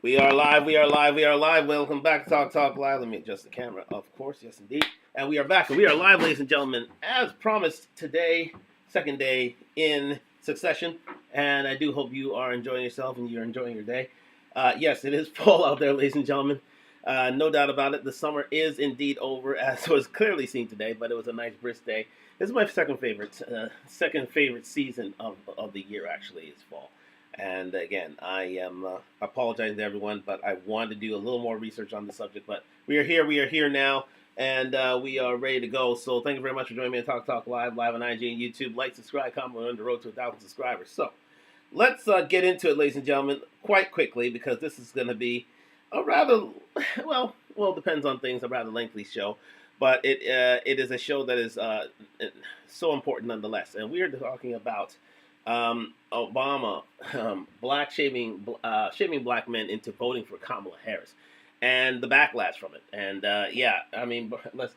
We are live, we are live, we are live. Welcome back to Talk Talk Live. Let me adjust the camera, of course, yes indeed. And we are back, and we are live, ladies and gentlemen, as promised today, second day in succession. And I do hope you are enjoying yourself and you're enjoying your day. Yes, it is fall out there, ladies and gentlemen. No doubt about it. The summer is indeed over, as was clearly seen today, but it was a nice brisk day. This is my second favorite season of the year, actually, is fall. And again, I am apologizing to everyone, but I wanted to do a little more research on the subject. But we are here now, and we are ready to go. So thank you very much for joining me on Talk live on IG and YouTube. Like, subscribe, comment. We're on the road to 1,000 subscribers. So let's get into it, ladies and gentlemen, quite quickly, because this is going to be a rather well, depends on things, a rather lengthy show. But it is a show that is so important nonetheless, and we are talking about Obama shaming black men into voting for Kamala Harris, and the backlash from it. And yeah, I mean, let's.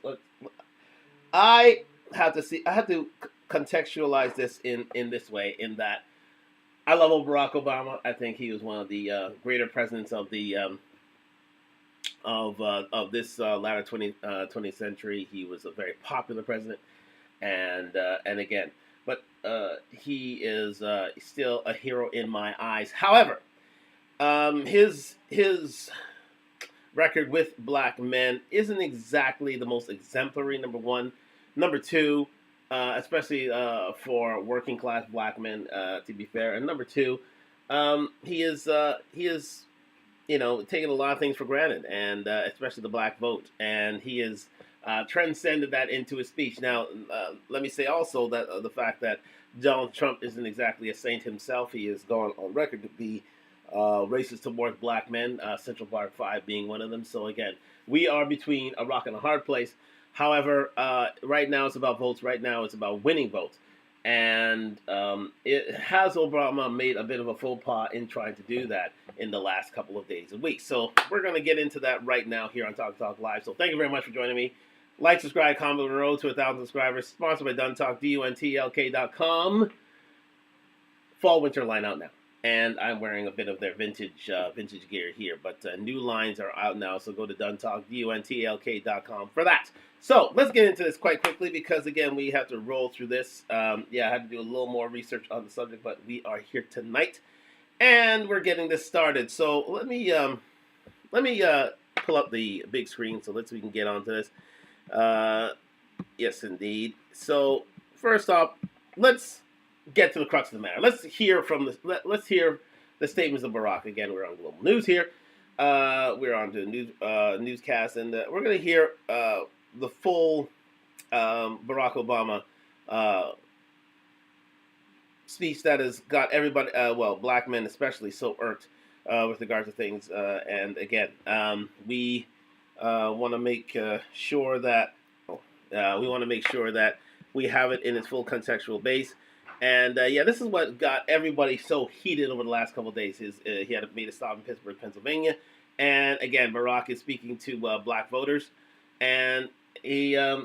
I have to contextualize this in this way. In that, I love Barack Obama. I think he was one of the greater presidents of the of this latter 20th century. He was a very popular president, and again, but he is still a hero in my eyes. However, his record with black men isn't exactly the most exemplary. Number one, number two, especially for working class black men, to be fair, and number two, he is taking a lot of things for granted, and especially the black vote, and he has transcended that into his speech. Now, let me say also that the fact that Donald Trump isn't exactly a saint himself. He has gone on record to be racist towards black men, Central Park 5 being one of them. So again, we are between a rock and a hard place. However, right now it's about votes. Right now it's about winning votes. And it has Obama made a bit of a faux pas in trying to do that in the last couple of days and weeks. So we're going to get into that right now here on Talk Live. So thank you very much for joining me. Like, subscribe, comment on the road to 1,000 subscribers. Sponsored by Duntalk, DUNTLK.com. Fall winter line out now. And I'm wearing a bit of their vintage gear here. But new lines are out now, so go to Duntalk, DUNTLK.com for that. So let's get into this quite quickly because, again, we have to roll through this. I had to do a little more research on the subject, but we are here tonight. And we're getting this started. So let me pull up the big screen so we can get onto this. Yes, indeed. So first off, let's get to the crux of the matter. Let's hear the statements of Barack. Again, we're on Global News here. We're on to the newscast, and we're going to hear the full Barack Obama speech that has got everybody, black men especially, so irked with regards to things. And again, we want to make sure that we have it in its full contextual base. And this is what got everybody so heated over the last couple of days. He had made a stop in Pittsburgh, Pennsylvania, and again, Barack is speaking to black voters, and I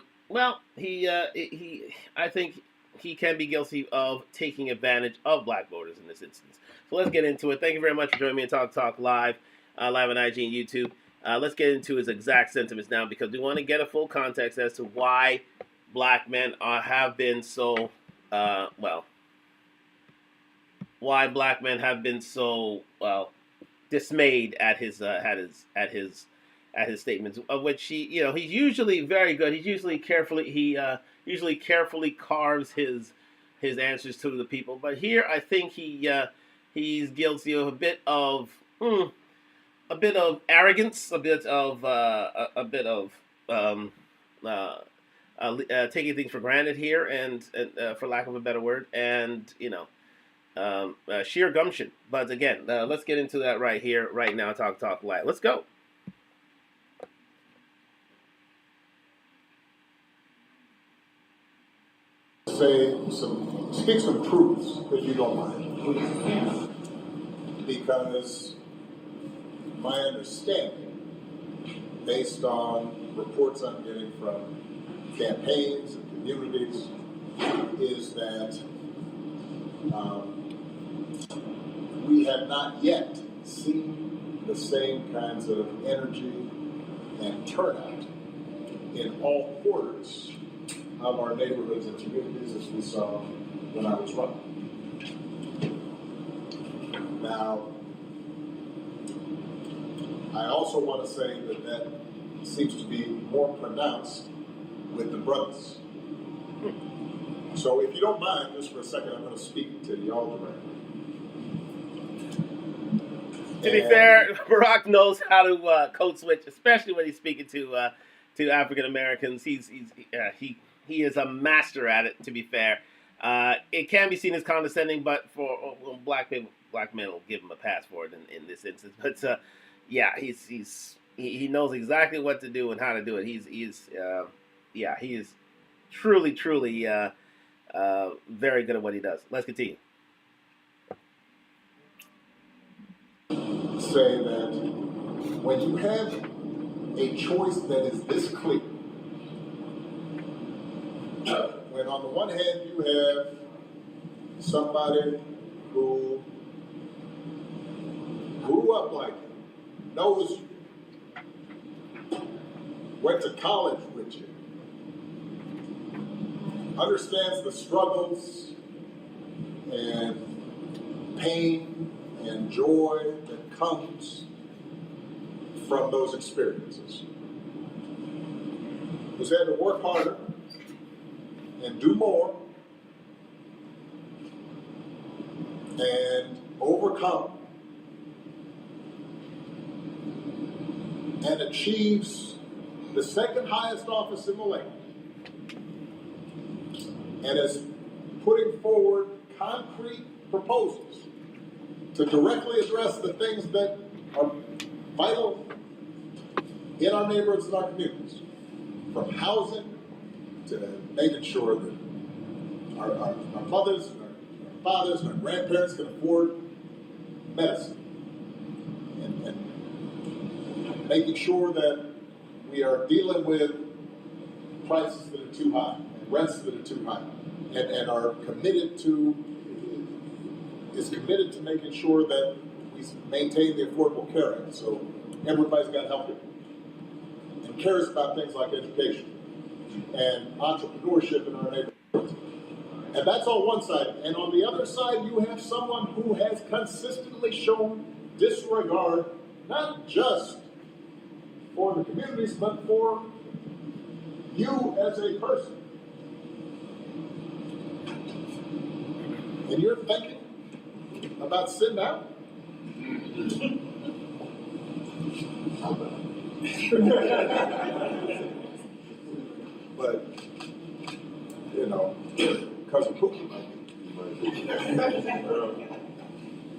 think he can be guilty of taking advantage of black voters in this instance. So let's get into it. Thank you very much for joining me on Talk Live, live on IG and YouTube. Let's get into his exact sentiments now because we want to get a full context as to why black men have been so why black men have been so dismayed at his statements, of which he's usually very good. He's usually carefully carves his answers to the people, but here I think he's guilty of a bit of arrogance, a bit of taking things for granted here, and for lack of a better word, and sheer gumption. But again, let's get into that right here, right now. Talk Live. Let's go. Speak some truths, if you don't mind, because my understanding, based on reports I'm getting from campaigns and communities, is that we have not yet seen the same kinds of energy and turnout in all quarters of our neighborhoods and communities as we saw when I was running. Now, I also want to say that seems to be more pronounced with the brothers. So if you don't mind, just for a second, I'm going to speak to y'all directly. To be fair, Barack knows how to code switch, especially when he's speaking to African Americans. He is a master at it. To be fair, it can be seen as condescending, but for black men will give him a pass for it in this instance. But yeah, he knows exactly what to do and how to do it. He is truly very good at what he does. Let's continue. Say that when you have a choice that is this clear, when on the one hand you have somebody who grew up like you, knows you, went to college with you, understands the struggles and pain and joy that comes from those experiences, who's had to work harder and do more and overcome and achieves the second highest office in the land and is putting forward concrete proposals to directly address the things that are vital in our neighborhoods and our communities, from housing to making sure that our mothers, our fathers, and our grandparents can afford medicine, and making sure that we are dealing with prices that are too high, and rents that are too high, and are committed to making sure that we maintain the Affordable Care Act, so everybody's got health care, and cares about things like education and entrepreneurship in our neighborhoods. And that's on one side. And on the other side, you have someone who has consistently shown disregard, not just for the communities, but for you as a person. And you're thinking about sitting out? But, you know, because of Pookie might be.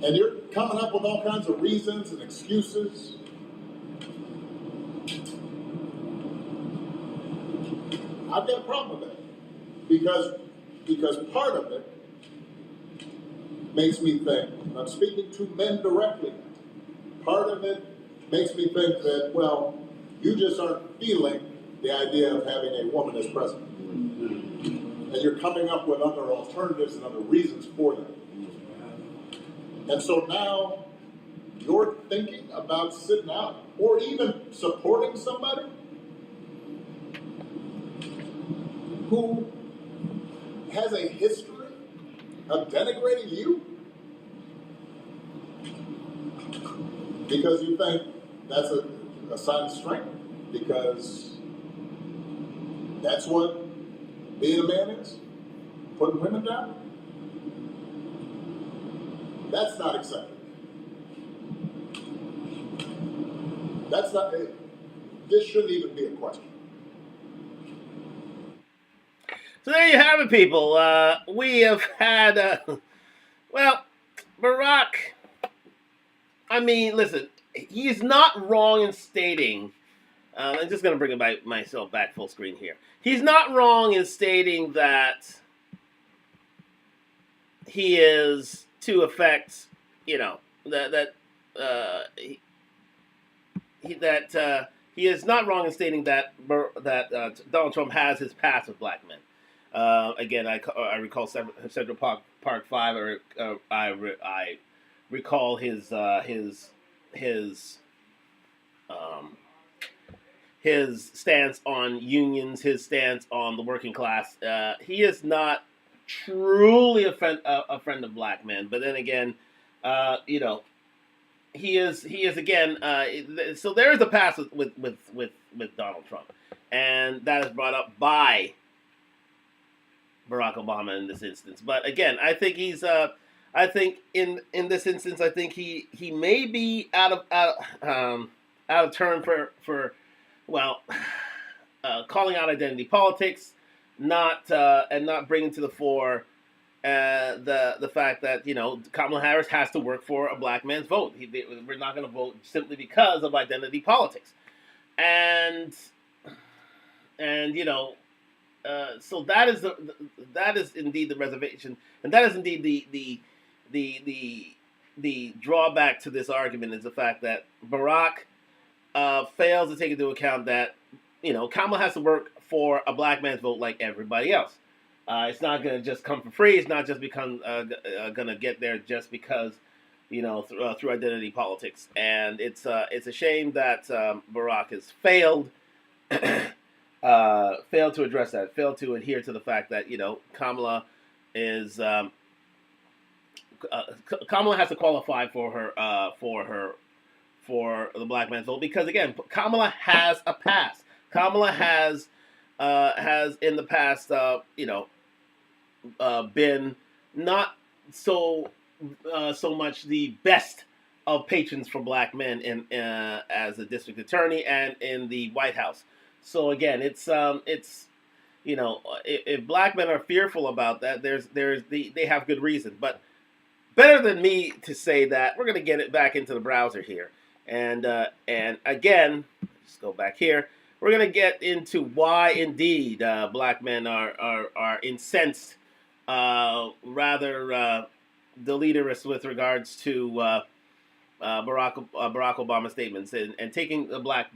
And you're coming up with all kinds of reasons and excuses. I've got a problem with that. Because part of it makes me think, and I'm speaking to men directly, part of it makes me think that, well, you just aren't feeling the idea of having a woman as president. And you're coming up with other alternatives and other reasons for that. And so now you're thinking about sitting out or even supporting somebody who has a history of denigrating you because you think that's a sign of strength, because that's what being a man is, putting women down. That's not acceptable. That's not, this shouldn't even be a question. So there you have it, people. We have had, well, Barack, I mean, listen, he is not wrong in stating, I'm just going to bring myself back full screen here. He's not wrong in stating that he is to affect, you know, he is not wrong in stating that Donald Trump has his past with black men. Again, I recall Central Park 5. I recall his um, his stance on unions, his stance on the working class. He is not truly a friend of black men. But then again, you know, he is again. So there is a past with Donald Trump, and that is brought up by Barack Obama in this instance. But again, I think he's. I think in this instance, I think he may be out of turn for well, calling out identity politics, not and not bringing to the fore the fact that, you know, Kamala Harris has to work for a black man's vote. We're not going to vote simply because of identity politics, and you know, so that is indeed the reservation, and that is indeed the drawback to this argument is the fact that Barack fails to take into account that, you know, Kamala has to work for a black man's vote like everybody else. It's not going to just come for free. It's not just going to get there just because, you know, through identity politics. And it's a shame that Barack has failed to address that, failed to adhere to the fact that, you know, Kamala has to qualify for the black man's vote because, again, Kamala has a past. Kamala has in the past, you know, been not so much the best of patrons for black men in as a district attorney and in the White House. So again, it's you know, if black men are fearful about that, they have good reason. But better than me to say that, we're going to get it back into the browser here. And again, just go back here. We're going to get into why indeed black men are incensed, rather deleterious with regards to Barack Obama's statements and taking the black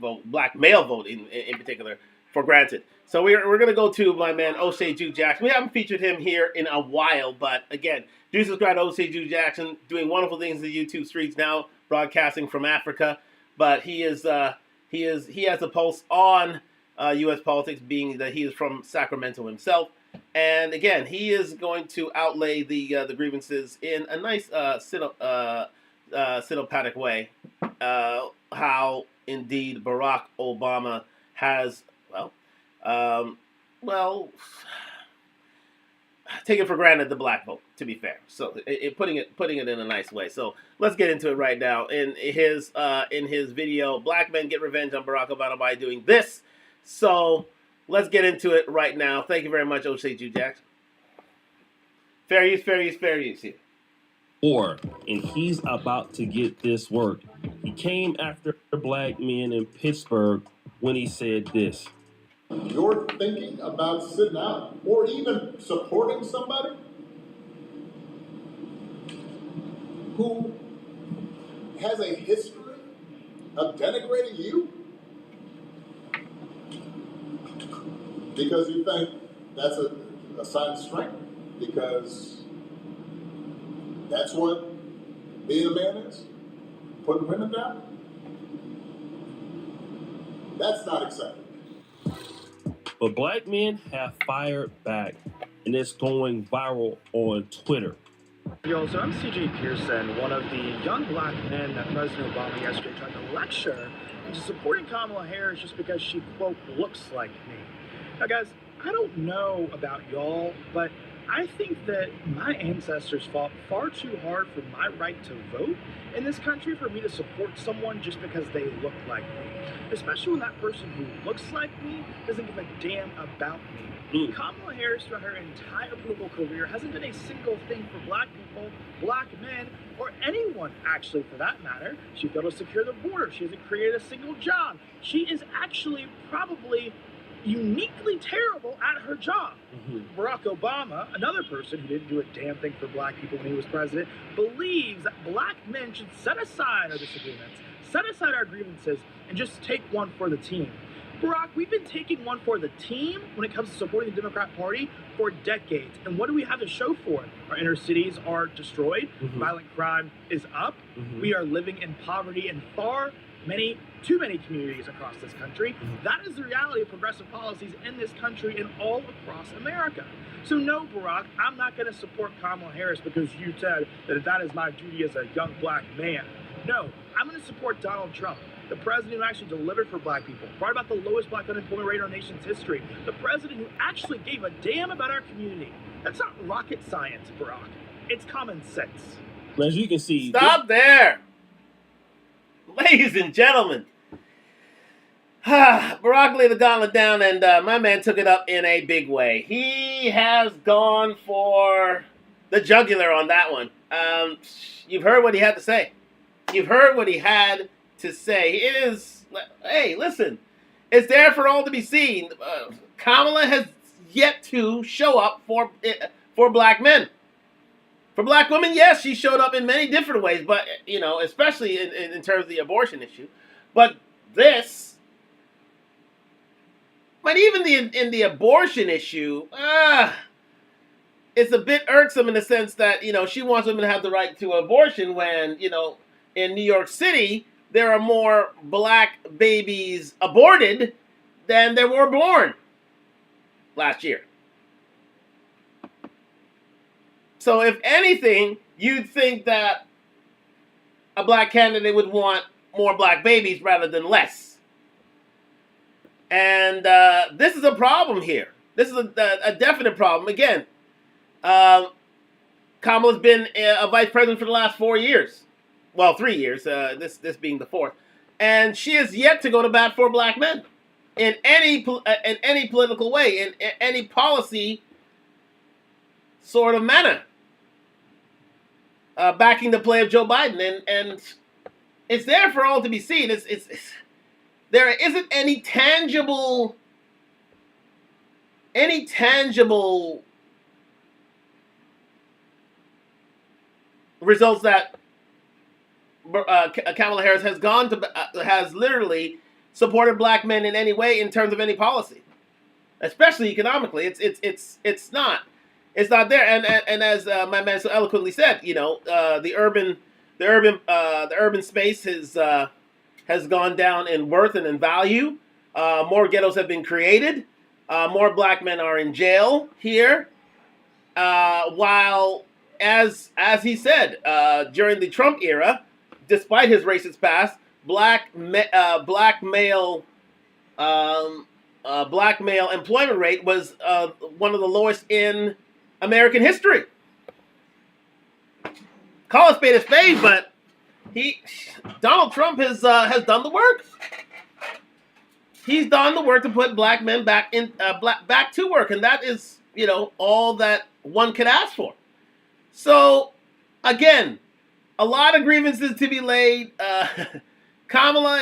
male vote in particular for granted. So we're going to go to my man O'Shea Jude Jackson. We haven't featured him here in a while, but again, do subscribe to O'Shea Jude Jackson, doing wonderful things in the YouTube streets now, broadcasting from Africa. But he has a pulse on U.S. politics, being that he is from Sacramento himself. And again, he is going to outlay the grievances in a nice cinematic way. How indeed Barack Obama has taken for granted the black vote. To be fair, so putting it in a nice way. So let's get into it right now. In his video, black men get revenge on Barack Obama by doing this. So let's get into it right now. Thank you very much, O'Shea Jude Jackson. Fair use here. And he's about to get this work. He came after black men in Pittsburgh when he said this. You're thinking about sitting out or even supporting somebody who has a history of denigrating you because you think that's a sign of strength, because that's what being a man is, putting women down. That's not acceptable. But black men have fired back, and it's going viral on Twitter. Yo, so I'm CJ Pearson, one of the young black men that President Obama yesterday tried to lecture into supporting Kamala Harris just because she, quote, looks like me. Now, guys, I don't know about y'all, but I think that my ancestors fought far too hard for my right to vote in this country for me to support someone just because they look like me. Especially when that person who looks like me doesn't give a damn about me. Kamala Harris, throughout her entire political career, hasn't done a single thing for black people, black men, or anyone, actually, for that matter. She failed to secure the border. She hasn't created a single job. She is actually probably uniquely terrible at her job. Barack Obama, another person who didn't do a damn thing for black people when he was president, believes that black men should set aside our disagreements, set aside our grievances, and just take one for the team. Barack, we've been taking one for the team when it comes to supporting the Democrat Party for decades. And what do we have to show for it? Our inner cities are destroyed. Violent crime is up. We are living in poverty in too many communities across this country. That is the reality of progressive policies in this country and all across America. So no, Barack, I'm not going to support Kamala Harris because you said that is my duty as a young black man. No, I'm going to support Donald Trump, the president who actually delivered for black people, brought about the lowest black unemployment rate in our nation's history, the president who actually gave a damn about our community. That's not rocket science, Barack. It's common sense. As you can see, Stop there. Ladies and gentlemen. Barack laid the gauntlet down, and my man took it up in a big way. He has gone for the jugular on that one. You've heard what he had to say. You've heard what he had to say. It is, hey, listen, it's there for all to be seen. Kamala has yet to show up for black men. For black women, yes, she showed up in many different ways, but, you know, especially in terms of the abortion issue. But this, but even in the abortion issue, it's a bit irksome in the sense that, you know, she wants women to have the right to abortion when, you know, in New York City, there are more black babies aborted than there were born last year. So if anything, you'd think that a black candidate would want more black babies rather than less. And this is a problem here. This is a definite problem. Again, Kamala's been a vice president for the last 4 years. Well, 3 years, this being the fourth. And she has yet to go to bat for black men in any political way, in any policy sort of manner. Backing the play of Joe Biden, and it's there for all to be seen. There isn't any tangible results that Kamala Harris has literally supported black men in any way in terms of any policy, especially economically. It's not there. And as my man so eloquently said, you know, the urban space has gone down in worth and in value. More ghettos have been created. More black men are in jail here. While as he said during the Trump era, despite his racist past, black male employment rate was one of the lowest in American history. Call a spade, but Donald Trump has done the work. He's done the work to put black men back to work, and that is, you know, all that one could ask for. So, again, a lot of grievances to be laid. Kamala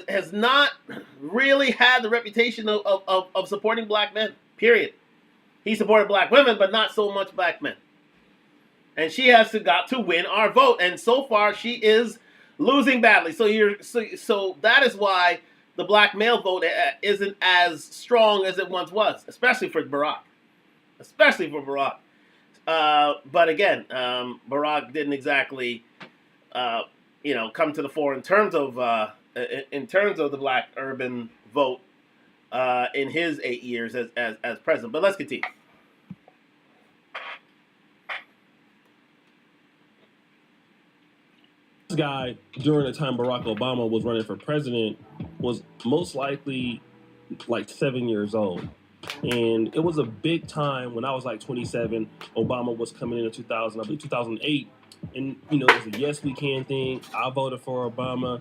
has not really had the reputation of supporting black men, period. He supported black women, but not so much black men. And she has got to win our vote. And so far, she is losing badly. So that is why the black male vote isn't as strong as it once was, especially for Barack. But again, Barack didn't exactly, come to the fore in terms of the black urban vote in his 8 years as president. But let's continue. This guy, during the time Barack Obama was running for president, was most likely like 7 years old. And it was a big time when I was like 27. Obama was coming in 2000, I believe 2008. And, you know, it was a yes, we can thing. I voted for Obama.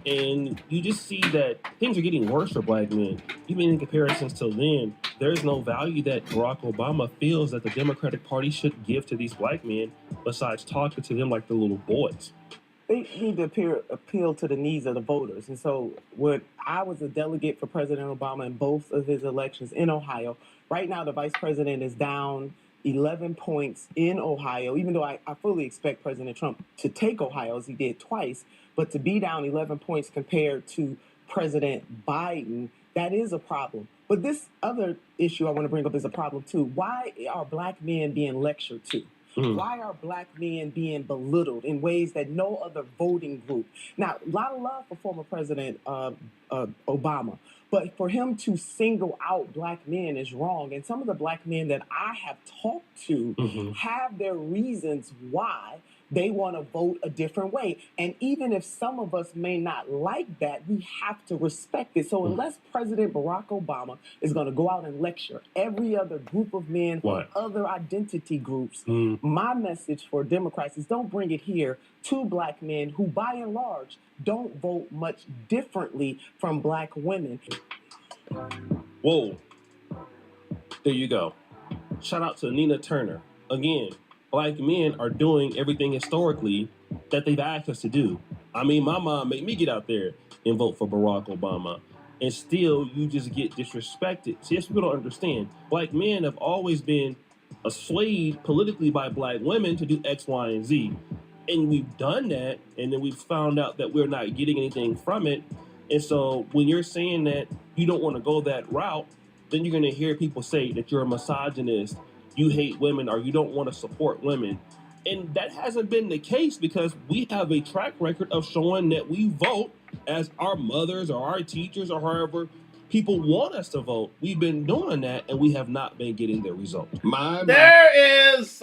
And you just see that things are getting worse for black men. Even in comparisons to then, there's no value that Barack Obama feels that the Democratic Party should give to these black men besides talking to them like the little boys. They need to appeal to the needs of the voters. And so when I was a delegate for President Obama in both of his elections in Ohio, right now the vice president is down 11 points in Ohio, even though I fully expect President Trump to take Ohio as he did twice, but to be down 11 points compared to President Biden That is a problem. But this other issue I want to bring up is a problem too. Why are black men being lectured to? Mhm. Why are black men being belittled in ways that no other voting group? Now, a lot of love for former President Obama, but for him to single out black men is wrong. And some of the black men that I have talked to Mhm. have their reasons why they want to vote a different way. And even if some of us may not like that, we have to respect it. So unless President Barack Obama is going to go out and lecture every other group of men from Right. other identity groups, Mm. my message for Democrats is don't bring it here to black men who, by and large, don't vote much differently from black women. Whoa. There you go. Shout out to Nina Turner. Again, black men are doing everything historically that they've asked us to do. I mean, my mom made me get out there and vote for Barack Obama. And still, you just get disrespected. See, that's what people don't understand. Black men have always been swayed politically by black women to do X, Y, and Z. And we've done that, and then we've found out that we're not getting anything from it. And so when you're saying that you don't want to go that route, then you're going to hear people say that you're a misogynist, you hate women, or you don't want to support women. And that hasn't been the case because we have a track record of showing that we vote as our mothers or our teachers or however people want us to vote. We've been doing that, and we have not been getting the result. There is,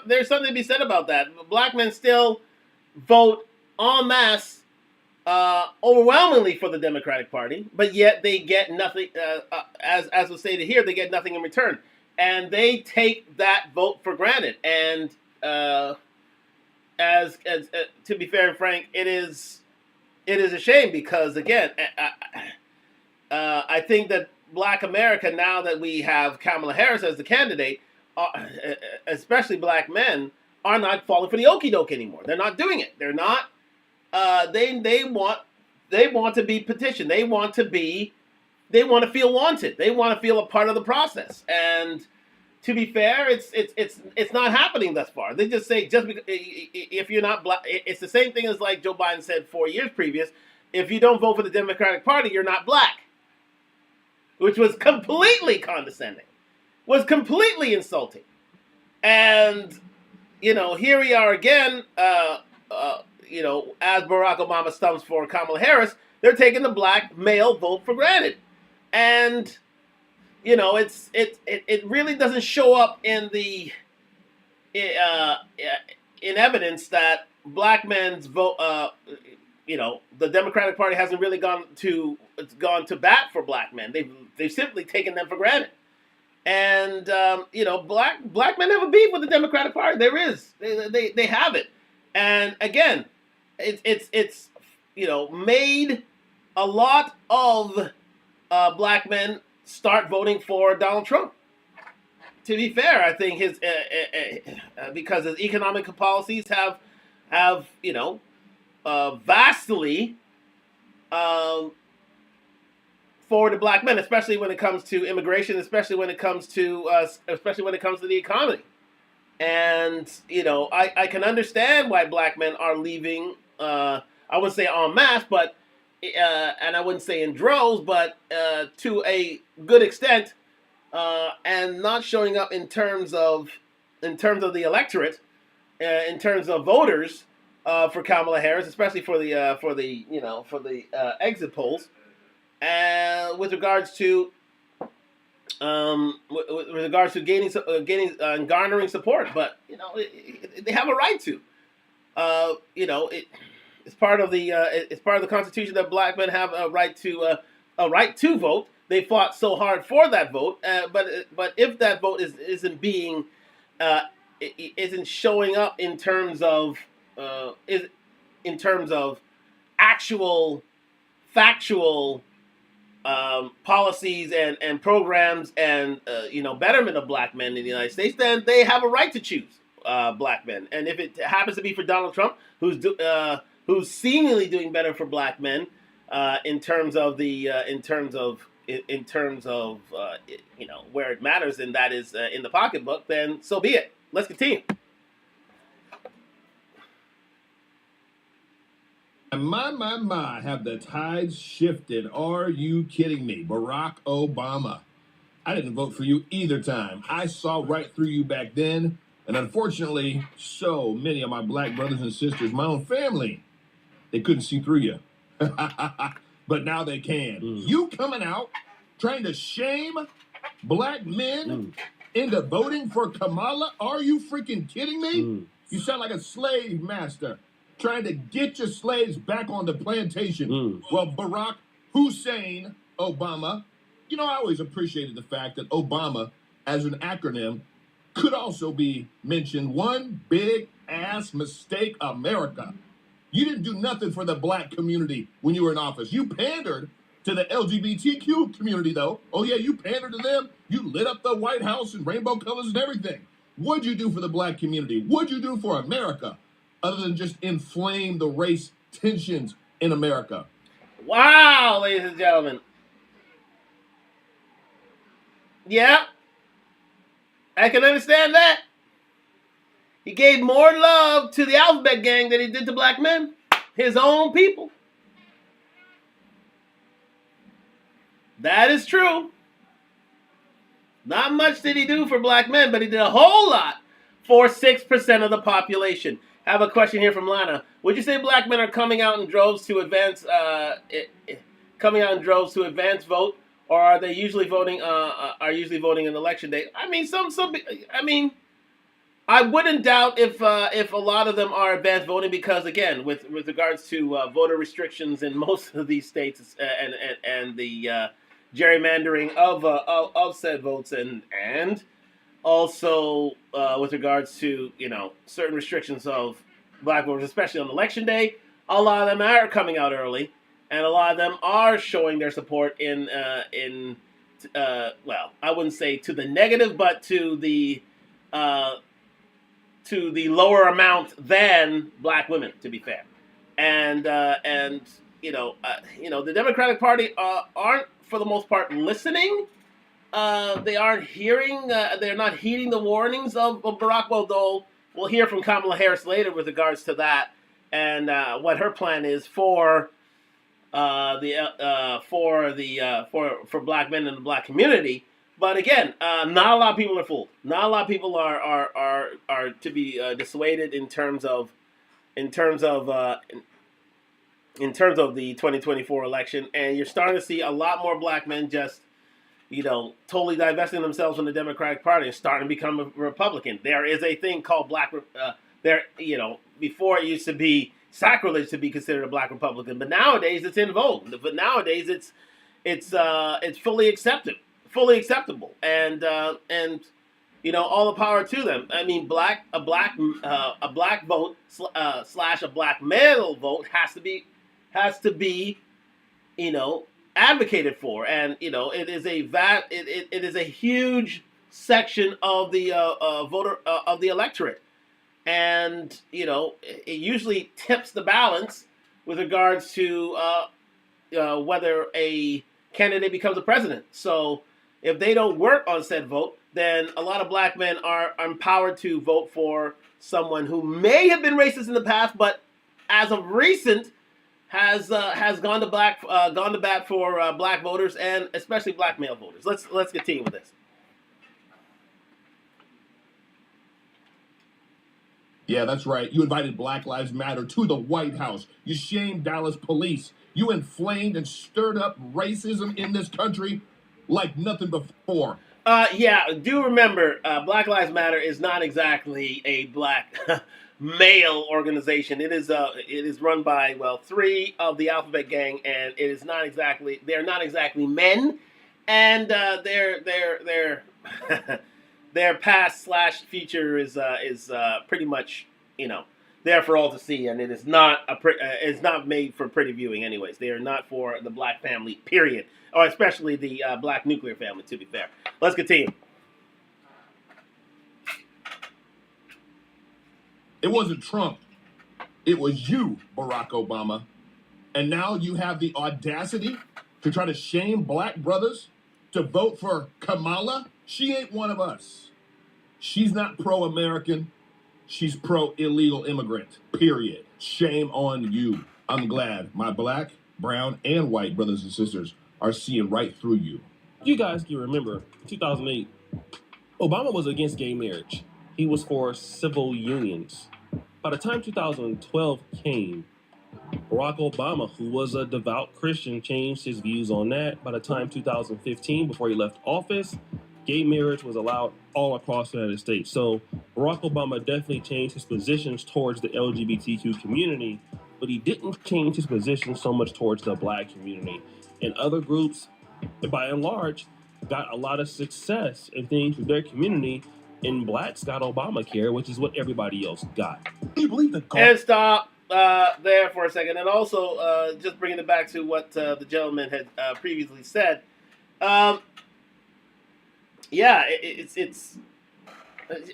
there's something to be said about that. Black men still vote en masse, overwhelmingly for the Democratic Party, but yet they get nothing. As was stated here, they get nothing in return, and they take that vote for granted. And as to be fair and frank, it is a shame because again, I think that Black America, now that we have Kamala Harris as the candidate, especially black men, are not falling for the okie doke anymore. They're not doing it. They're not. They want to be petitioned. They want to feel wanted. They want to feel a part of the process. And to be fair, it's not happening thus far. They just say just because if you're not black, it's the same thing as like Joe Biden said 4 years previous. If you don't vote for the Democratic Party, you're not black, which was completely condescending, was completely insulting. And here we are again. As Barack Obama stumps for Kamala Harris, they're taking the black male vote for granted, and it really doesn't show up in the in evidence that black men's vote. The Democratic Party hasn't really gone to bat for black men. They've simply taken them for granted, and black men have a beef with the Democratic Party. There is they have it, and again. It's made a lot of black men start voting for Donald Trump. To be fair, I think his because his economic policies have vastly forwarded black men, especially when it comes to immigration, especially when it comes to the economy. And I can understand why black men are leaving. I wouldn't say en masse, but and I wouldn't say in droves, but to a good extent, and not showing up in terms of the electorate, in terms of voters for Kamala Harris, especially for the exit polls, and with regards to gaining and garnering support. But they have a right to. It's part of the Constitution that black men have a right to vote. They fought so hard for that vote, but if that vote isn't showing up in terms of actual factual policies and programs and betterment of black men in the United States, then they have a right to choose black men. And if it happens to be for Donald Trump, who's seemingly doing better for black men in terms of where it matters, and that is in the pocketbook, then so be it. Let's continue. My, have the tides shifted? Are you kidding me? Barack Obama. I didn't vote for you either time. I saw right through you back then, and unfortunately, so many of my black brothers and sisters, my own family, they couldn't see through you. But now they can. You coming out trying to shame black men into voting for Kamala? Are you freaking kidding me? You sound like a slave master trying to get your slaves back on the plantation. Well, Barack Hussein Obama, you know, I always appreciated the fact that Obama, as an acronym, could also be mentioned one big ass mistake, America. You didn't do nothing for the black community when you were in office. You pandered to the LGBTQ community, though. Oh, yeah, you pandered to them. You lit up the White House in rainbow colors and everything. What'd you do for the black community? What'd you do for America other than just inflame the race tensions in America? Wow, ladies and gentlemen. Yeah, I can understand that. He gave more love to the Alphabet Gang than he did to black men. His own people. That is true. Not much did he do for black men, but he did a whole lot for 6% of the population. I have a question here from Lana. Would you say black men are coming out in droves to advance vote, or are they usually voting in election day? I mean, I wouldn't doubt if a lot of them are advanced voting because, again, with regards to voter restrictions in most of these states and the gerrymandering of said votes and also with regards to, you know, certain restrictions of black voters, especially on election day, a lot of them are coming out early, and a lot of them are showing their support well, I wouldn't say to the negative, but to the lower amount than black women, to be fair. And the Democratic Party aren't, for the most part, listening. They aren't hearing. They're not heeding the warnings of Barack. Although we'll hear from Kamala Harris later with regards to that and what her plan is for black men in the black community. But again, not a lot of people are fooled. Not a lot of people are to be dissuaded in terms of the 2024 election, and you're starting to see a lot more black men just, totally divesting themselves from the Democratic Party and starting to become a Republican. There is a thing called before it used to be sacrilege to be considered a black Republican, but nowadays it's in vogue. But nowadays it's fully acceptable, and all the power to them. I mean, a black vote slash a black male vote has to be advocated for, and it is a huge section of the voter of the electorate, and it usually tips the balance with regards to whether a candidate becomes a president. So if they don't work on said vote, then a lot of black men are empowered to vote for someone who may have been racist in the past, but as of recent has gone to bat for black voters and especially black male voters. Let's continue with this. Yeah, that's right. You invited Black Lives Matter to the White House. You shamed Dallas police. You inflamed and stirred up racism in this country like nothing before. Do remember, Black Lives Matter is not exactly a black male organization. It is run by, 3 of the Alphabet Gang, and they're not exactly men, and their past / future is pretty much there for all to see, and it is not it's not made for pretty viewing. Anyways, they are not for the black family, period, or especially the black nuclear family. To be fair, let's continue. It wasn't Trump. It was you, Barack Obama. And now you have the audacity to try to shame black brothers to vote for Kamala? She ain't one of us. She's not pro-American. She's pro-illegal immigrant, period. Shame on you. I'm glad my black, brown, and white brothers and sisters are seeing right through you. You guys can remember, in 2008, Obama was against gay marriage. He was for civil unions. By the time 2012 came, Barack Obama, who was a devout Christian, changed his views on that. By the time 2015, before he left office, gay marriage was allowed all across the United States. So Barack Obama definitely changed his positions towards the LGBTQ community, but he didn't change his position so much towards the black community. And other groups, by and large, got a lot of success and things with their community, and blacks got Obamacare, which is what everybody else got. Do you believe that And stop there for a second. And also, just bringing it back to what the gentleman had previously said. Yeah, it's.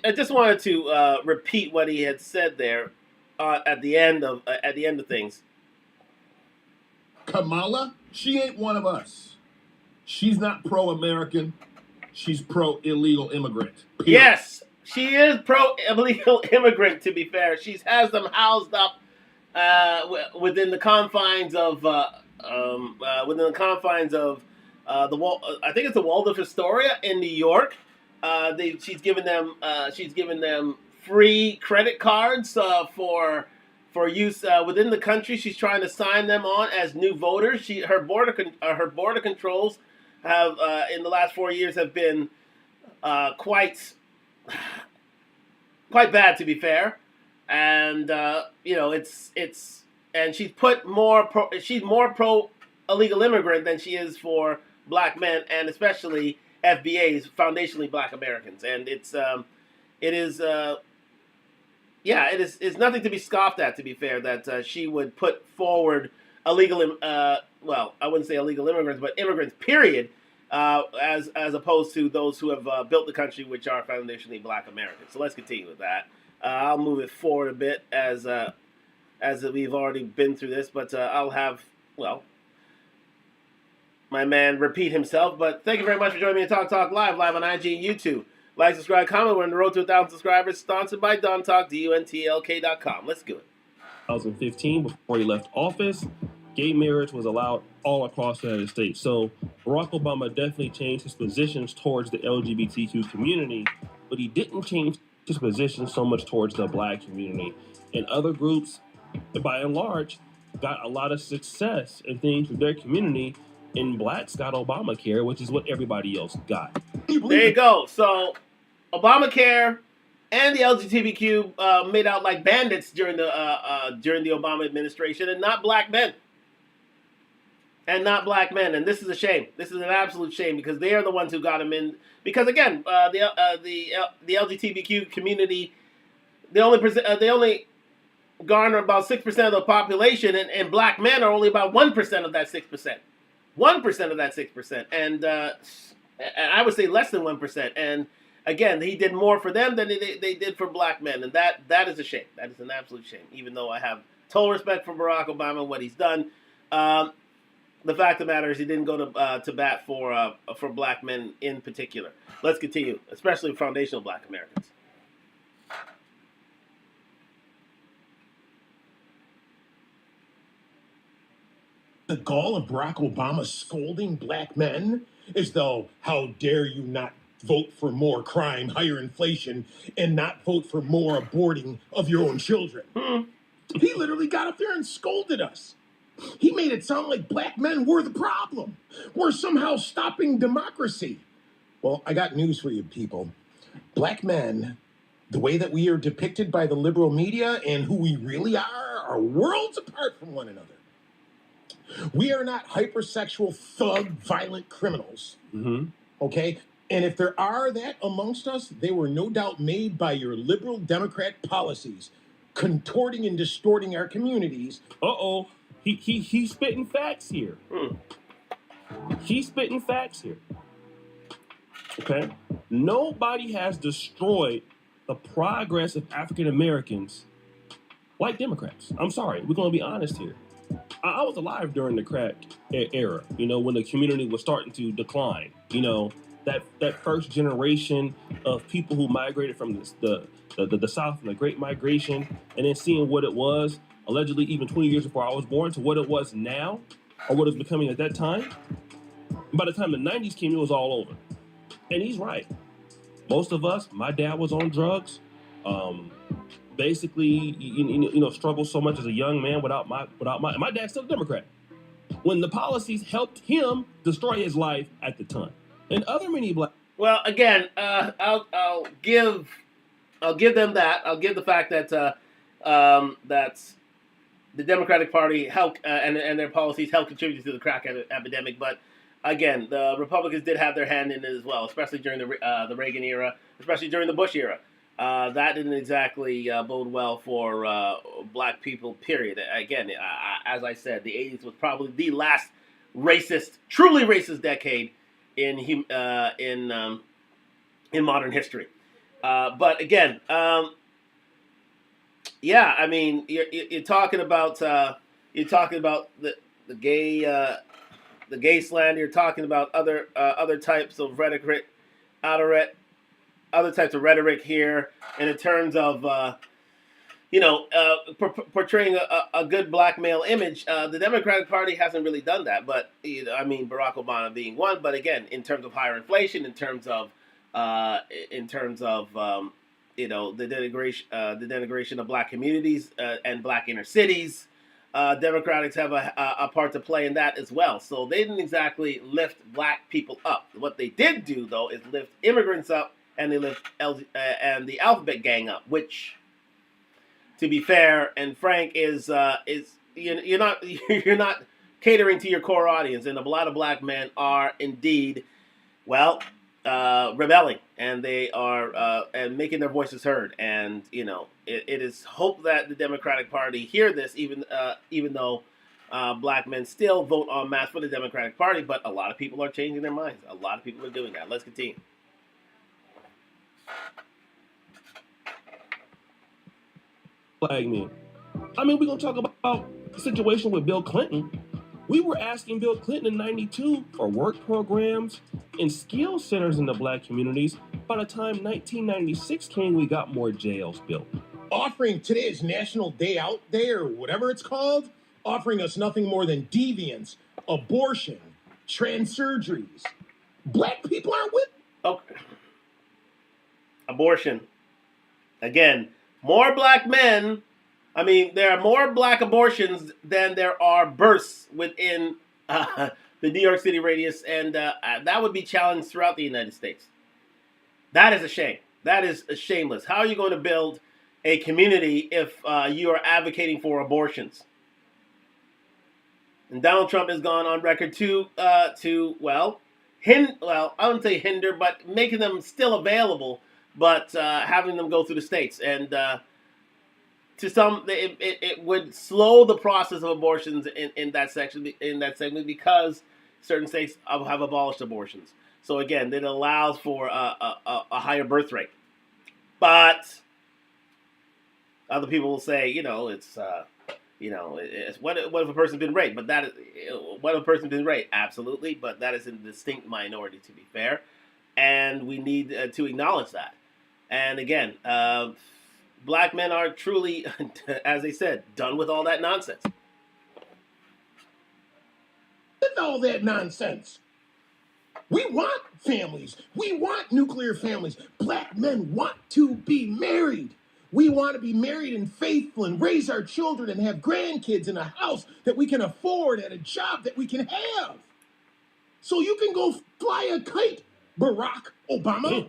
I just wanted to repeat what he had said there at the end of things. Kamala, she ain't one of us. She's not pro-American. She's pro-illegal immigrant. Period. Yes, she is pro illegal immigrant. To be fair, she has them housed up within the confines of the Wal. I think it's the Waldorf Astoria in New York. She's given them free credit cards for use within the country. She's trying to sign them on as new voters. Her border controls have in the last 4 years have been quite bad, to be fair. And and she's more pro illegal immigrant than she is for black men, and especially FBAs, foundationally black Americans. And it's nothing to be scoffed at, to be fair, that she would put forward illegal, well, I wouldn't say illegal immigrants, but immigrants, period, as opposed to those who have built the country, which are foundationally black Americans. So let's continue with that. I'll move it forward a bit as we've already been through this, but I'll have, well, my man repeat himself. But thank you very much for joining me on Talk Live on IG and YouTube. Like, subscribe, comment. We're on the road to 1,000 subscribers. Sponsored by Don Talk, DUNTLK.com. Let's do it. 2015, before he left office, gay marriage was allowed all across the United States. So Barack Obama definitely changed his positions towards the LGBTQ community, but he didn't change his position so much towards the black community. And other groups, by and large, got a lot of success and things with their community, and blacks got Obamacare, which is what everybody else got. There you go. So Obamacare and the LGBTQ made out like bandits during the Obama administration, and not black men. And this is a shame. This is an absolute shame, because they are the ones who got them in. Because again, the LGBTQ community, they only garner about 6% of the population, and black men are only about 1% of that 6%. 1% of that 6%, and I would say less than 1%. And again, he did more for them than they did for black men, and that is a shame. That is an absolute shame. Even though I have total respect for Barack Obama and what he's done, the fact of the matter is he didn't go to bat for black men in particular. Let's continue, especially foundational black Americans. The gall of Barack Obama scolding black men as though, how dare you not vote for more crime, higher inflation, and not vote for more aborting of your own children. He literally got up there and scolded us. He made it sound like black men were the problem. We're somehow stopping democracy. Well, I got news for you people. Black men, the way that we are depicted by the liberal media and who we really are worlds apart from one another. We are not hypersexual, thug, violent criminals. Okay? And if there are that amongst us, they were no doubt made by your liberal Democrat policies, contorting and distorting our communities. Uh-oh. He's spitting facts here. He's spitting facts here. Okay? Nobody has destroyed the progress of African Americans like Democrats. I'm sorry. We're going to be honest here. I was alive during the crack era, when the community was starting to decline. That first generation of people who migrated from the South and the Great Migration, and then seeing what it was, allegedly even 20 years before I was born, to what it was now, or what it was becoming at that time. By the time the 90s came, it was all over. And he's right. Most of us, my dad was on drugs. Basically, struggled so much as a young man without my dad's still a Democrat. When the policies helped him destroy his life at the time. And other many black. Well, again, I'll give them that. I'll give the fact that that the Democratic Party helped and their policies helped contribute to the crack epidemic. But again, the Republicans did have their hand in it as well, especially during the Reagan era, especially during the Bush era. That didn't exactly bode well for black people, period. Again, as I said, the 80s was probably the last truly racist decade in modern history. But again, yeah, I mean, you're talking about the gay slander. You're talking about other types of rhetoric, other types of rhetoric here, and in terms of portraying a good black male image. The Democratic Party hasn't really done that, but I mean, Barack Obama being one. But again, in terms of higher inflation, in terms of the denigration of black communities and black inner cities, Democrats have a part to play in that as well. So they didn't exactly lift black people up. What they did do, though, is lift immigrants up, and they lift and the alphabet gang up, which, to be fair and frank, is you're not catering to your core audience, and a lot of black men are indeed, rebelling, and they are and making their voices heard. And it is hope that the Democratic Party hear this, even though black men still vote en masse for the Democratic Party. But a lot of people are changing their minds. A lot of people are doing that. Let's continue. Flag men. I mean, we're going to talk about the situation with Bill Clinton. We were asking Bill Clinton in 92 for work programs and skill centers in the black communities. By the time 1996 came, we got more jails built. Offering today's National Day Out Day, or whatever it's called, offering us nothing more than deviance, abortion, trans surgeries. Black people aren't with. Okay. Abortion. Again, more black men. I mean, there are more black abortions than there are births within the New York City radius, and that would be challenged throughout the United States. That is a shame. That is shameless. How are you going to build a community if you are advocating for abortions? And Donald Trump has gone on record I wouldn't say hinder, but making them still available, but having them go through the states. And to some, it would slow the process of abortions in that segment, because certain states have abolished abortions. So again, it allows for a higher birth rate. But other people will say, it's what if a person's been raped? But what if a person's been raped? Absolutely, but that is in a distinct minority, to be fair, and we need to acknowledge that. And again, black men are truly, as they said, done with all that nonsense. With all that nonsense. We want families. We want nuclear families. Black men want to be married. We want to be married and faithful and raise our children and have grandkids in a house that we can afford and a job that we can have. So you can go fly a kite, Barack Obama.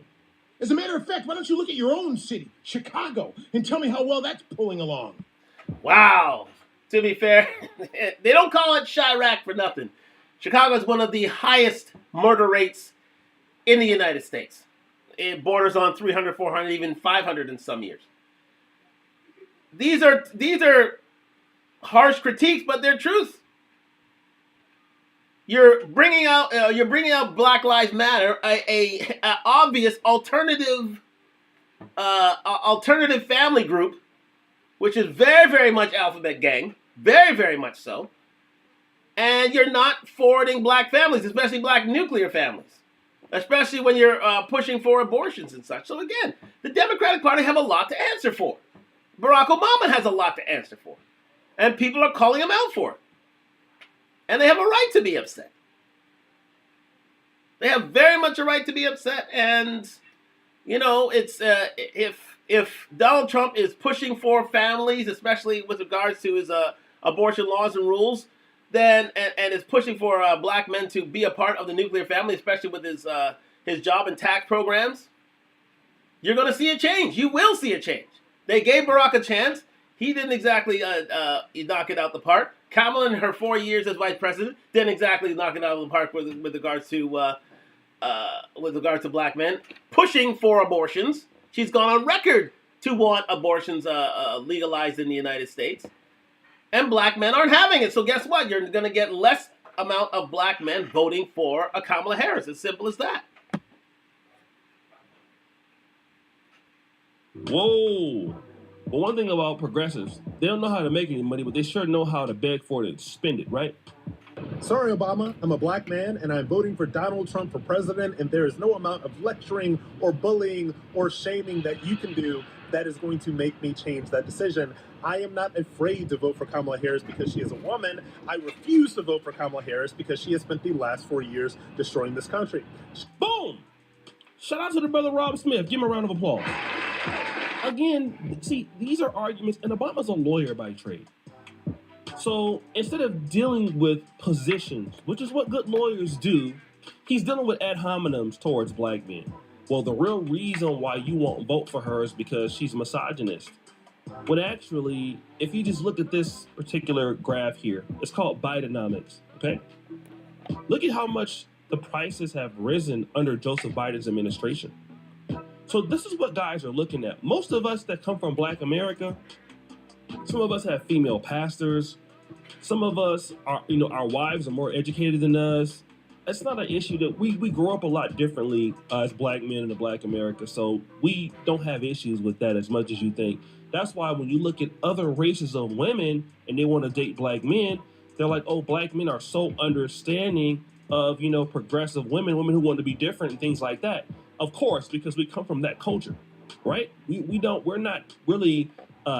As a matter of fact, why don't you look at your own city, Chicago, and tell me how well that's pulling along. Wow. To be fair, they don't call it Chirac for nothing. Chicago is one of the highest murder rates in the United States. It borders on 300, 400, even 500 in some years. These are harsh critiques, but they're truth. You're bringing out Black Lives Matter, a obvious alternative family group, which is very, very much alphabet gang, very, very much so. And you're not forwarding black families, especially black nuclear families, especially when you're pushing for abortions and such. So again, the Democratic Party have a lot to answer for. Barack Obama has a lot to answer for. And people are calling him out for it. And they have a right to be upset. They have very much a right to be upset. And, you know, it's if Donald Trump is pushing for families, especially with regards to his abortion laws and rules, then and is pushing for black men to be a part of the nuclear family, especially with his job and tax programs, you're going to see a change. You will see a change. They gave Barack a chance. He didn't exactly knock it out the park. Kamala, in her 4 years as vice president, didn't exactly knock it out of the park with regards to black men pushing for abortions. She's gone on record to want abortions legalized in the United States, and black men aren't having it. So guess what? You're going to get less amount of black men voting for a Kamala Harris. As simple as that. Whoa. But one thing about progressives, they don't know how to make any money, but they sure know how to beg for it and spend it, right? Sorry, Obama, I'm a black man and I'm voting for Donald Trump for president, and there is no amount of lecturing or bullying or shaming that you can do that is going to make me change that decision. I am not afraid to vote for Kamala Harris because she is a woman. I refuse to vote for Kamala Harris because she has spent the last 4 years destroying this country. Boom! Shout out to the brother Rob Smith. Give him a round of applause. Again, see, these are arguments, and Obama's a lawyer by trade. So instead of dealing with positions, which is what good lawyers do, he's dealing with ad hominems towards black men. Well, the real reason why you won't vote for her is because she's misogynist. When actually, if you just look at this particular graph here, it's called Bidenomics, okay? Look at how much the prices have risen under Joseph Biden's administration. So this is what guys are looking at. Most of us that come from Black America, some of us have female pastors. Some of us are, our wives are more educated than us. It's not an issue that we grow up a lot differently as black men in the Black America. So we don't have issues with that as much as you think. That's why when you look at other races of women and they want to date black men, they're like, oh, black men are so understanding of, progressive women who want to be different and things like that. Of course, because we come from that culture, right? We're not really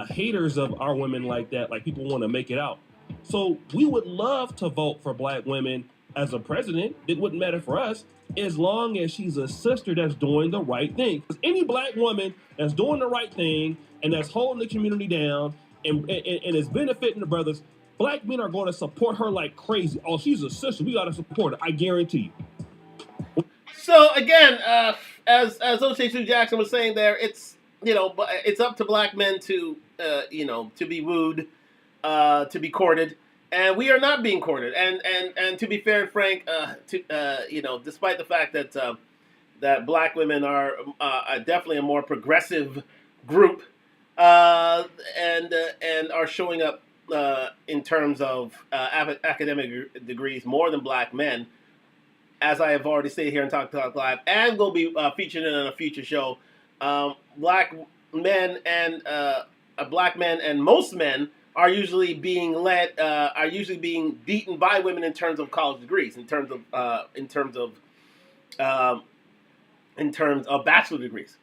haters of our women like that, like people want to make it out. So we would love to vote for black women as a president. It wouldn't matter for us as long as she's a sister that's doing the right thing. Because any black woman that's doing the right thing and that's holding the community down and is benefiting the brothers, black men are going to support her like crazy. Oh, she's a sister. We got to support her. I guarantee you. So again, as O.J. Jackson was saying there, it's up to black men to to be wooed, to be courted, and we are not being courted. And to be fair and frank, despite the fact that that black women are definitely a more progressive group, and are showing up in terms of academic degrees more than black men. As I have already stated here on Talk Live, and will be featured in a future show, black men and most men are usually being beaten by women in terms of college degrees, in terms of bachelor degrees,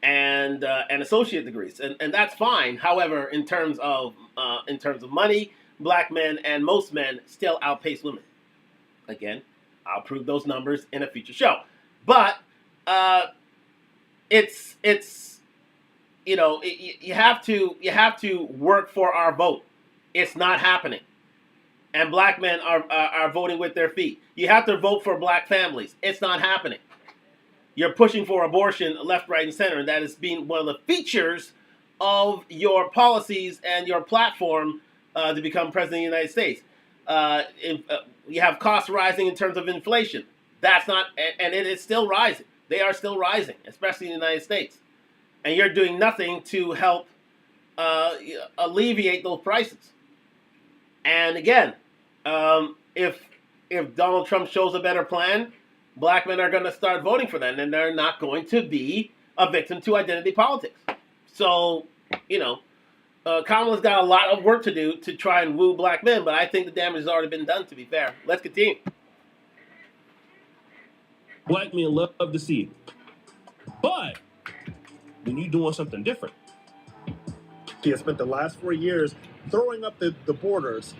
and associate degrees, and that's fine. However, in terms of money, black men and most men still outpace women. Again, I'll prove those numbers in a future show. But you have to work for our vote. It's not happening, and black men are voting with their feet. You have to vote for black families. It's not happening. You're pushing for abortion left, right, and center, and that has been one of the features of your policies and your platform to become president of the United States. You have costs rising in terms of inflation. That's not, and it is still rising. They are still rising, especially in the United States. And you're doing nothing to help alleviate those prices. And again, if Donald Trump shows a better plan, black men are going to start voting for that, and they're not going to be a victim to identity politics. So, Kamala's got a lot of work to do to try and woo black men, but I think the damage has already been done, to be fair. Let's continue. Black men love to see it. But when you're doing something different, She has spent the last 4 years throwing up the borders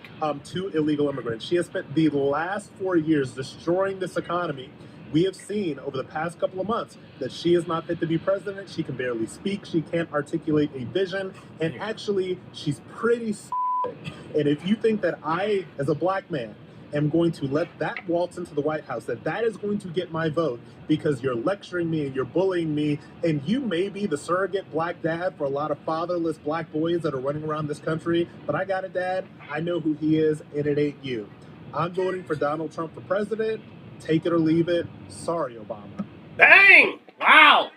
to illegal immigrants. She has spent the last 4 years destroying this economy. We have seen over the past couple of months that she is not fit to be president. She can barely speak. She can't articulate a vision. And actually, she's pretty stupid. And if you think that I, as a black man, am going to let that waltz into the White House, that is going to get my vote because you're lecturing me and you're bullying me, and you may be the surrogate black dad for a lot of fatherless black boys that are running around this country, but I got a dad, I know who he is, and it ain't you. I'm voting for Donald Trump for president. Take it or leave it. Sorry, Obama. Bang! Wow.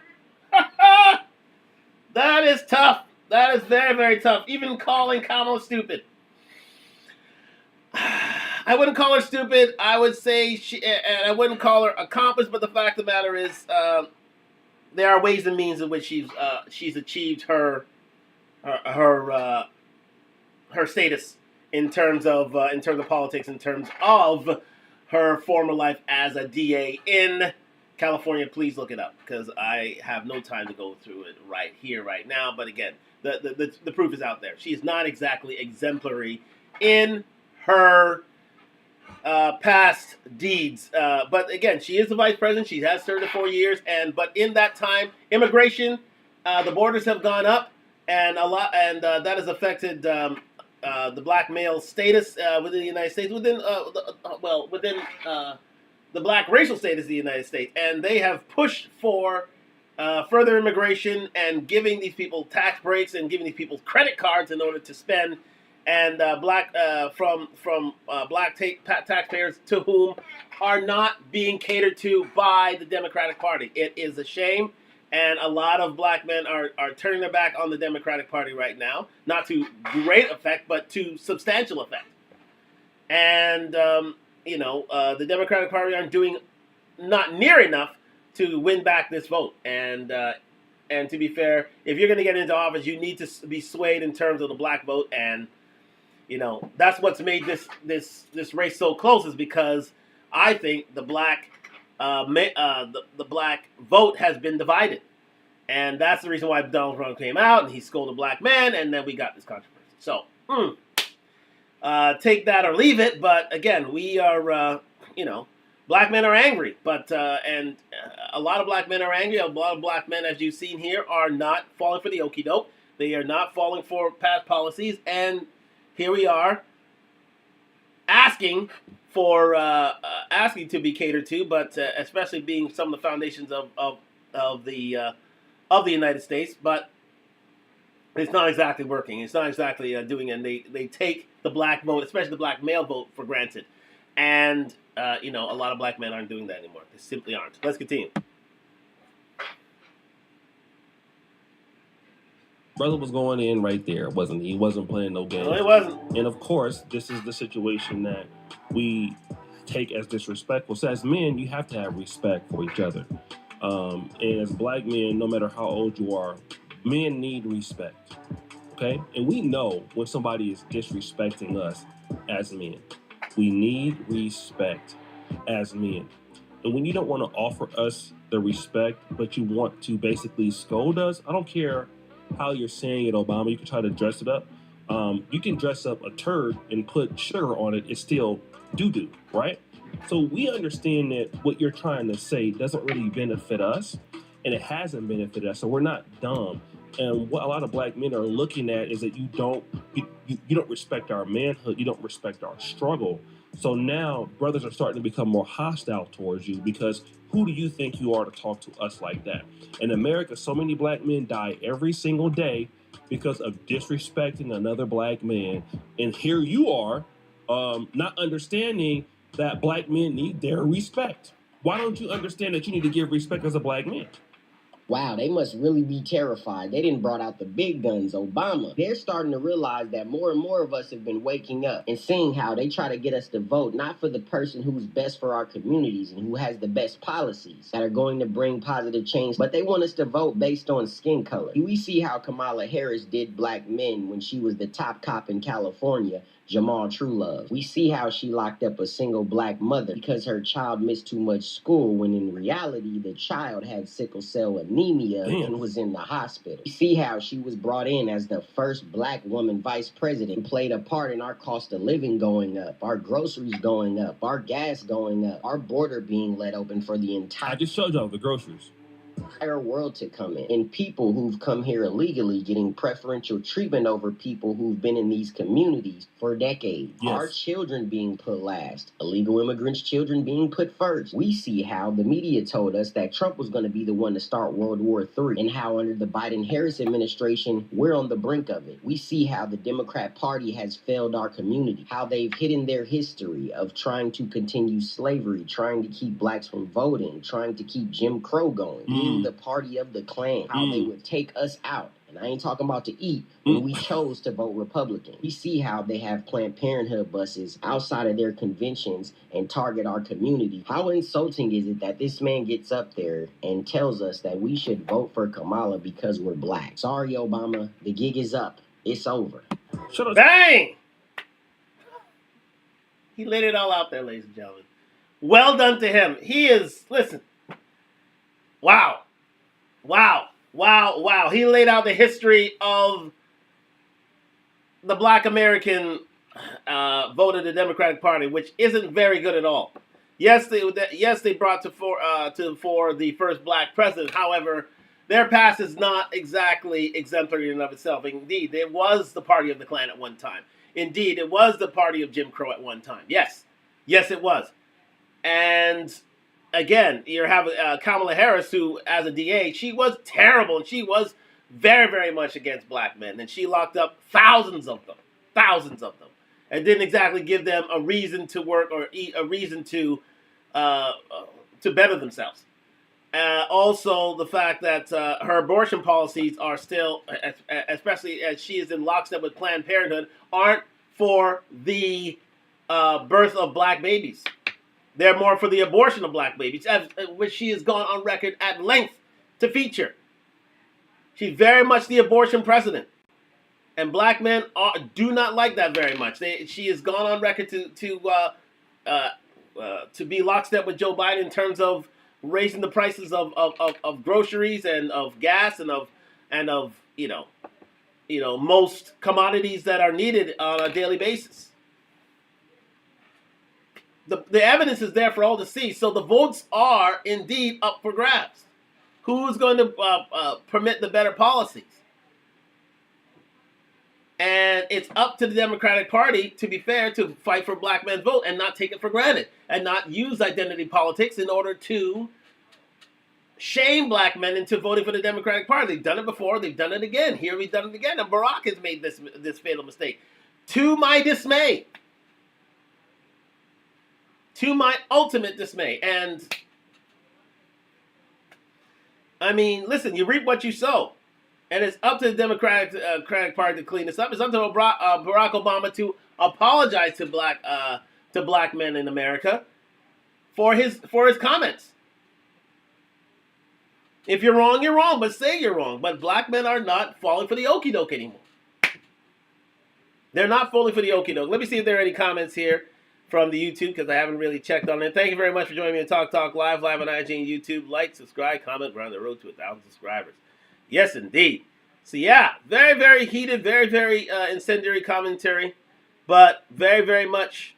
That is tough. That is very, very tough. Even calling Kamala stupid. I wouldn't call her stupid. I would say and I wouldn't call her accomplished. But the fact of the matter is, there are ways and means in which she's achieved her status in terms of politics, in terms of her former life as a DA in California. Please look it up because I have no time to go through it right here, right now. But again, the proof is out there. She is not exactly exemplary in her past deeds. But again, she is the vice president. She has served 4 years, but in that time, immigration, the borders have gone up, and that has affected the black male status within the United States, within the black racial status of the United States, and they have pushed for further immigration and giving these people tax breaks and giving these people credit cards in order to spend. And black taxpayers to whom are not being catered to by the Democratic Party. It is a shame, and a lot of black men are turning their back on the Democratic Party right now, not to great effect, but to substantial effect. And, the Democratic Party aren't doing not near enough to win back this vote. And to be fair, if you're going to get into office, you need to be swayed in terms of the black vote, and that's what's made this race so close, is because I think the black the black vote has been divided, and that's the reason why Donald Trump came out and he scolded black men, and then we got this controversy. So take that or leave it. But again, we are black men are angry, but and a lot of black men are angry. A lot of black men, as you've seen here, are not falling for the okie doke. They are not falling for past policies, and here we are asking to be catered to, but especially being some of the foundations of the United States. But it's not exactly working. It's not exactly doing it. And they take the black vote, especially the black male vote, for granted. And a lot of black men aren't doing that anymore. They simply aren't. Let's continue. Brother was going in right there, wasn't he? He wasn't playing no games. No, he wasn't. And of course, this is the situation that we take as disrespectful. So as men, you have to have respect for each other. And as black men, no matter how old you are, men need respect. Okay? And we know when somebody is disrespecting us as men. We need respect as men. And when you don't want to offer us the respect, but you want to basically scold us, I don't care how you're saying it, Obama. You can try to dress it up. You can dress up a turd and put sugar on it. It's still doo-doo, right? So we understand that what you're trying to say doesn't really benefit us, and it hasn't benefited us. So we're not dumb. And what a lot of black men are looking at is that you don't respect our manhood. You don't respect our struggle. So now brothers are starting to become more hostile towards you because who do you think you are to talk to us like that? In America, so many black men die every single day because of disrespecting another black man. And here you are, not understanding that black men need their respect. Why don't you understand that you need to give respect as a black man? Wow, they must really be terrified. They didn't brought out the big guns, Obama. They're starting to realize that more and more of us have been waking up and seeing how they try to get us to vote, not for the person who's best for our communities and who has the best policies that are going to bring positive change, but they want us to vote based on skin color. We see how Kamala Harris did black men when she was the top cop in California. Jamal Truelove. We see how she locked up a single black mother because her child missed too much school, when in reality the child had sickle cell anemia and was in the hospital. We see how she was brought in as the first black woman vice president, and played a part in our cost of living going up, our groceries going up, our gas going up, our border being let open for the I entire just showed y'all the groceries. world to come in, and people who've come here illegally getting preferential treatment over people who've been in these communities for decades. Yes. Our children being put last, illegal immigrants' children being put first. We see how the media told us that Trump was going to be the one to start World War III, and how under the Biden-Harris administration, we're on the brink of it. We see how the Democrat Party has failed our community, how they've hidden their history of trying to continue slavery, trying to keep blacks from voting, trying to keep Jim Crow going, being the party of the Klan, how they would take us out. And I ain't talking about to eat when we chose to vote Republican. We see how they have Planned Parenthood buses outside of their conventions and target our community. How insulting is it that this man gets up there and tells us that we should vote for Kamala because we're black? Sorry, Obama, the gig is up. It's over. Shut up. Bang! He laid it all out there, ladies and gentlemen. Well done to him. He is, listen, wow. He laid out the history of the black American vote of the Democratic Party, which isn't very good at all. Yes, they brought to fore the first black president. However, their past is not exactly exemplary in and of itself. Indeed, it was the party of the Klan at one time. Indeed, it was the party of Jim Crow at one time. Yes, it was. And again, you have Kamala Harris, who, as a DA, she was terrible, and she was very, very much against black men, and she locked up thousands of them, and didn't exactly give them a reason to work or a reason to better themselves. Also, the fact that her abortion policies are still, especially as she is in lockstep with Planned Parenthood, aren't for the birth of black babies. They're more for the abortion of black babies, which she has gone on record at length to feature. She's very much the abortion president. And black men do not like that very much. She has gone on record to be lockstep with Joe Biden in terms of raising the prices of groceries and of gas and of most commodities that are needed on a daily basis. The evidence is there for all to see. So the votes are indeed up for grabs. Who's going to permit the better policies? And it's up to the Democratic Party, to be fair, to fight for black men's vote and not take it for granted and not use identity politics in order to shame black men into voting for the Democratic Party. They've done it before. They've done it again. Here we've done it again. And Barack has made this fatal mistake. To my dismay. To my ultimate dismay. And, I mean, listen, you reap what you sow. And it's up to the Democratic Party to clean this up. It's up to Barack Obama to apologize to black men in America for his comments. If you're wrong, but say you're wrong. But black men are not falling for the okie doke anymore. They're not falling for the okie doke. Let me see if there are any comments here from the YouTube, because I haven't really checked on it. Thank you very much for joining me on Talk Live on IG and YouTube. Like, subscribe, comment. We're on the road to 1,000 subscribers. Yes, indeed. So, yeah, very, very heated, very, very incendiary commentary, but very, very much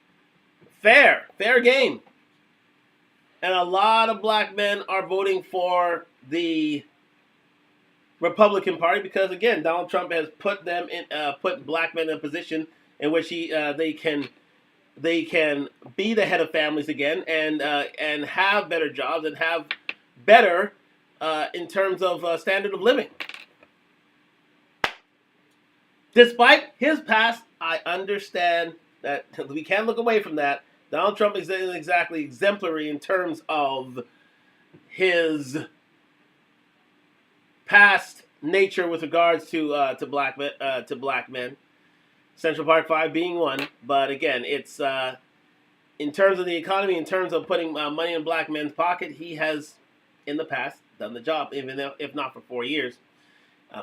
fair game. And a lot of black men are voting for the Republican Party because, again, Donald Trump has put black men in a position in which they can be the head of families again and have better jobs and have better in terms of standard of living. Despite his past, I understand that we can't look away from that. Donald Trump isn't exactly exemplary in terms of his past nature with regards to black men. Central Park 5 being one, but again, it's in terms of the economy, in terms of putting money in black men's pocket, he has in the past done the job, even if not for 4 years.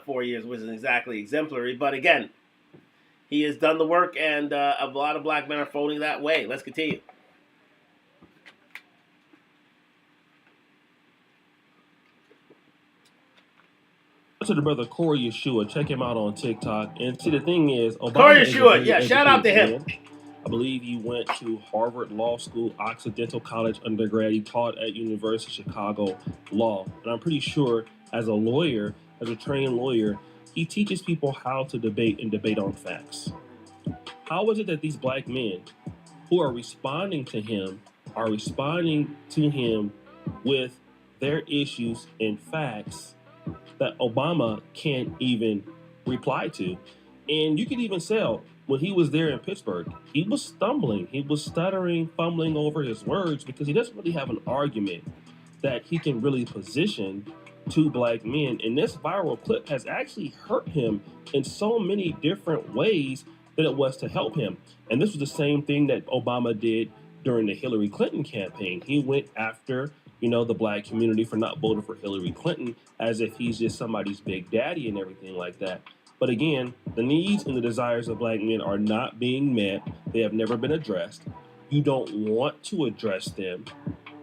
4 years wasn't exactly exemplary, but again, He has done the work, and a lot of black men are voting that way. Let's continue. To the brother Corey Yeshua, check him out on TikTok. And see, the thing is, Obama Corey is a Yeshua, very yeah, shout out to educated him. man. I believe he went to Harvard Law School, Occidental College undergrad. He taught at University of Chicago Law. And I'm pretty sure as a lawyer, as a trained lawyer, he teaches people how to debate and debate on facts. How is it that these black men who are responding to him are responding to him with their issues and facts that Obama can't even reply to? And you can even tell when he was there in Pittsburgh, he was stumbling, he was stuttering, fumbling over his words because he doesn't really have an argument that he can really position to black men. And this viral clip has actually hurt him in so many different ways than it was to help him. And this was the same thing that Obama did during the Hillary Clinton campaign. He went after, the black community for not voting for Hillary Clinton as if he's just somebody's big daddy and everything like that. But again, the needs and the desires of black men are not being met. They have never been addressed. You don't want to address them.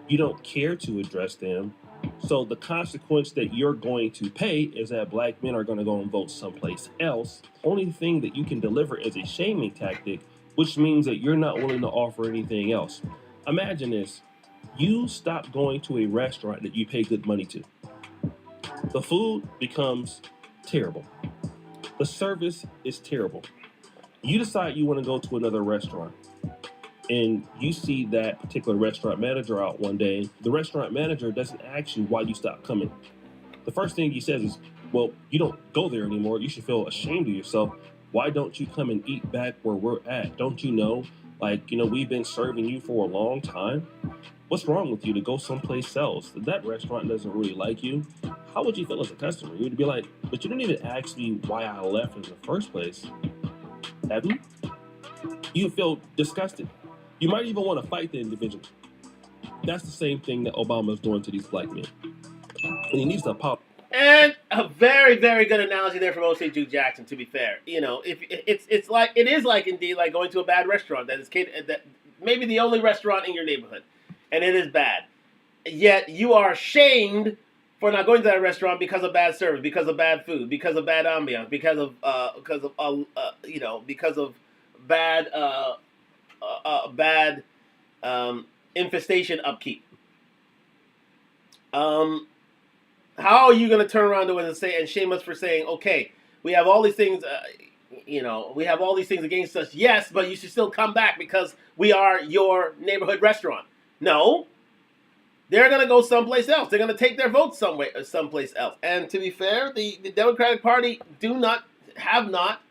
You don't care to address them. So the consequence that you're going to pay is that black men are going to go and vote someplace else. Only thing that you can deliver is a shaming tactic, which means that you're not willing to offer anything else. Imagine this. You stop going to a restaurant that you pay good money to. The food becomes terrible. The service is terrible. You decide you want to go to another restaurant, and you see that particular restaurant manager out one day. The restaurant manager doesn't ask you why you stopped coming. The first thing he says is, well, you don't go there anymore. You should feel ashamed of yourself. Why don't you come and eat back where we're at? Don't you know, we've been serving you for a long time? What's wrong with you to go someplace else? If that restaurant doesn't really like you, how would you feel as a customer? You would be like, but you didn't even ask me why I left in the first place. Have you? You feel disgusted. You might even want to fight the individual. That's the same thing that Obama is doing to these black men. And he needs to apologize. And a very, very good analogy there from O.J. Juke Jackson. To be fair, if it is indeed like going to a bad restaurant that maybe the only restaurant in your neighborhood, and it is bad. Yet you are ashamed for not going to that restaurant because of bad service, because of bad food, because of bad ambiance, because of bad infestation upkeep. How are you going to turn around to us and shame us for saying, okay, we have all these things, we have all these things against us, yes, but you should still come back because we are your neighborhood restaurant. No, they're going to go someplace else. They're going to take their votes someplace else. And to be fair, the Democratic Party have not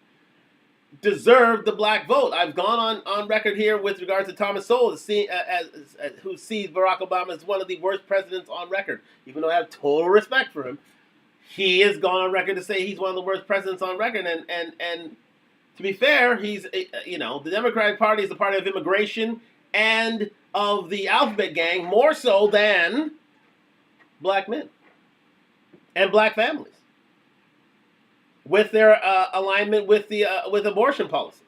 deserved the black vote. I've gone on record here with regards to Thomas Sowell who sees Barack Obama as one of the worst presidents on record. Even though I have total respect for him, he has gone on record to say he's one of the worst presidents on record. And to be fair, he's the Democratic Party is the party of immigration and of the alphabet gang more so than black men and black families, with their alignment with abortion policies,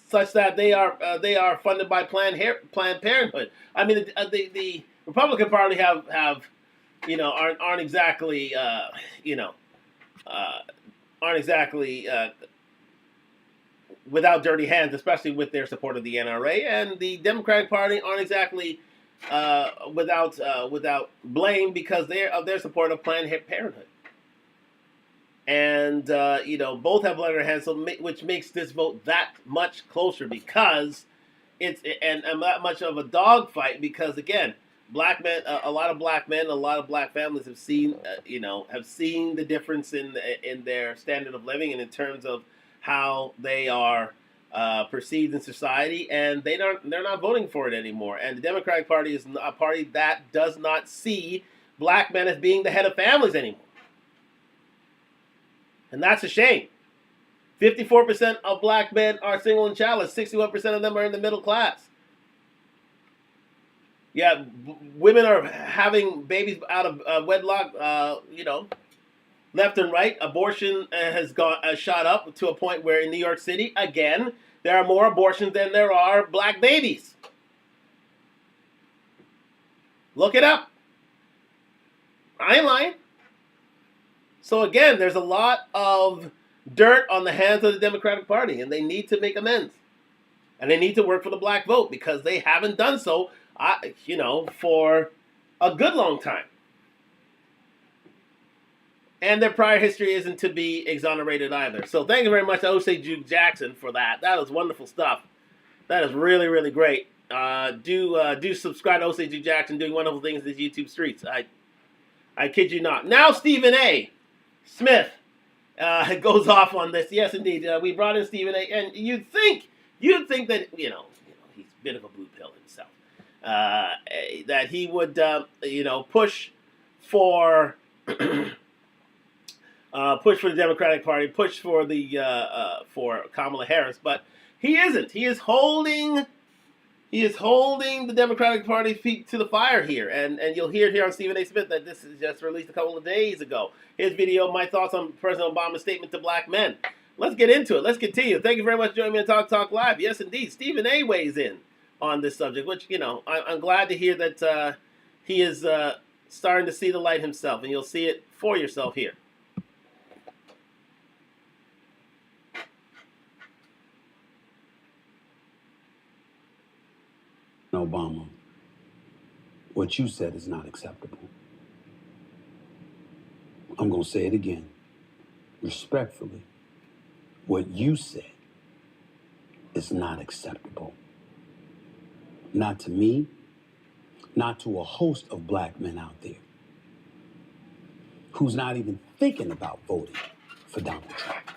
such that they are funded by Planned Parenthood. I mean, the Republican Party aren't exactly without dirty hands, especially with their support of the NRA, and the Democratic Party aren't exactly without blame because of their support of Planned Parenthood. And both have blood on their hands, which makes this vote that much closer because it's that much of a dogfight. Because again, black men, a lot of black men, a lot of black families have seen the difference in their standard of living and in terms of how they are perceived in society, and they're not voting for it anymore. And the Democratic Party is a party that does not see black men as being the head of families anymore. And that's a shame. 54% of black men are single and childless. 61% of them are in the middle class. Yeah, women are having babies out of wedlock, left and right. Abortion has shot up to a point where in New York City, again, there are more abortions than there are black babies. Look it up. I ain't lying. So again, there's a lot of dirt on the hands of the Democratic Party, and they need to make amends. And they need to work for the black vote because they haven't done so, for a good long time. And their prior history isn't to be exonerated either. So thank you very much to Osei Jackson for that. That was wonderful stuff. That is really, really great. Do subscribe to Osei Jackson doing wonderful things in these YouTube streets. I kid you not. Now Stephen A. Smith goes off on this. Yes, indeed. We brought in Stephen A. And you'd think that he's a bit of a blue pill himself. That he would push for the Democratic Party, push for for Kamala Harris, but he isn't. He is holding the Democratic Party's feet to the fire here, and you'll hear it here on Stephen A. Smith that this is just released a couple of days ago. His video, my thoughts on President Obama's statement to black men. Let's get into it. Let's continue. Thank you very much for joining me on Talk Live. Yes, indeed, Stephen A. weighs in on this subject, which I'm glad to hear that he is starting to see the light himself, and you'll see it for yourself here. Obama, what you said is not acceptable. I'm going to say it again. Respectfully, what you said is not acceptable. Not to me, not to a host of black men out there who's not even thinking about voting for Donald Trump.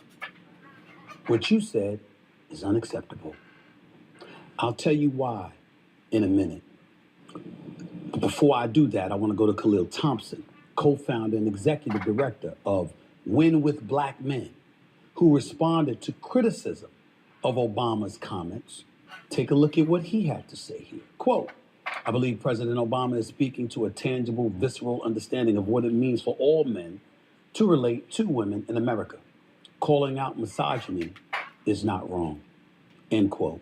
What you said is unacceptable. I'll tell you why in a minute. But before I do that, I want to go to Khalil Thompson, co-founder and executive director of Win with Black Men, who responded to criticism of Obama's comments. Take a look at what he had to say here. Quote, I believe President Obama is speaking to a tangible, visceral understanding of what it means for all men to relate to women in America. Calling out misogyny is not wrong. End quote.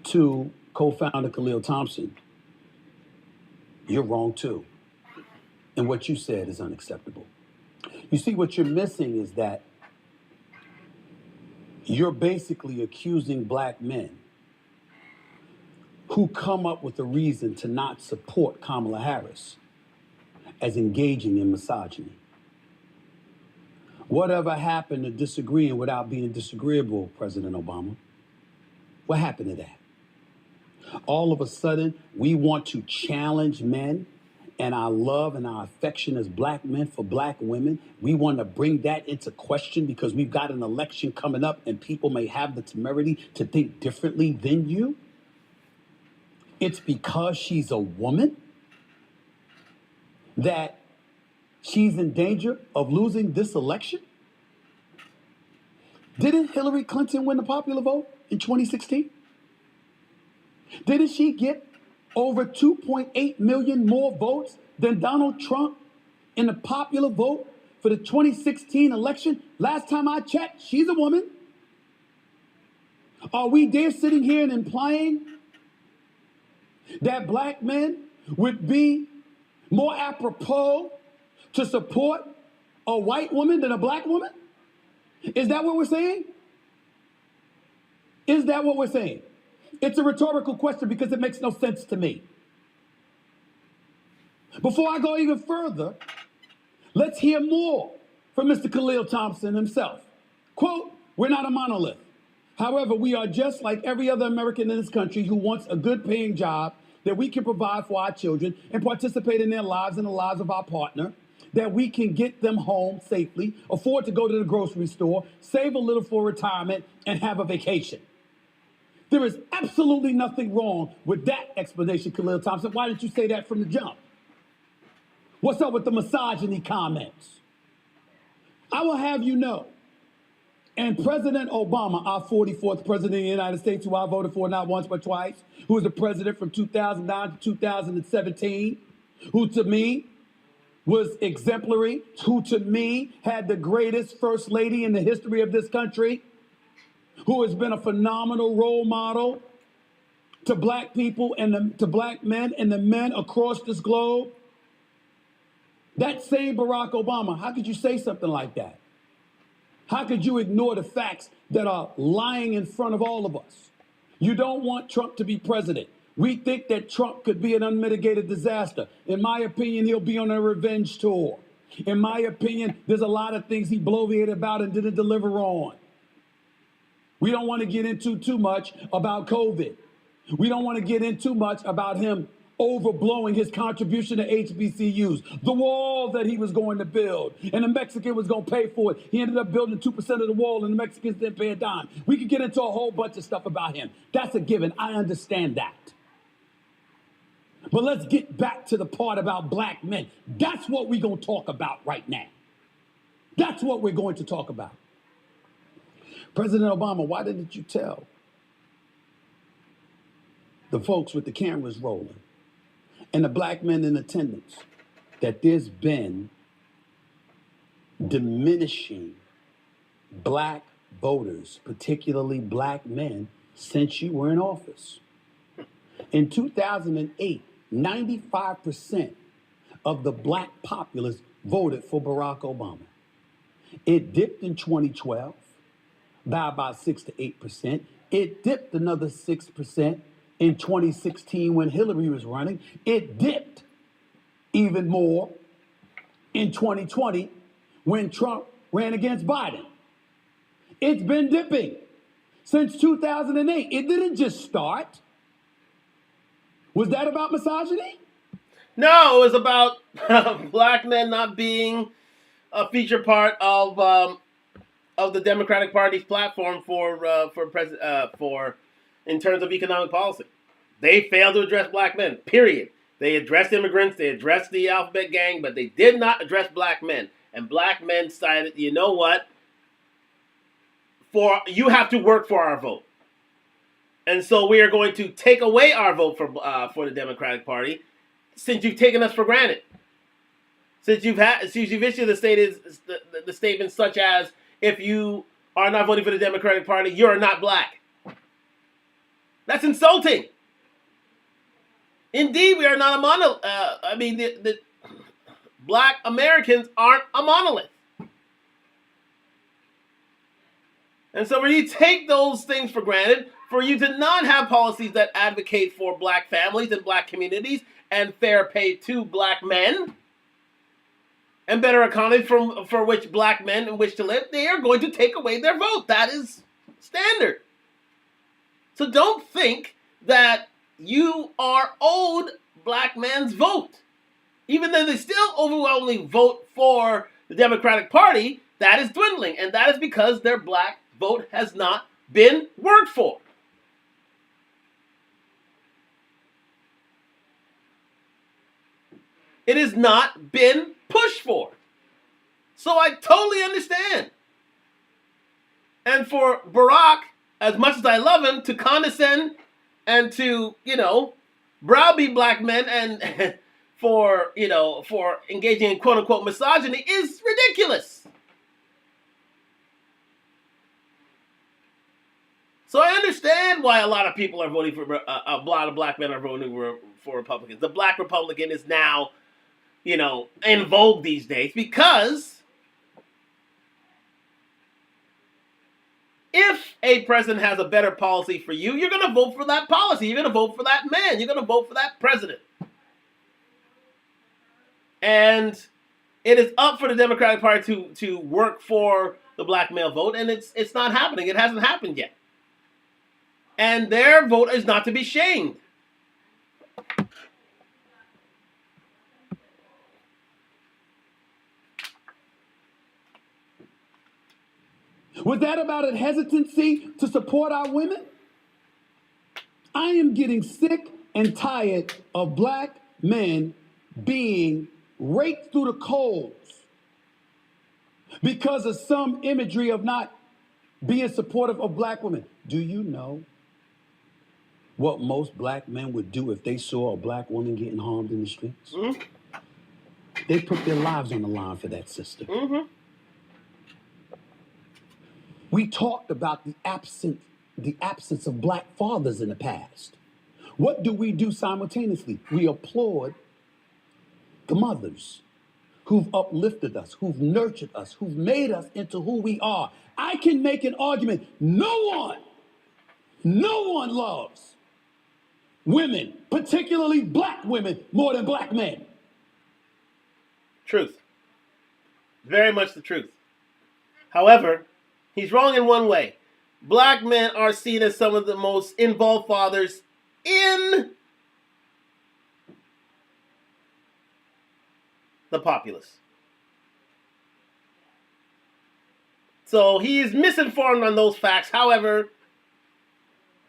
To co-founder Khalil Thompson, you're wrong too. And what you said is unacceptable. You see, what you're missing is that you're basically accusing black men who come up with a reason to not support Kamala Harris as engaging in misogyny. Whatever happened to disagreeing without being disagreeable, President Obama? What happened to that? All of a sudden, we want to challenge men and our love and our affection as black men for black women. We want to bring that into question because we've got an election coming up and people may have the temerity to think differently than you. It's because she's a woman that she's in danger of losing this election? Didn't Hillary Clinton win the popular vote in 2016? Didn't she get over 2.8 million more votes than Donald Trump in the popular vote for the 2016 election? Last time I checked, she's a woman. Are we there sitting here and implying that black men would be more apropos to support a white woman than a black woman? Is that what we're saying? Is that what we're saying? It's a rhetorical question because it makes no sense to me. Before I go even further, let's hear more from Mr. Khalil Thompson himself. Quote, we're not a monolith. However, we are just like every other American in this country who wants a good paying job that we can provide for our children and participate in their lives and the lives of our partner, that we can get them home safely, afford to go to the grocery store, save a little for retirement, and have a vacation. There is absolutely nothing wrong with that explanation, Khalil Thompson. Why didn't you say that from the jump? What's up with the misogyny comments? I will have you know, and President Obama, our 44th president of the United States, who I voted for not once but twice, who was the president from 2009 to 2017, who to me was exemplary, who to me had the greatest first lady in the history of this country, who has been a phenomenal role model to black people and to black men and the men across this globe. That same Barack Obama, how could you say something like that? How could you ignore the facts that are lying in front of all of us? You don't want Trump to be president. We think that Trump could be an unmitigated disaster. In my opinion, he'll be on a revenge tour. In my opinion, there's a lot of things he bloviated about and didn't deliver on. We don't want to get into too much about COVID. We don't want to get in too much about him overblowing his contribution to HBCUs, the wall that he was going to build, and the Mexican was going to pay for it. He ended up building 2% of the wall, and the Mexicans didn't pay a dime. We could get into a whole bunch of stuff about him. That's a given. I understand that. But let's get back to the part about black men. That's what we're going to talk about right now. That's what we're going to talk about. President Obama, why didn't you tell the folks with the cameras rolling and the black men in attendance that there's been diminishing black voters, particularly black men, since you were in office? In 2008, 95% of the black populace voted for Barack Obama. It dipped in 2012 by about 6 to 8%. It dipped another 6% in 2016 when Hillary was running. It dipped even more in 2020 when Trump ran against Biden. It's been dipping since 2008. It didn't just start. Was that about misogyny? No, it was about black men not being a feature part of the Democratic Party's platform for in terms of economic policy. They failed to address black men. Period. They addressed immigrants. They addressed the alphabet gang, but they did not address black men. And black men decided, you know what? You have to work for our vote. And so we are going to take away our vote for the Democratic Party, since you've taken us for granted. Since you've issued the statements such as, if you are not voting for the Democratic Party, you're not black. That's insulting. Indeed, we are not a monolith. The black Americans aren't a monolith. And so when you take those things for granted, for you to not have policies that advocate for black families and black communities and fair pay to black men and better economy for which black men wish to live, they are going to take away their vote. That is standard. So don't think that you are owed black men's vote. Even though they still overwhelmingly vote for the Democratic Party, that is dwindling. And that is because their black vote has not been worked for. It has not been pushed for. So I totally understand. And for Barack, as much as I love him, to condescend and to, browbeat black men and for engaging in quote unquote misogyny is ridiculous. So I understand why a lot of people are voting for, a lot of black men are voting for Republicans. The black Republican is now, in vogue these days, because if a president has a better policy for you, you're going to vote for that policy. You're going to vote for that man. You're going to vote for that president. And it is up for the Democratic Party to work for the black male vote, and it's not happening. It hasn't happened yet. And their vote is not to be shamed. Was that about a hesitancy to support our women? I am getting sick and tired of black men being raked through the coals because of some imagery of not being supportive of black women. Do you know what most black men would do if they saw a black woman getting harmed in the streets? Mm-hmm. They put their lives on the line for that sister. Mm-hmm. We talked about the absence of black fathers in the past. What do we do simultaneously? We applaud the mothers who've uplifted us, who've nurtured us, who've made us into who we are. I can make an argument. No one loves women, particularly black women, more than black men. Truth. Very much the truth. However, he's wrong in one way. Black men are seen as some of the most involved fathers in the populace. So he's misinformed on those facts. However,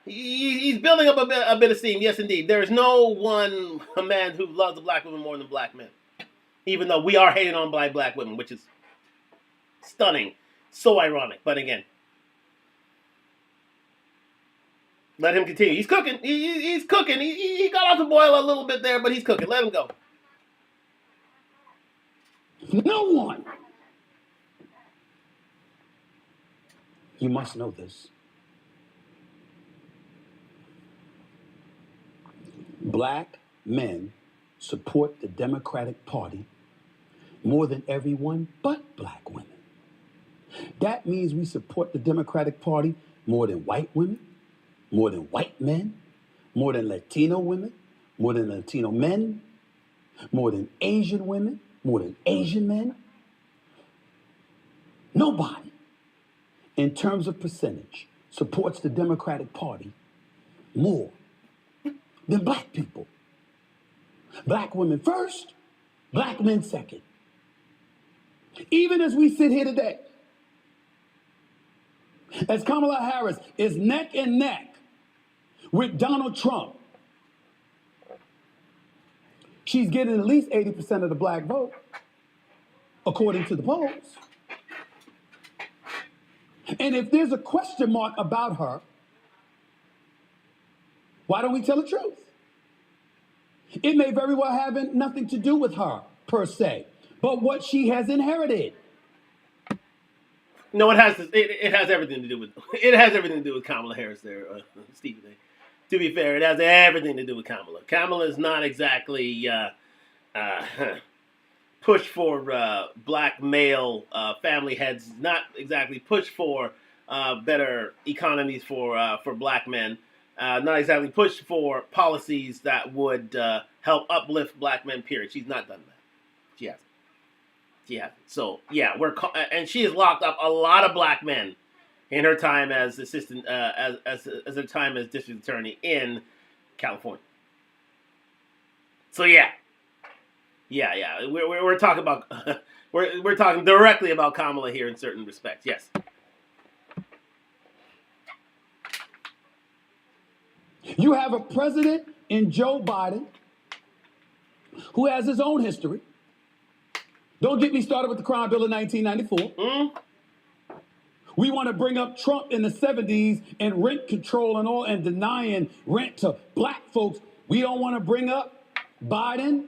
he's building up a bit of steam. Yes, indeed. There is no one man who loves the black women more than black men. Even though we are hating on black women, which is stunning. So ironic. But again, let him continue. He's cooking. He's cooking. He got off the boil a little bit there, but he's cooking. Let him go. No one. You must know this. Black men support the Democratic Party more than everyone but black women. That means we support the Democratic Party more than white women, more than white men, more than Latino women, more than Latino men, more than Asian women, more than Asian men. Nobody, in terms of percentage, supports the Democratic Party more than black people. Black women first, black men second. Even as we sit here today, as Kamala Harris is neck and neck with Donald Trump, she's getting at least 80% of the black vote, according to the polls. And if there's a question mark about her, why don't we tell the truth? It may very well have nothing to do with her, per se, but what she has inherited. No, it has everything to do with Kamala Harris there, Stephen. To be fair, it has everything to do with Kamala. Kamala is not exactly push for black male family heads. Not exactly push for better economies for black men. Not exactly push for policies that would help uplift black men. Period. She's not done that. She hasn't. So yeah, and she has locked up a lot of black men in her time as assistant, as her time as district attorney in California. So yeah. We're talking about we're talking directly about Kamala here in certain respects. Yes. You have a president in Joe Biden who has his own history. Don't get me started with the crime bill of 1994. We want to bring up Trump in the 70s and rent control and all and denying rent to black folks. We don't want to bring up Biden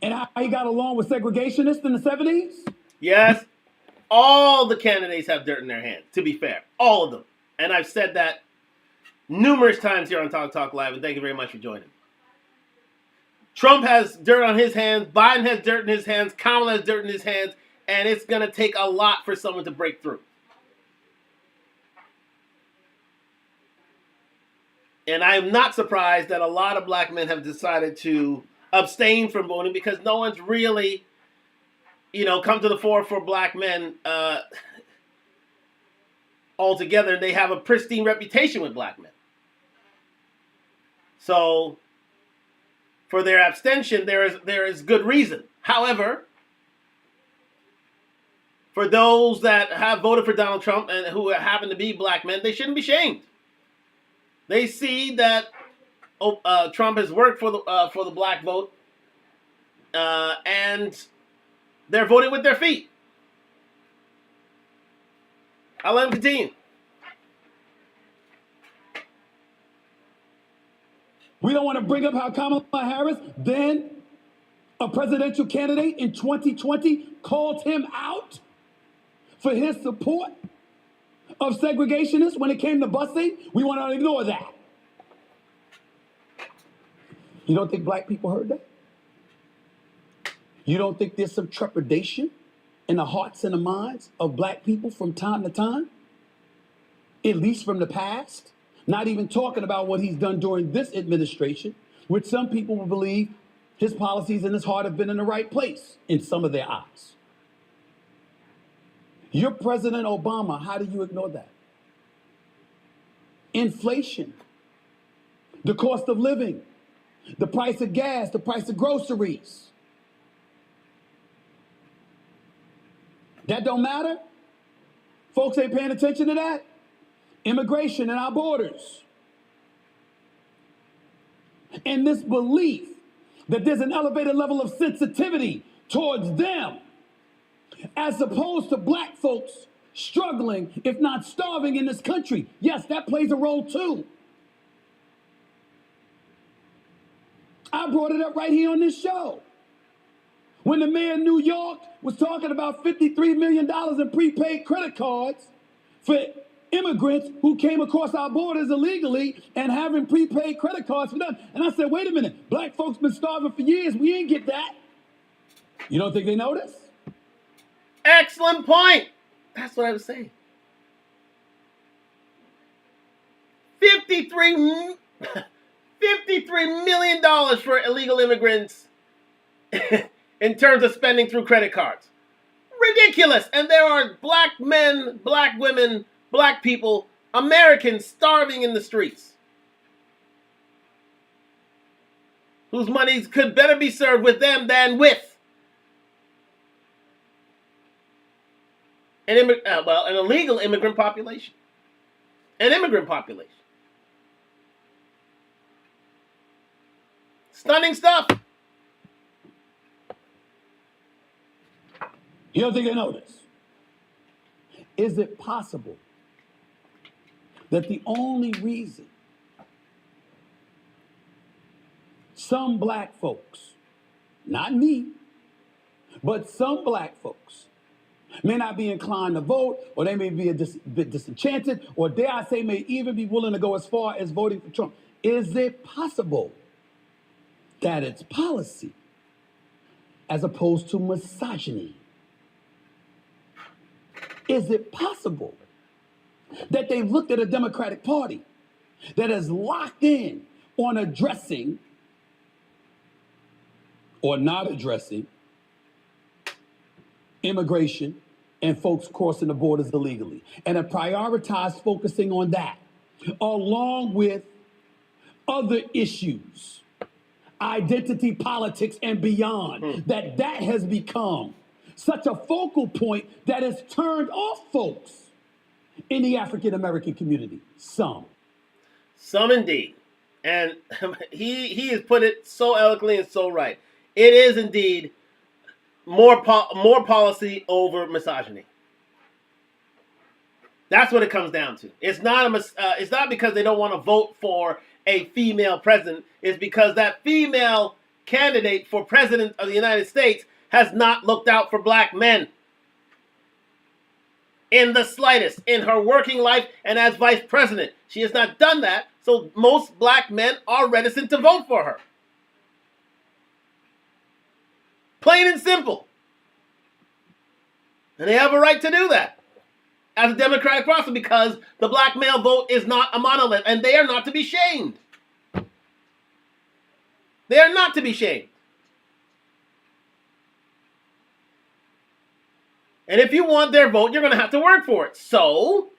and how he got along with segregationists in the 70s. Yes. All the candidates have dirt in their hands, to be fair. All of them. And I've said that numerous times here on Talk Live, and thank you very much for joining. Trump has dirt on his hands, Biden has dirt in his hands, Kamala has dirt in his hands, and it's going to take a lot for someone to break through. And I'm not surprised that a lot of black men have decided to abstain from voting because no one's really, come to the fore for black men altogether. They have a pristine reputation with black men. So for their abstention, there is good reason. However, for those that have voted for Donald Trump and who happen to be black men, they shouldn't be shamed. They see that Trump has worked for the black vote, and they're voting with their feet. I'll let him continue. We don't want to bring up how Kamala Harris then a presidential candidate in 2020, called him out for his support of segregationists when it came to busing? We want to ignore that. You don't think black people heard that? You don't think there's some trepidation in the hearts and the minds of black people from time to time? At least from the past? Not even talking about what he's done during this administration, which some people will believe his policies and his heart have been in the right place in some of their eyes. You're President Obama. How do you ignore that? Inflation, the cost of living, the price of gas, the price of groceries. That don't matter? Folks ain't paying attention to that? Immigration and our borders. And this belief that there's an elevated level of sensitivity towards them, as opposed to black folks struggling, if not starving in this country. Yes, that plays a role too. I brought it up right here on this show. When the mayor of New York was talking about $53 million in prepaid credit cards for immigrants who came across our borders illegally and having prepaid credit cards for them. And I said, wait a minute, black folks been starving for years. We ain't get that. You don't think they noticed? Excellent point. That's what I was saying. $53 million for illegal immigrants in terms of spending through credit cards. Ridiculous. And there are black men, black women, black people, Americans starving in the streets, whose monies could better be served with them than with an illegal immigrant population. An immigrant population. Stunning stuff. You don't think they notice? Is it possible that the only reason some black folks, not me, but some black folks, may not be inclined to vote, or they may be a bit disenchanted, or dare I say may even be willing to go as far as voting for Trump? Is it possible that it's policy as opposed to misogyny? Is it possible that they looked at a Democratic Party that is locked in on addressing or not addressing immigration and folks crossing the borders illegally, and have prioritized focusing on that, along with other issues, identity politics and beyond, that has become such a focal point that has turned off folks in the African American community? Some indeed. And he has put it so eloquently and so right. It is indeed more policy over misogyny. That's what it comes down to. It's not because they don't want to vote for a female president. It's because that female candidate for president of the United States has not looked out for black men in the slightest in her working life and as vice president. She has not done that, so most black men are reticent to vote for her. Plain and simple. And they have a right to do that as a democratic process, because the black male vote is not a monolith, and they are not to be shamed. They are not to be shamed. And if you want their vote, you're going to have to work for it. So,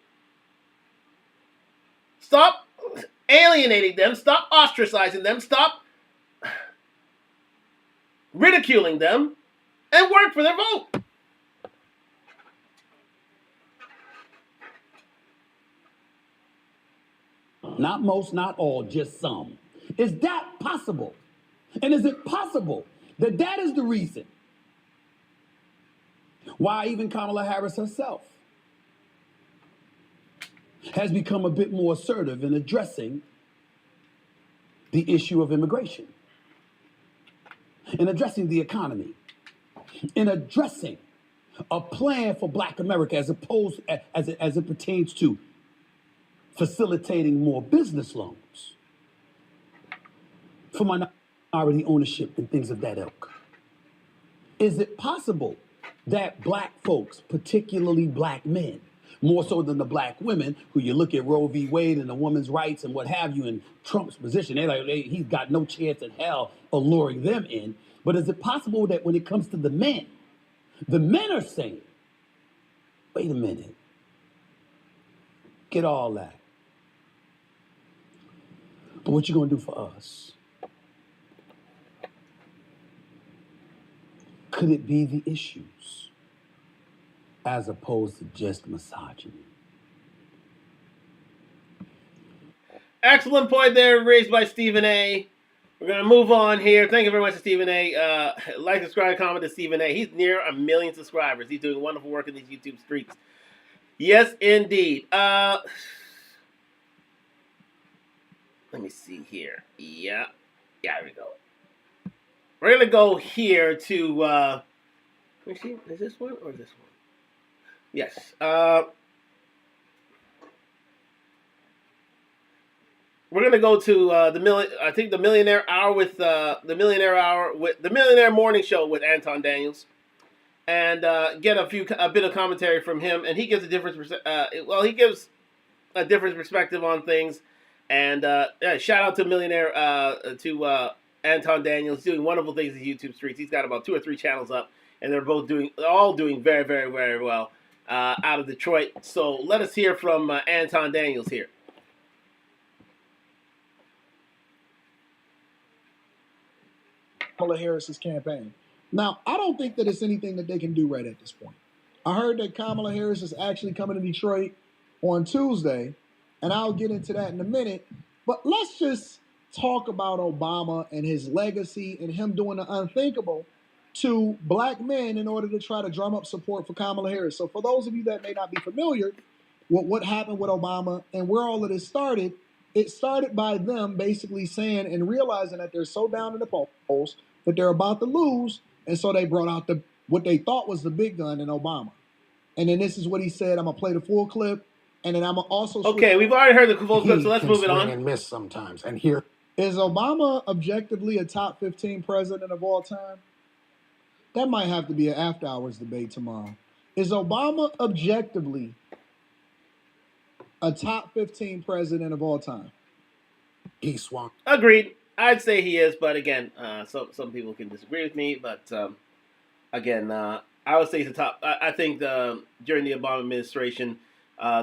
stop alienating them, stop ostracizing them, stop ridiculing them, and work for their vote. Not most, not all, just some. Is that possible? And is it possible that that is the reason why even Kamala Harris herself has become a bit more assertive in addressing the issue of immigration? in addressing the economy, in addressing a plan for Black America as opposed as it pertains to facilitating more business loans for minority ownership and things of that ilk? Is it possible that Black folks, particularly Black men, more so than the Black women, who you look at Roe v. Wade and the women's rights and what have you, in Trump's position, he's got no chance in hell of luring them in. But is it possible that when it comes to the men are saying, wait a minute, get all that, but what you gonna do for us? Could it be the issues as opposed to just misogyny? Excellent point there raised by Stephen A. We're going to move on here. Thank you very much to Stephen A. Like, subscribe, comment to Stephen A. He's near 1 million subscribers. He's doing wonderful work in these YouTube streets. Yes, indeed. Let me see here. Yeah, there we go. We're going to go here to, let me see, is this one or this one? Yes. We're going to go to the Millionaire Hour with the Millionaire Morning Show with Anton Daniels, and get a bit of commentary from him, and he gives a different perspective on things, and shout out to Millionaire Anton Daniels, doing wonderful things in YouTube streets. He's got about 2 or 3 channels up, and they're all doing very, very, very well out of Detroit. So let us hear from Anton Daniels here. Kamala Harris's campaign. Now, I don't think that it's anything that they can do right at this point. I heard that Kamala Harris is actually coming to Detroit on Tuesday, and I'll get into that in a minute. But let's just talk about Obama and his legacy and him doing the unthinkable to Black men in order to try to drum up support for Kamala Harris. So for those of you that may not be familiar with what happened with Obama and where all of this started, it started by them basically saying and realizing that they're so down in the polls that they're about to lose, and so they brought out what they thought was the big gun in Obama. And then this is what he said. I'm gonna play the full clip, and then I'm gonna also. Okay, we've already heard the full clip, so let's move it on. And miss sometimes. And here is Obama objectively a top 15 president of all time? That might have to be an after hours debate tomorrow. Is Obama objectively a top 15 president of all time? He swung. Agreed. I'd say he is, but again, some people can disagree with me. But again, I would say he's a top. I think during the Obama administration,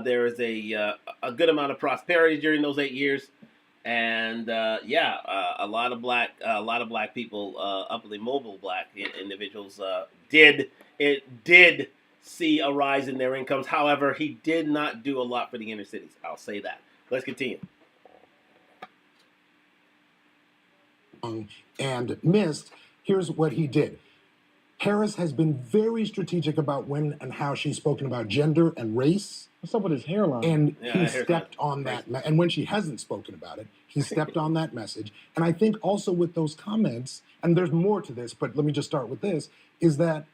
there is a good amount of prosperity during those 8 years, and a lot of black people, upwardly mobile Black individuals, did see a rise in their incomes. However, he did not do a lot for the inner cities. I'll say that. Let's continue. And missed. Here's what he did. Harris has been very strategic about when and how she's spoken about gender and race. What's up with his hairline? And he stepped on that. And when she hasn't spoken about it, he stepped on that message. And I think also with those comments, and there's more to this, but let me just start with this, is that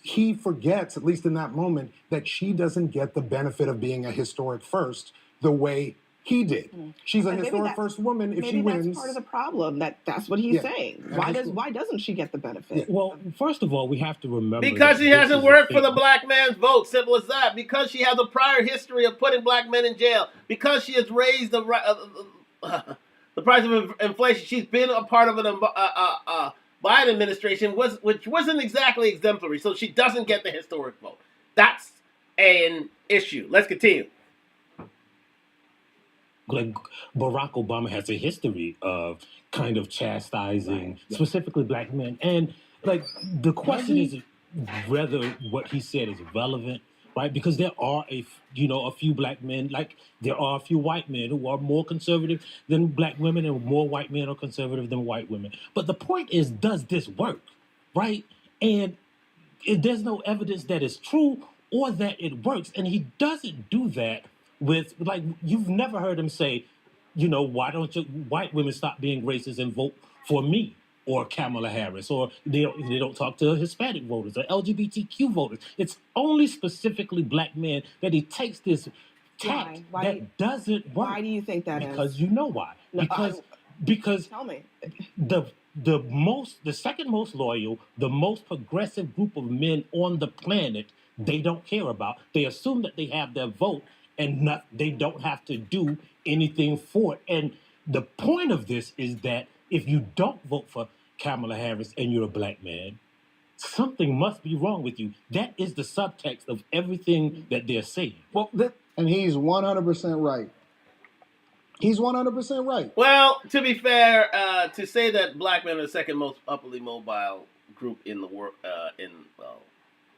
he forgets, at least in that moment, that she doesn't get the benefit of being a historic first the way he did. She's a historic first woman if she wins. Maybe that's part of the problem. That's what he's Yeah. saying. And Why doesn't she get the benefit? Well, first of all, we have to remember Because that she this hasn't is a worked for thing. the Black man's vote. Simple as that. Because she has a prior history of putting Black men in jail. Because she has raised the price of inflation. She's been a part of an Biden administration, which wasn't exactly exemplary. So she doesn't get the historic vote. That's an issue. Let's continue. Like Barack Obama has a history of kind of chastising specifically Black men, and like the question is whether what he said is relevant, right? Because there are a few Black men, like there are a few white men who are more conservative than Black women, and more white men are conservative than white women. But the point is, does this work, right? And there's no evidence that it's true or that it works, and he doesn't do that. With, like, you've never heard him say, why don't you white women stop being racist and vote for me? or Kamala Harris, or they don't talk to Hispanic voters or LGBTQ voters. It's only specifically black men that he takes this tact Why? that doesn't work. Why do you think that is? Because you know why. No, Because tell me. the second most loyal, the most progressive group of men on the planet, they don't care about. They assume that they have their vote and they don't have to do anything for it. And the point of this is that if you don't vote for Kamala Harris and you're a black man, something must be wrong with you. That is the subtext of everything that they're saying. Well, And he's 100% right. He's 100% right. Well, to be fair, to say that black men are the second most upwardly mobile group in the world,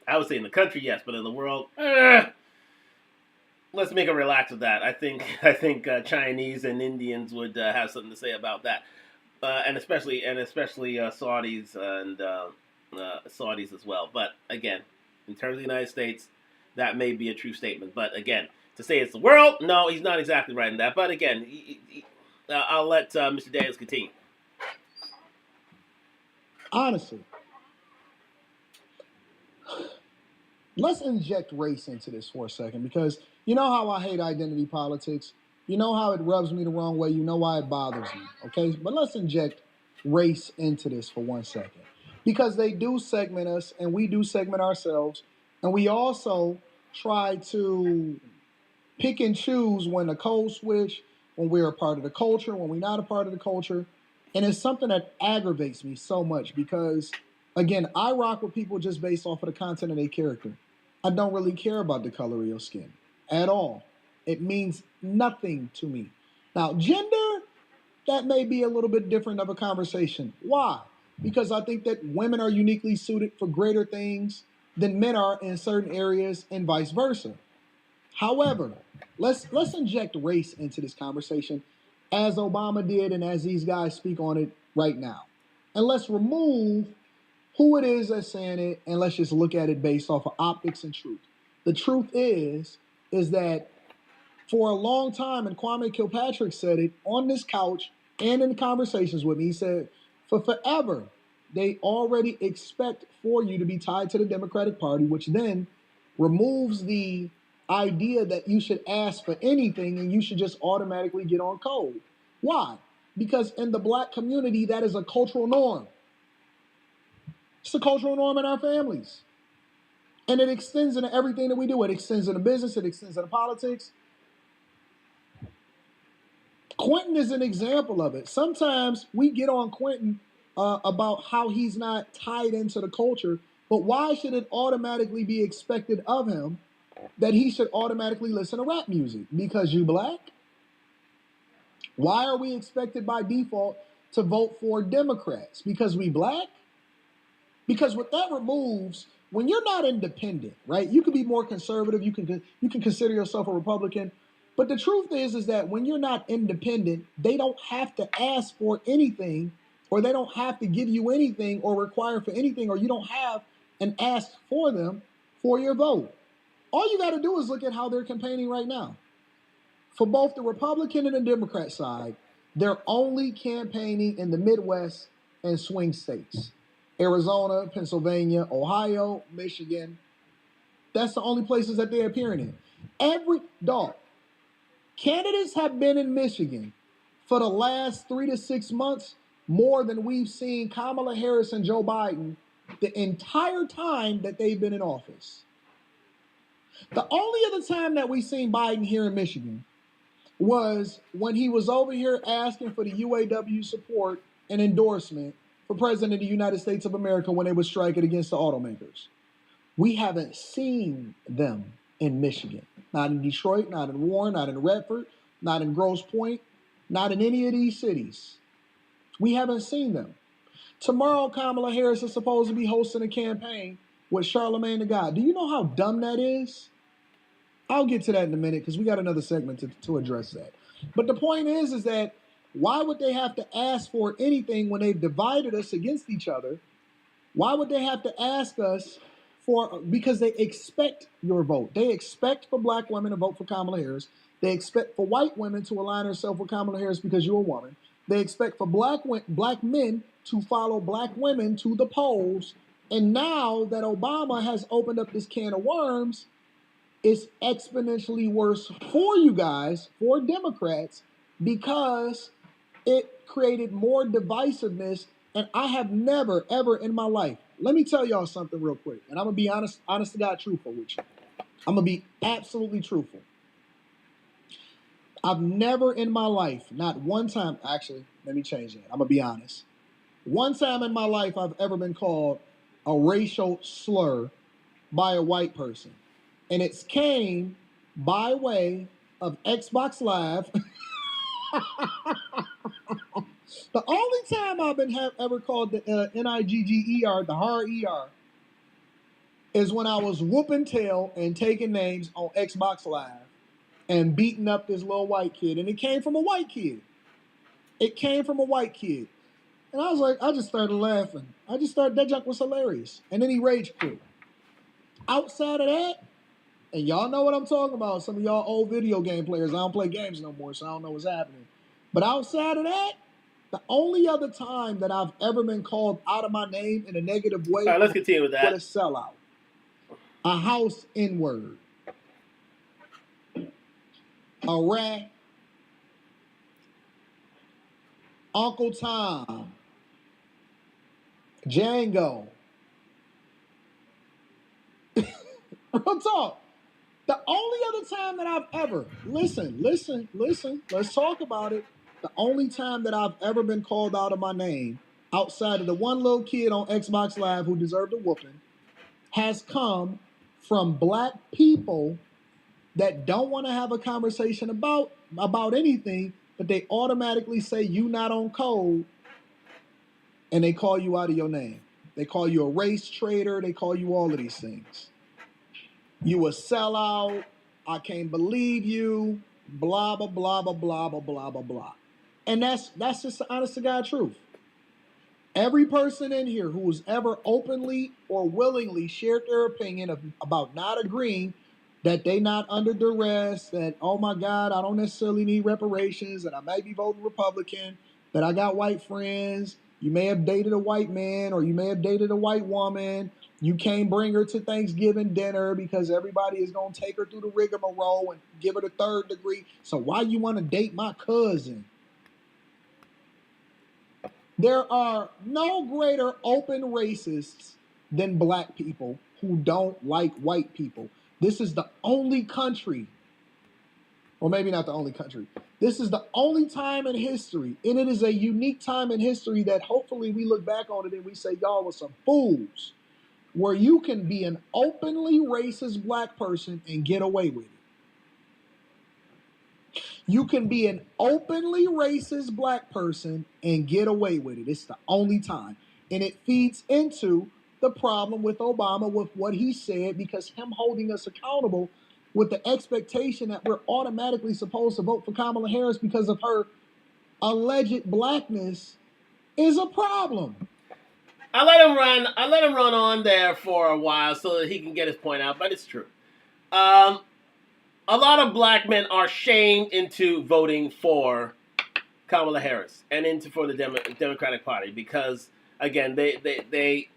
I would say in the country, yes, but in the world, let's make a relax with that. I think Chinese and Indians would have something to say about that, and especially Saudis and Saudis as well. But again, in terms of the United States, that may be a true statement. But again, to say it's the world, no, he's not exactly right in that. But again, I'll let Mr. Daniels continue. Honestly, let's inject race into this for a second, because you know how I hate identity politics. You know how it rubs me the wrong way. You know why it bothers me, okay? But let's inject race into this for 1 second, because they do segment us and we do segment ourselves, and we also try to pick and choose when the code switch, when we're a part of the culture, when we're not a part of the culture. And it's something that aggravates me so much because, again, I rock with people just based off of the content of their character. I don't really care about the color of your skin at all. It means nothing to me. Now, gender, that may be a little bit different of a conversation. Why? Because I think that women are uniquely suited for greater things than men are in certain areas and vice versa. However, let's inject race into this conversation as Obama did and as these guys speak on it right now. And let's remove who it is that's saying it, and let's just look at it based off of optics and truth. The truth is that for a long time, and Kwame Kilpatrick said it on this couch and in conversations with me, he said, for forever, they already expect for you to be tied to the Democratic Party, which then removes the idea that you should ask for anything and you should just automatically get on code. Why? Because in the black community, that is a cultural norm. It's a cultural norm in our families. And it extends into everything that we do. It extends into business. It extends into politics. Quentin is an example of it. Sometimes we get on Quentin about how he's not tied into the culture, but why should it automatically be expected of him that he should automatically listen to rap music? Because you black? Why are we expected by default to vote for Democrats? Because we black? Because what that removes, when you're not independent, right? You can be more conservative. You can consider yourself a Republican. But the truth is that when you're not independent, they don't have to ask for anything, or they don't have to give you anything or require for anything, or you don't have an ask for them for your vote. All you got to do is look at how they're campaigning right now. For both the Republican and the Democrat side, they're only campaigning in the Midwest and swing states. Arizona, Pennsylvania, Ohio, Michigan. That's the only places that they're appearing in. Candidates have been in Michigan for the last 3 to 6 months more than we've seen Kamala Harris and Joe Biden the entire time that they've been in office. The only other time that we've seen Biden here in Michigan was when he was over here asking for the UAW support and endorsement for President of the United States of America when they were striking against the automakers. We haven't seen them in Michigan. Not in Detroit, not in Warren, not in Redford, not in Grosse Pointe, not in any of these cities. We haven't seen them. Tomorrow, Kamala Harris is supposed to be hosting a campaign with Charlamagne the God. Do you know how dumb that is? I'll get to that in a minute because we got another segment to address that. But the point is that why would they have to ask for anything when they've divided us against each other? Why would they have to ask us for, because they expect your vote. They expect for black women to vote for Kamala Harris. They expect for white women to align themselves with Kamala Harris because you're a woman. They expect for black men to follow black women to the polls. And now that Obama has opened up this can of worms, it's exponentially worse for you guys, for Democrats, because it created more divisiveness. And I have never, ever in my life, let me tell y'all something real quick. And I'm going to be honest to God, truthful with you. I'm going to be absolutely truthful. I've never in my life, not one time, actually, let me change that. I'm going to be honest. One time in my life I've ever been called a racial slur by a white person. And it's came by way of Xbox Live. The only time I've been ever called the Nigger, the hard ER, is when I was whooping tail and taking names on Xbox Live and beating up this little white kid. And it came from a white kid. It came from a white kid. And I was like, I just started laughing. That junk was hilarious. And then he rage quit. Outside of that, and y'all know what I'm talking about. Some of y'all old video game players, I don't play games no more, so I don't know what's happening. But outside of that, the only other time that I've ever been called out of my name in a negative way All right, let's continue with that. a sellout. A house N-word. A rat. Uncle Tom. Django. Real talk. The only other time that I've ever, listen, let's talk about it. The only time that I've ever been called out of my name, outside of the one little kid on Xbox Live who deserved a whooping, has come from black people that don't want to have a conversation about anything, but they automatically say you not on code, and they call you out of your name. They call you a race traitor. They call you all of these things. You a sellout. I can't believe you. Blah, blah, blah, blah, blah, blah, blah, blah, blah. And that's just the honest to God truth. Every person in here who has ever openly or willingly shared their opinion about not agreeing that they not under duress, that, oh my God, I don't necessarily need reparations, that I might be voting Republican, that I got white friends, you may have dated a white man or you may have dated a white woman, you can't bring her to Thanksgiving dinner because everybody is going to take her through the rigmarole and give her the third degree. So why you want to date my cousin? There are no greater open racists than black people who don't like white people. This is the only country, or maybe not the only country, this is the only time in history, and it is a unique time in history that hopefully we look back on it and we say, y'all were some fools, where you can be an openly racist black person and get away with it. You can be an openly racist black person and get away with it. It's the only time. And it feeds into the problem with Obama, with what he said, because him holding us accountable with the expectation that we're automatically supposed to vote for Kamala Harris because of her alleged blackness is a problem. I let him run on there for a while so that he can get his point out, but it's true. A lot of black men are shamed into voting for Kamala Harris and for the Democratic Party because, again, they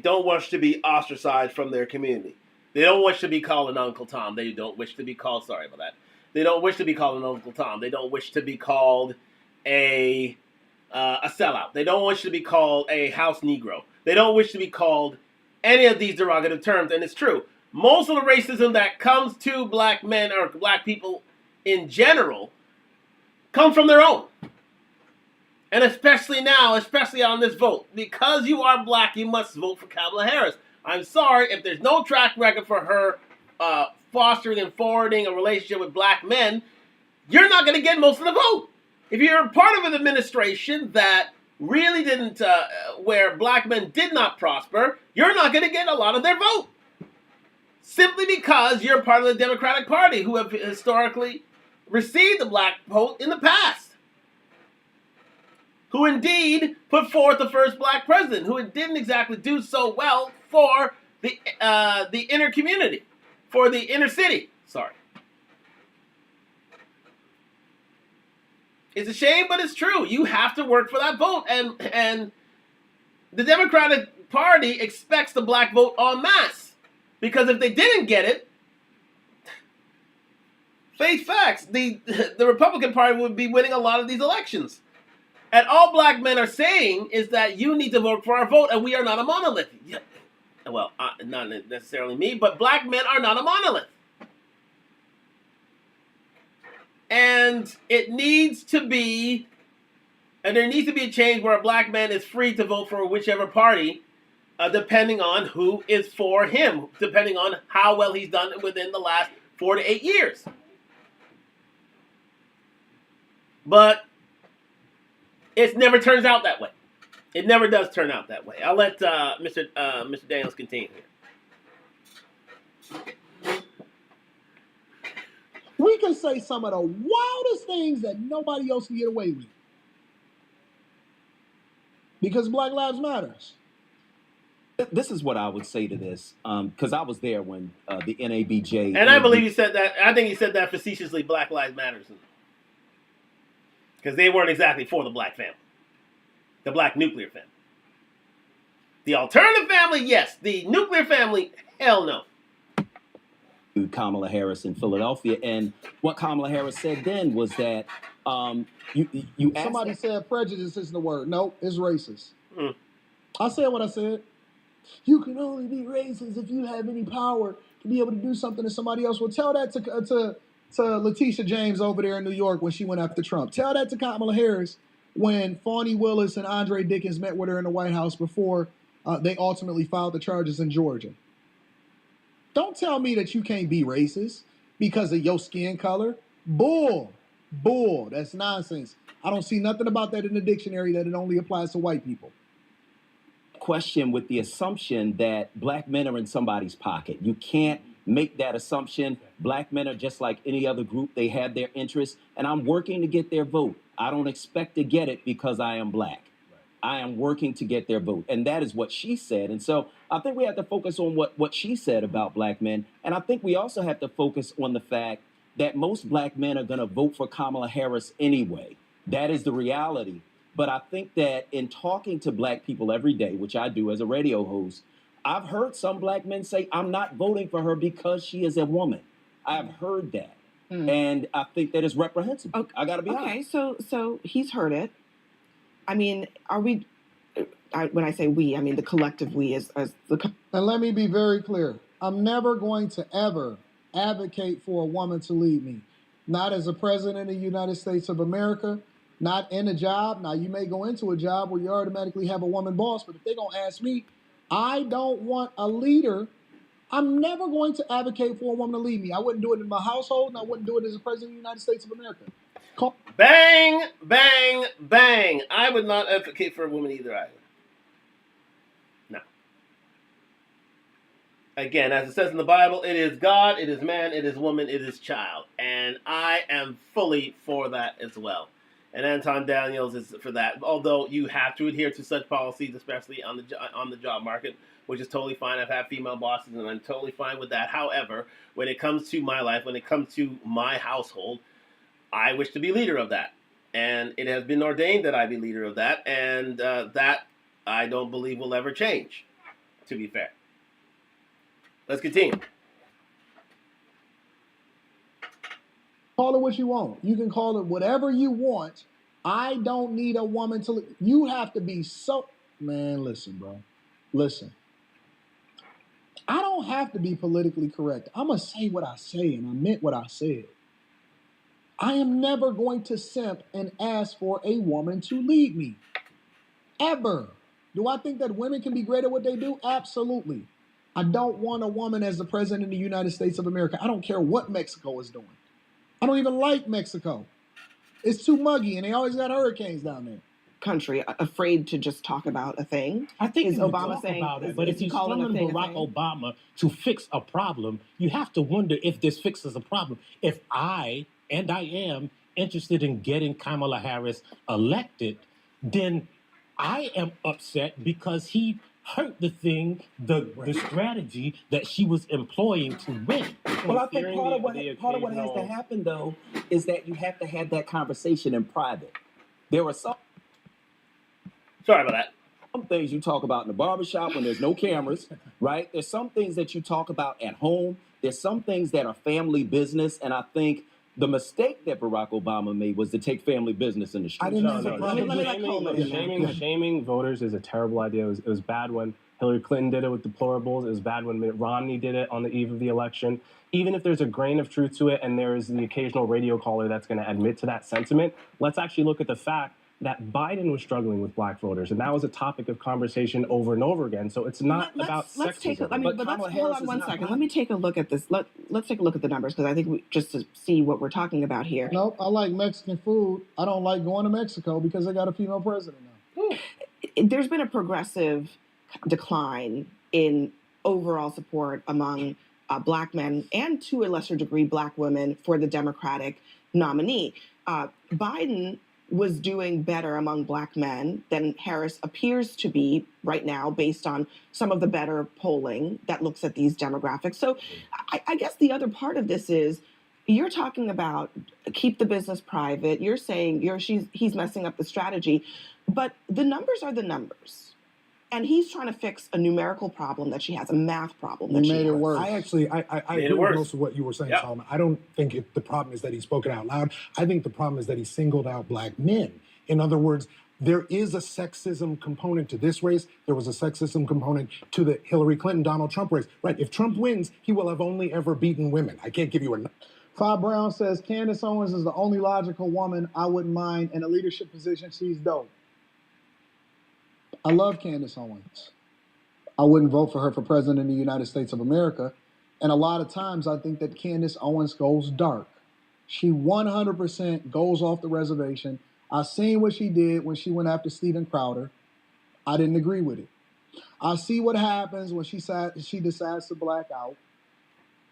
don't wish to be ostracized from their community. They don't wish to be called an Uncle Tom. They don't wish to be called, sorry about that. They don't wish to be called an Uncle Tom. They don't wish to be called a sellout. They don't wish to be called a house Negro. They don't wish to be called any of these derogative terms, and it's true. Most of the racism that comes to black men or black people in general come from their own. And especially now, especially on this vote. Because you are black, you must vote for Kamala Harris. I'm sorry, if there's no track record for her fostering and forwarding a relationship with black men, you're not going to get most of the vote. If you're part of an administration that really didn't, where black men did not prosper, you're not going to get a lot of their vote. Simply because you're part of the Democratic Party, who have historically received the black vote in the past. Who indeed put forth the first black president, who didn't exactly do so well for the inner community, for the inner city. Sorry. It's a shame, but it's true. You have to work for that vote, and the Democratic Party expects the black vote en masse, because if they didn't get it, face facts, the Republican Party would be winning a lot of these elections. And all black men are saying is that you need to vote for our vote, and we are not a monolith. Yeah. Well, not necessarily me, but black men are not a monolith. And it needs to be, and there needs to be a change where a black man is free to vote for whichever party, depending on who is for him, depending on how well he's done within the last 4 to 8 years. But it never turns out that way. It never does turn out that way. I'll let Mr. Daniels continue here. We can say some of the wildest things that nobody else can get away with. Because Black Lives Matters. This is what I would say to this, because I was there when the NABJ... And I believe he said that, I think he said that facetiously, Black Lives Matters. Because they weren't exactly for the black family. The black nuclear family. The alternative family, yes. The nuclear family, hell no. Kamala Harris in Philadelphia, and what Kamala Harris said then was that you asked... Somebody said prejudice isn't the word. Nope, it's racist. I said what I said. You can only be racist if you have any power to be able to do something that somebody else will. Tell that to Letitia James over there in New York when she went after Trump. Tell that to Kamala Harris when Fani Willis and Andre Dickens met with her in the White House before they ultimately filed the charges in Georgia. Don't tell me that you can't be racist because of your skin color. Bull. That's nonsense. I don't see nothing about that in the dictionary that it only applies to white people. Question with the assumption that black men are in somebody's pocket. You can't make that assumption. Black men are just like any other group. They have their interests, and I'm working to get their vote. I don't expect to get it because I am black. I am working to get their vote. And that is what she said. And so I think we have to focus on what she said about black men. And I think we also have to focus on the fact that most black men are going to vote for Kamala Harris anyway. That is the reality. But I think that in talking to black people every day, which I do as a radio host, I've heard some black men say, I'm not voting for her because she is a woman. I've heard that. And I think that is reprehensible. Okay. I got to be honest. Okay, so he's heard it. I mean, are we, when I say we, I mean the collective we as the... And let me be very clear. I'm never going to ever advocate for a woman to lead me. Not as a president of the United States of America, not in a job. Now, you may go into a job where you automatically have a woman boss, but if they're going to ask me, I don't want a leader. I'm never going to advocate for a woman to lead me. I wouldn't do it in my household, and I wouldn't do it as a president of the United States of America. Bang, bang, bang. I would not advocate for a woman either. No. Again, as it says in the Bible, it is God, it is man, it is woman, it is child. And I am fully for that as well. And Anton Daniels is for that. Although you have to adhere to such policies, especially on the job market, which is totally fine. I've had female bosses, and I'm totally fine with that. However, when it comes to my life, when it comes to my household, I wish to be leader of that. And it has been ordained that I be leader of that. And that I don't believe will ever change, to be fair. Let's continue. Call it what you want. You can call it whatever you want. I don't need a woman to... You have to be so... Man, listen, bro. Listen. I don't have to be politically correct. I'm going to say what I say, and I meant what I said. I am never going to simp and ask for a woman to lead me. Ever. Do I think that women can be great at what they do? Absolutely. I don't want a woman as the president of the United States of America. I don't care what Mexico is doing. I don't even like Mexico. It's too muggy, and they always got hurricanes down there. Country afraid to just talk about a thing. I think is you Obama talk saying about it, but if you're calling telling a Barack thing? Obama to fix a problem, you have to wonder if this fixes a problem. If I am interested in getting Kamala Harris elected, then I am upset because he hurt the strategy that she was employing to win. Well, I think Fearing part of the what has to happen though is that you have to have that conversation in private. There are some Sorry about that. some things you talk about in the barbershop when there's no cameras, right? There's some things that you talk about at home. There's some things that are family business, and I think the mistake that Barack Obama made was to take family business in the street. I didn't have a problem let me with let Coleman in there. Shaming voters is a terrible idea. It was bad when Hillary Clinton did it with deplorables. It was bad when Mitt Romney did it on the eve of the election. Even if there's a grain of truth to it and there is the occasional radio caller that's going to admit to that sentiment, let's actually look at the fact that Biden was struggling with black voters, and that was a topic of conversation over and over again. So it's not about Let's take sexism. a, I mean, but let's hold on one second. Let me take a look at this. Let's take a look at the numbers because I think just to see what we're talking about here. Nope, I like Mexican food. I don't like going to Mexico because they got a female president now. There's been a progressive decline in overall support among black men and to a lesser degree black women for the Democratic nominee. Biden was doing better among black men than Harris appears to be right now based on some of the better polling that looks at these demographics. So I guess the other part of this is you're talking about keep the business private. You're saying he's messing up the strategy, but the numbers are the numbers. And he's trying to fix a numerical problem that she has, a math problem that You she made has. it worse. I actually, I Made it agree with worse. most of what you were saying, Yep. Solomon. I don't think the problem is that he spoke it out loud. I think the problem is that he singled out black men. In other words, there is a sexism component to this race. There was a sexism component to the Hillary Clinton-Donald Trump race. Right, if Trump wins, he will have only ever beaten women. I can't give you a... Five Brown says Candace Owens is the only logical woman I wouldn't mind in a leadership position. She's dope. I love Candace Owens. I wouldn't vote for her for president of the United States of America. And a lot of times I think that Candace Owens goes dark. She 100% goes off the reservation. I seen what she did when she went after Steven Crowder. I didn't agree with it. I see what happens when she decides to black out.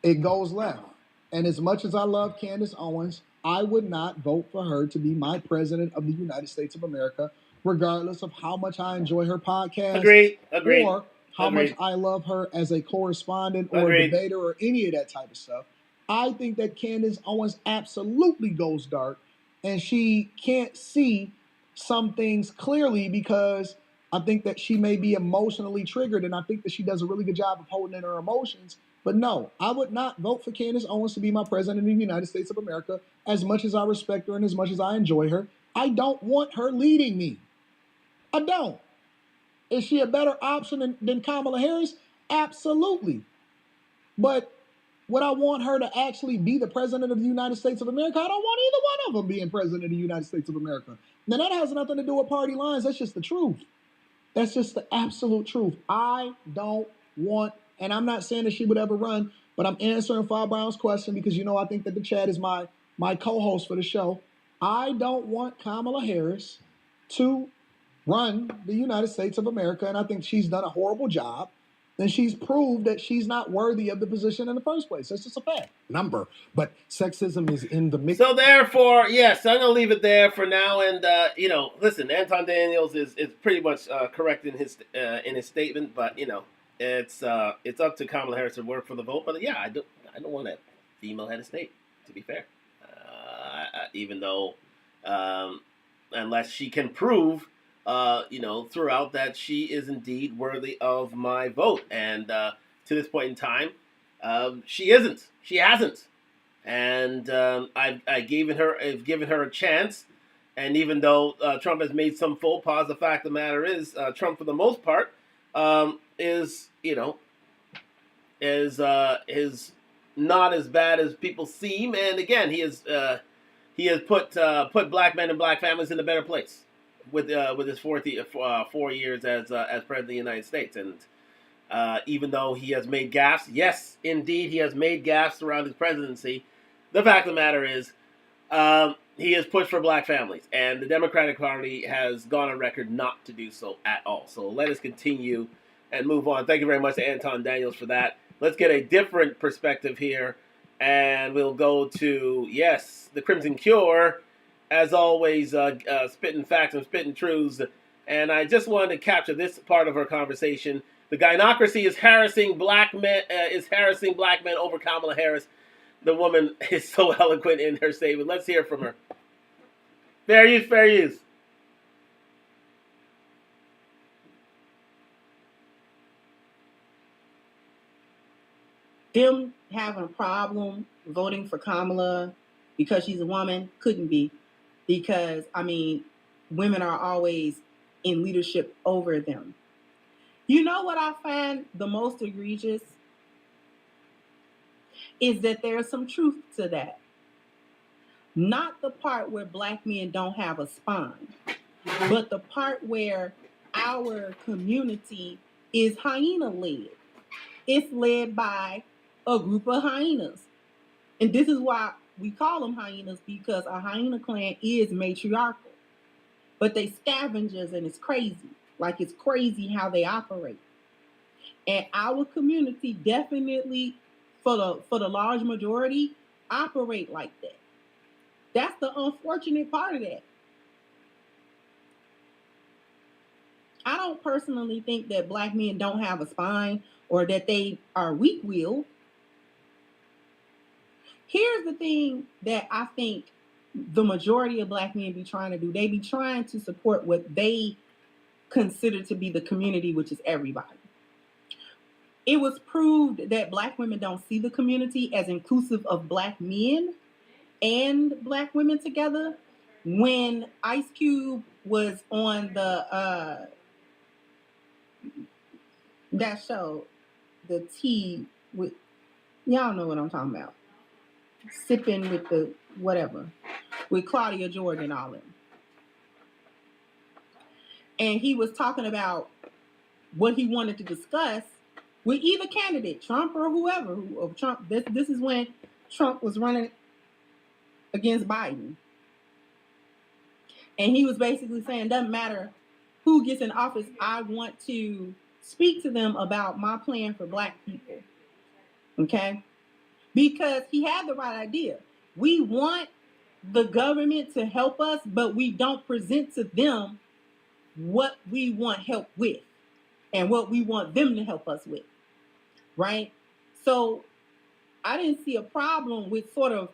It goes left. And as much as I love Candace Owens, I would not vote for her to be my president of the United States of America, regardless of how much I enjoy her podcast. Agreed. Or how much I love her as a correspondent or a debater or any of that type of stuff. I think that Candace Owens absolutely goes dark, and she can't see some things clearly because I think that she may be emotionally triggered, and I think that she does a really good job of holding in her emotions. But no, I would not vote for Candace Owens to be my president of the United States of America. As much as I respect her and as much as I enjoy her, I don't want her leading me. I don't. Is she a better option than Kamala Harris? Absolutely. But would I want her to actually be the president of the United States of America? I don't want either one of them being president of the United States of America. Now, that has nothing to do with party lines. That's just the truth. That's just the absolute truth. I don't want, and I'm not saying that she would ever run, but I'm answering Five Brown's question because, I think that the chat is my co-host for the show. I don't want Kamala Harris to run the United States of America, and I think she's done a horrible job, and she's proved that she's not worthy of the position in the first place. That's just a fact. Number, but sexism is in the mix. So therefore, yes, I'm gonna leave it there for now. And listen, Anton Daniels is pretty much correct in his statement, but it's up to Kamala Harris to work for the vote. But yeah, I don't want a female head of state. To be fair, even though unless she can prove throughout that she is indeed worthy of my vote. And to this point in time, she isn't. She hasn't. And I've given her a chance. And even though Trump has made some faux pas, the fact of the matter is Trump, for the most part, is not as bad as people seem. And again, he has put black men and black families in a better place with his 4 years as president of the United States. And even though he has made gaffes, yes, indeed, he has made gaffes throughout his presidency, the fact of the matter is he has pushed for black families, and the Democratic Party has gone on record not to do so at all. So let us continue and move on. Thank you very much to Anton Daniels for that. Let's get a different perspective here, and we'll go to, yes, the Crimson Cure. As always, spitting facts and spitting truths. And I just wanted to capture this part of her conversation. The gynocracy is harassing black men. Over Kamala Harris. The woman is so eloquent in her statement. Let's hear from her. Fair use, fair use. Them having a problem voting for Kamala because she's a woman couldn't be, because I mean, women are always in leadership over them. You know what I find the most egregious is that there's some truth to that. Not the part where black men don't have a spine, but the part where our community is hyena led. It's led by a group of hyenas. And this is why we call them hyenas, because a hyena clan is matriarchal. But they scavengers, and it's crazy. Like, it's crazy how they operate. And our community definitely, for the large majority, operate like that. That's the unfortunate part of that. I don't personally think that black men don't have a spine or that they are weak-willed. Here's the thing that I think the majority of black men be trying to do. They be trying to support what they consider to be the community, which is everybody. It was proved that black women don't see the community as inclusive of black men and black women together. When Ice Cube was on the that show, the tea with, y'all know what I'm talking about. Sipping with the whatever, with Claudia Jordan and all them. And he was talking about what he wanted to discuss with either candidate, Trump or whoever. Trump. This is when Trump was running against Biden. And he was basically saying, doesn't matter who gets in office, I want to speak to them about my plan for black people. Okay? Because he had the right idea. We want the government to help us, but we don't present to them what we want help with and what we want them to help us with. Right? So I didn't see a problem with sort of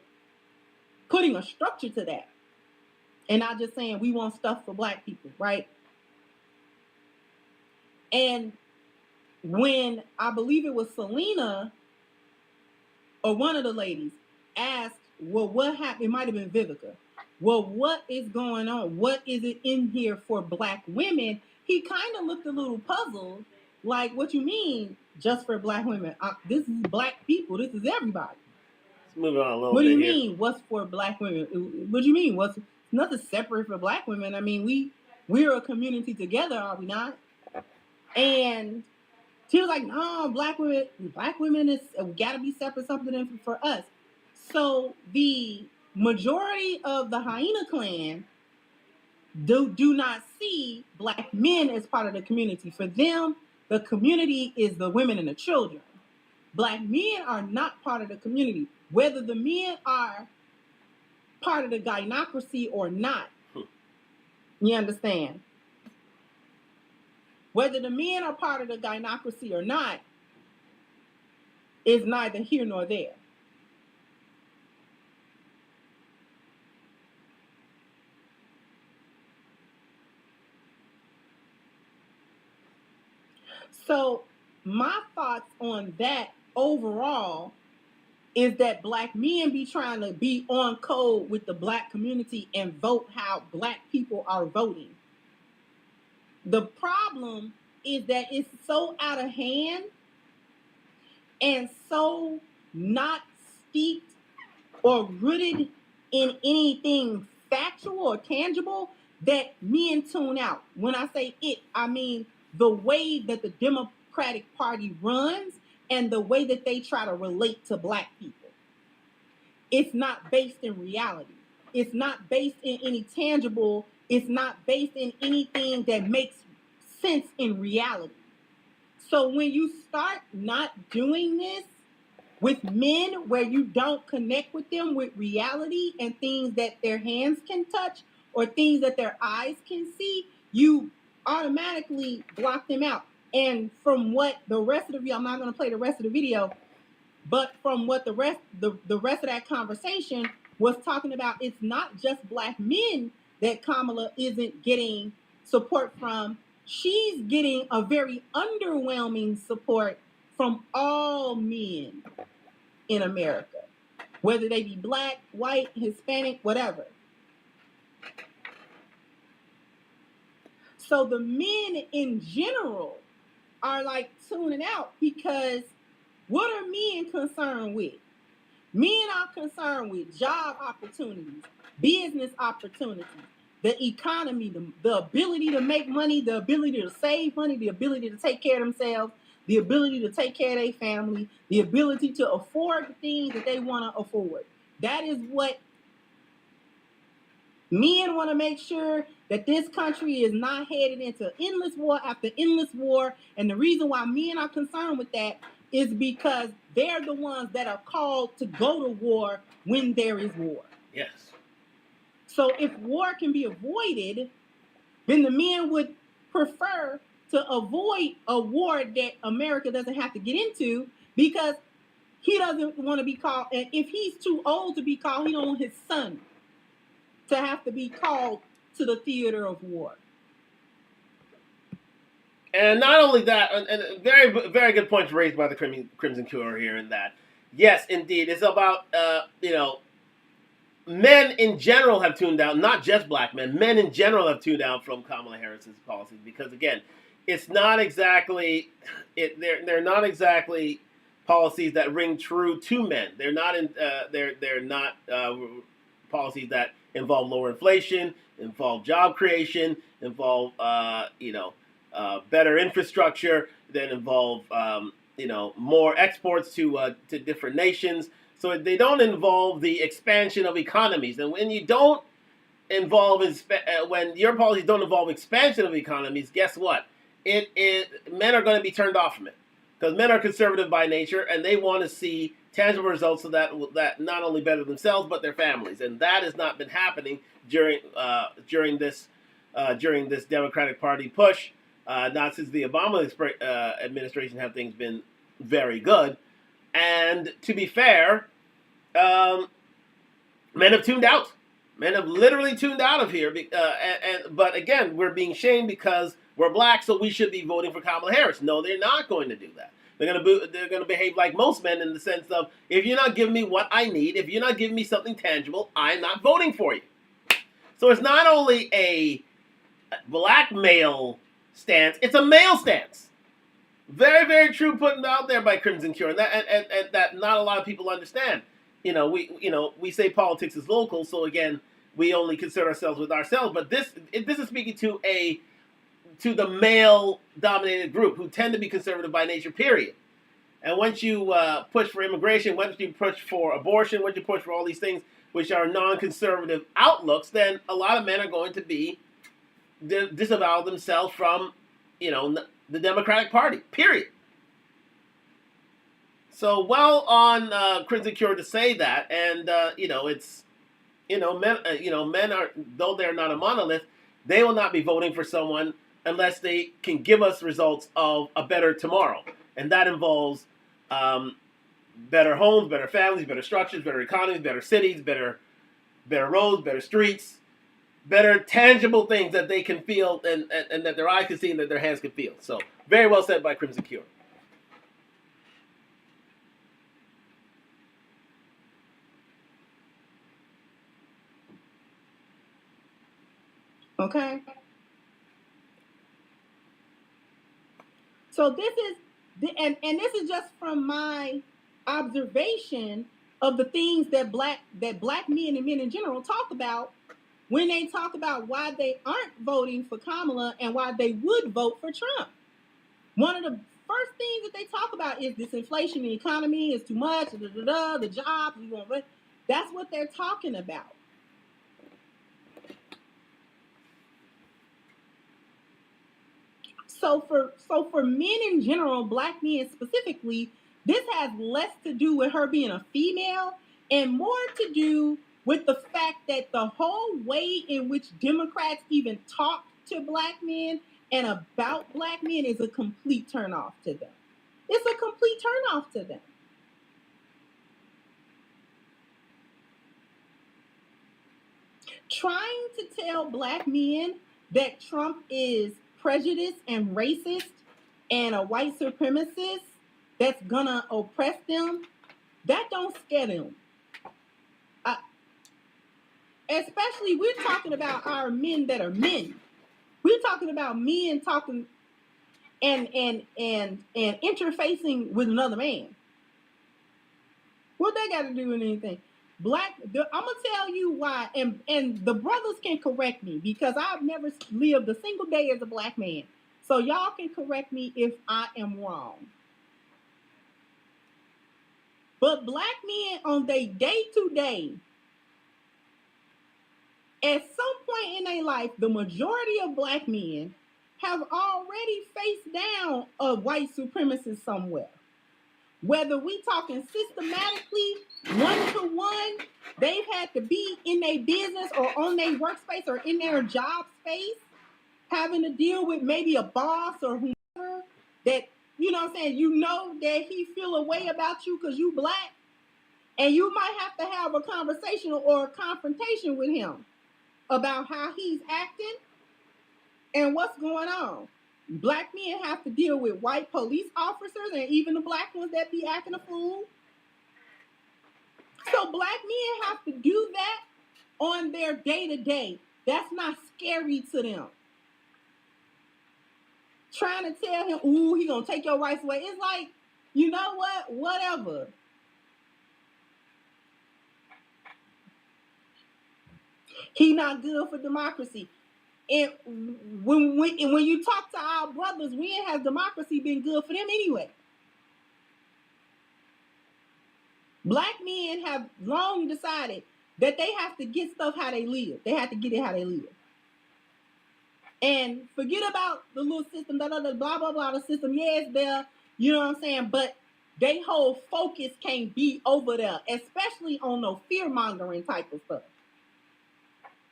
putting a structure to that and not just saying we want stuff for black people, right? And when I believe it was Selena or one of the ladies asked, well, what happened? It might have been Vivica. Well, what is going on? What is it in here for black women? He kind of looked a little puzzled, like, what you mean just for black women? This is black people. This is everybody. Let's move on a little bit. What do you here. mean? What's for black women? What do you mean? What's nothing separate for black women? I mean, we're a community together, are we not? And she was like, no, black women is gotta be separate, something for us. So the majority of the hyena clan do not see black men as part of the community. For them, the community is the women and the children. Black men are not part of the community. Whether the men are part of the gynocracy or not, you understand? Whether the men are part of the gynocracy or not is neither here nor there. So my thoughts on that overall is that black men be trying to be on code with the black community and vote how black people are voting. The problem is that it's so out of hand and so not steeped or rooted in anything factual or tangible that men tune out. When I say it, I mean the way that the Democratic Party runs and the way that they try to relate to black people. It's not based in reality. It's not based in any tangible. It's not based in anything that makes sense in reality. So when you start not doing this with men, where you don't connect with them with reality and things that their hands can touch or things that their eyes can see, you automatically block them out. And from what the rest of the video, I'm not going to play the rest of the video, but from what the rest of that conversation was talking about, it's not just black men that Kamala isn't getting support from. She's getting a very underwhelming support from all men in America, whether they be black, white, Hispanic, whatever. So the men in general are like tuning out, because what are men concerned with? Men are concerned with job opportunities, business opportunities, the economy, the ability to make money, the ability to save money, the ability to take care of themselves, the ability to take care of their family, the ability to afford the things that they want to afford. That is what men want to make sure, that this country is not headed into endless war after endless war. And the reason why men are concerned with that is because they're the ones that are called to go to war when there is war. Yes. So if war can be avoided, then the men would prefer to avoid a war that America doesn't have to get into, because he doesn't want to be called, and if he's too old to be called, he don't want his son to have to be called to the theater of war. And not only that, and very, very good points raised by the Crimson Cure here, in that, yes, indeed, it's about, men in general have tuned out, not just black men. Men in general have tuned out from Kamala Harris's policies, because, again, it's not exactly, they're not exactly policies that ring true to men. They're not they're not policies that involve lower inflation, involve job creation, involve better infrastructure, that involve more exports to different nations. So they don't involve the expansion of economies. And when you don't involve when your policies don't involve expansion of economies, guess what? Men are going to be turned off from it, because men are conservative by nature, and they want to see tangible results so that not only better themselves but their families, and that has not been happening during this Democratic Party push. Not since the Obama administration have things been very good. And to be fair, men have tuned out. Men have literally tuned out of here. But again, we're being shamed because we're black, so we should be voting for Kamala Harris. No, they're not going to do that. They're going to behave like most men, in the sense of, if you're not giving me what I need, if you're not giving me something tangible, I'm not voting for you. So it's not only a black male stance, it's a male stance. Very, very true, put out there by Crimson Cure, and that not a lot of people understand. We say politics is local, so again, we only concern ourselves with ourselves. But this is speaking to the male-dominated group, who tend to be conservative by nature, period. And once you push for immigration, once you push for abortion, once you push for all these things which are non-conservative outlooks, then a lot of men are going to be disavow themselves from, the Democratic Party, period. So well on Crimson Cure to say that, and men are, though they're not a monolith, they will not be voting for someone unless they can give us results of a better tomorrow, and that involves better homes, better families, better structures, better economies, better cities, better roads, better streets, better tangible things that they can feel, and that their eyes can see and that their hands can feel. So very well said by Crimson Cure. Okay. So this is, and this is just from my observation of the things that black men and men in general talk about when they talk about why they aren't voting for Kamala and why they would vote for Trump. One of the first things that they talk about is this inflation in the economy is too much, the jobs, that's what they're talking about. So for men in general, black men specifically, this has less to do with her being a female and more to do with the fact that the whole way in which Democrats even talk to black men and about black men is a complete turnoff to them. It's a complete turnoff to them. Trying to tell black men that Trump is prejudiced and racist and a white supremacist that's gonna oppress them, that don't scare them. Especially, we're talking about our men that are men. We're talking about men talking and interfacing with another man. What they got to do with anything? I'm gonna tell you why, and the brothers can correct me because I've never lived a single day as a black man. So y'all can correct me if I am wrong. But black men on their day-to-day, at some point in their life, the majority of black men have already faced down a white supremacist somewhere. Whether we talking systematically, one-to-one, they've had to be in their business or on their workspace or in their job space, having to deal with maybe a boss or whoever that, you know what I'm saying, you know that he feel a way about you because you black, and you might have to have a conversation or a confrontation with him about how he's acting and what's going on. Black men have to deal with white police officers and even the black ones that be acting a fool. So black men have to do that on their day-to-day. That's not scary to them. Trying to tell him, ooh, he gonna take your rights away. It's like, you know what? Whatever. He not good for democracy. And when you talk to our brothers, when has democracy been good for them anyway? Black men have long decided that they have to get stuff how they live. They have to get it how they live. And forget about the little system, blah, blah, blah, the system. Yeah, it's there, you know what I'm saying? But they whole focus can't be over there, especially on no fear-mongering type of stuff.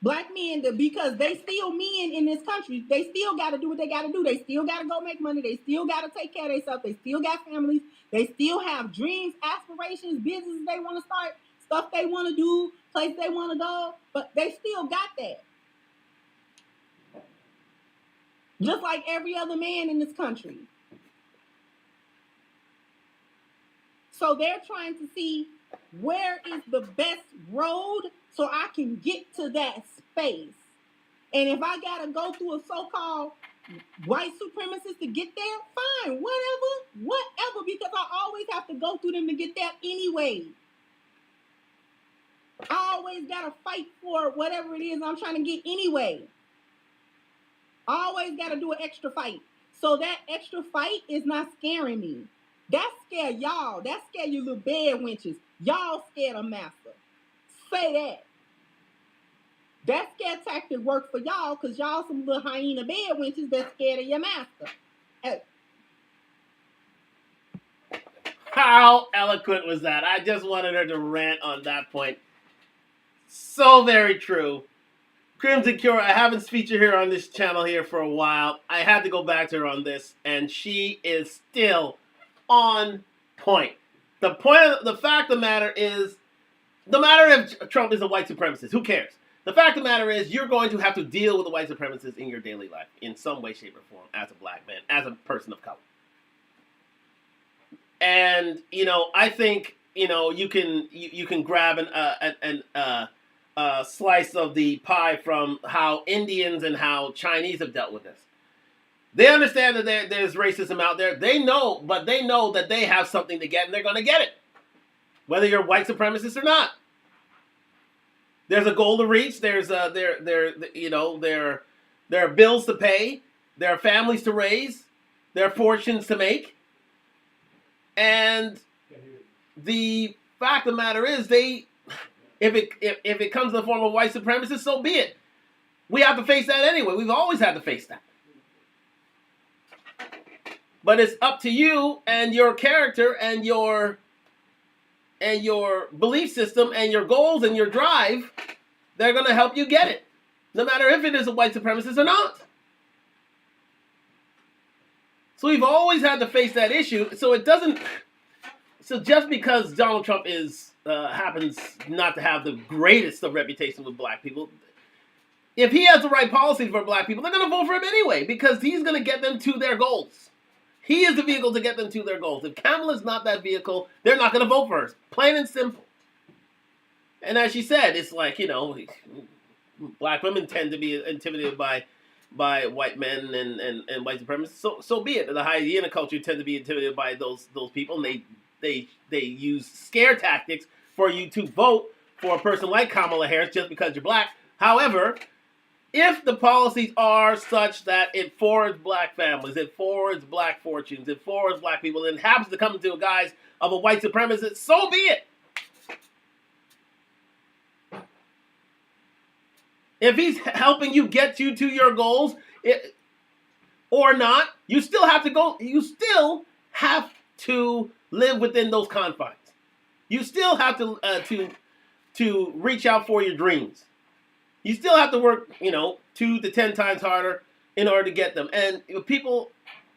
Black men, because they still men in this country, they still got to do what they got to do. They still got to go make money. They still got to take care of themselves. They still got families. They still have dreams, aspirations, businesses they want to start, stuff they want to do, places they want to go. But they still got that. Just like every other man in this country. So they're trying to see where is the best road so I can get to that space. And if I got to go through a so-called white supremacist to get there, fine, whatever, because I always have to go through them to get there anyway. I always got to fight for whatever it is I'm trying to get anyway. I always got to do an extra fight. So that extra fight is not scaring me. That scare y'all. That scare you little bed wenches. Y'all scared of master. Say that. That scare tactic worked for y'all because y'all some little hyena bed wenches that scared of your master. How eloquent was that? I just wanted her to rant on that point. So very true. Crimson Cure, I haven't featured her on this channel here for a while. I had to go back to her on this, and she is still on point. The fact of the matter is, no matter if Trump is a white supremacist, who cares? The fact of the matter is, you're going to have to deal with the white supremacists in your daily life in some way, shape, or form as a black man, as a person of color. And, I think, you can grab a slice of the pie from how Indians and how Chinese have dealt with this. They understand that there's racism out there. They know that they have something to get, and they're going to get it, whether you're a white supremacist or not. There's a goal to reach. There are bills to pay. There are families to raise. There are fortunes to make. And the fact of the matter is, if it comes in the form of white supremacists, so be it. We have to face that anyway. We've always had to face that. But it's up to you and your character and your belief system and your goals and your drive that are going to help you get it, no matter if it is a white supremacist or not. So we've always had to face that issue. So it doesn't. So just because Donald Trump happens not to have the greatest of reputation with black people, if he has the right policies for black people, they're going to vote for him anyway because he's going to get them to their goals. He is the vehicle to get them to their goals. If Kamala's not that vehicle, they're not going to vote for her. Plain and simple. And as she said, it's like, black women tend to be intimidated by white men and white supremacists. So be it. The hyena culture tend to be intimidated by those people, and they use scare tactics for you to vote for a person like Kamala Harris just because you're black. However, if the policies are such that it forwards black families, it forwards black fortunes, it forwards black people, and it happens to come to a guise of a white supremacist, so be it. If he's helping you get you to your goals, or not, you still have to go. You still have to live within those confines. You still have to reach out for your dreams. You still have to work, 2 to 10 times harder in order to get them. And people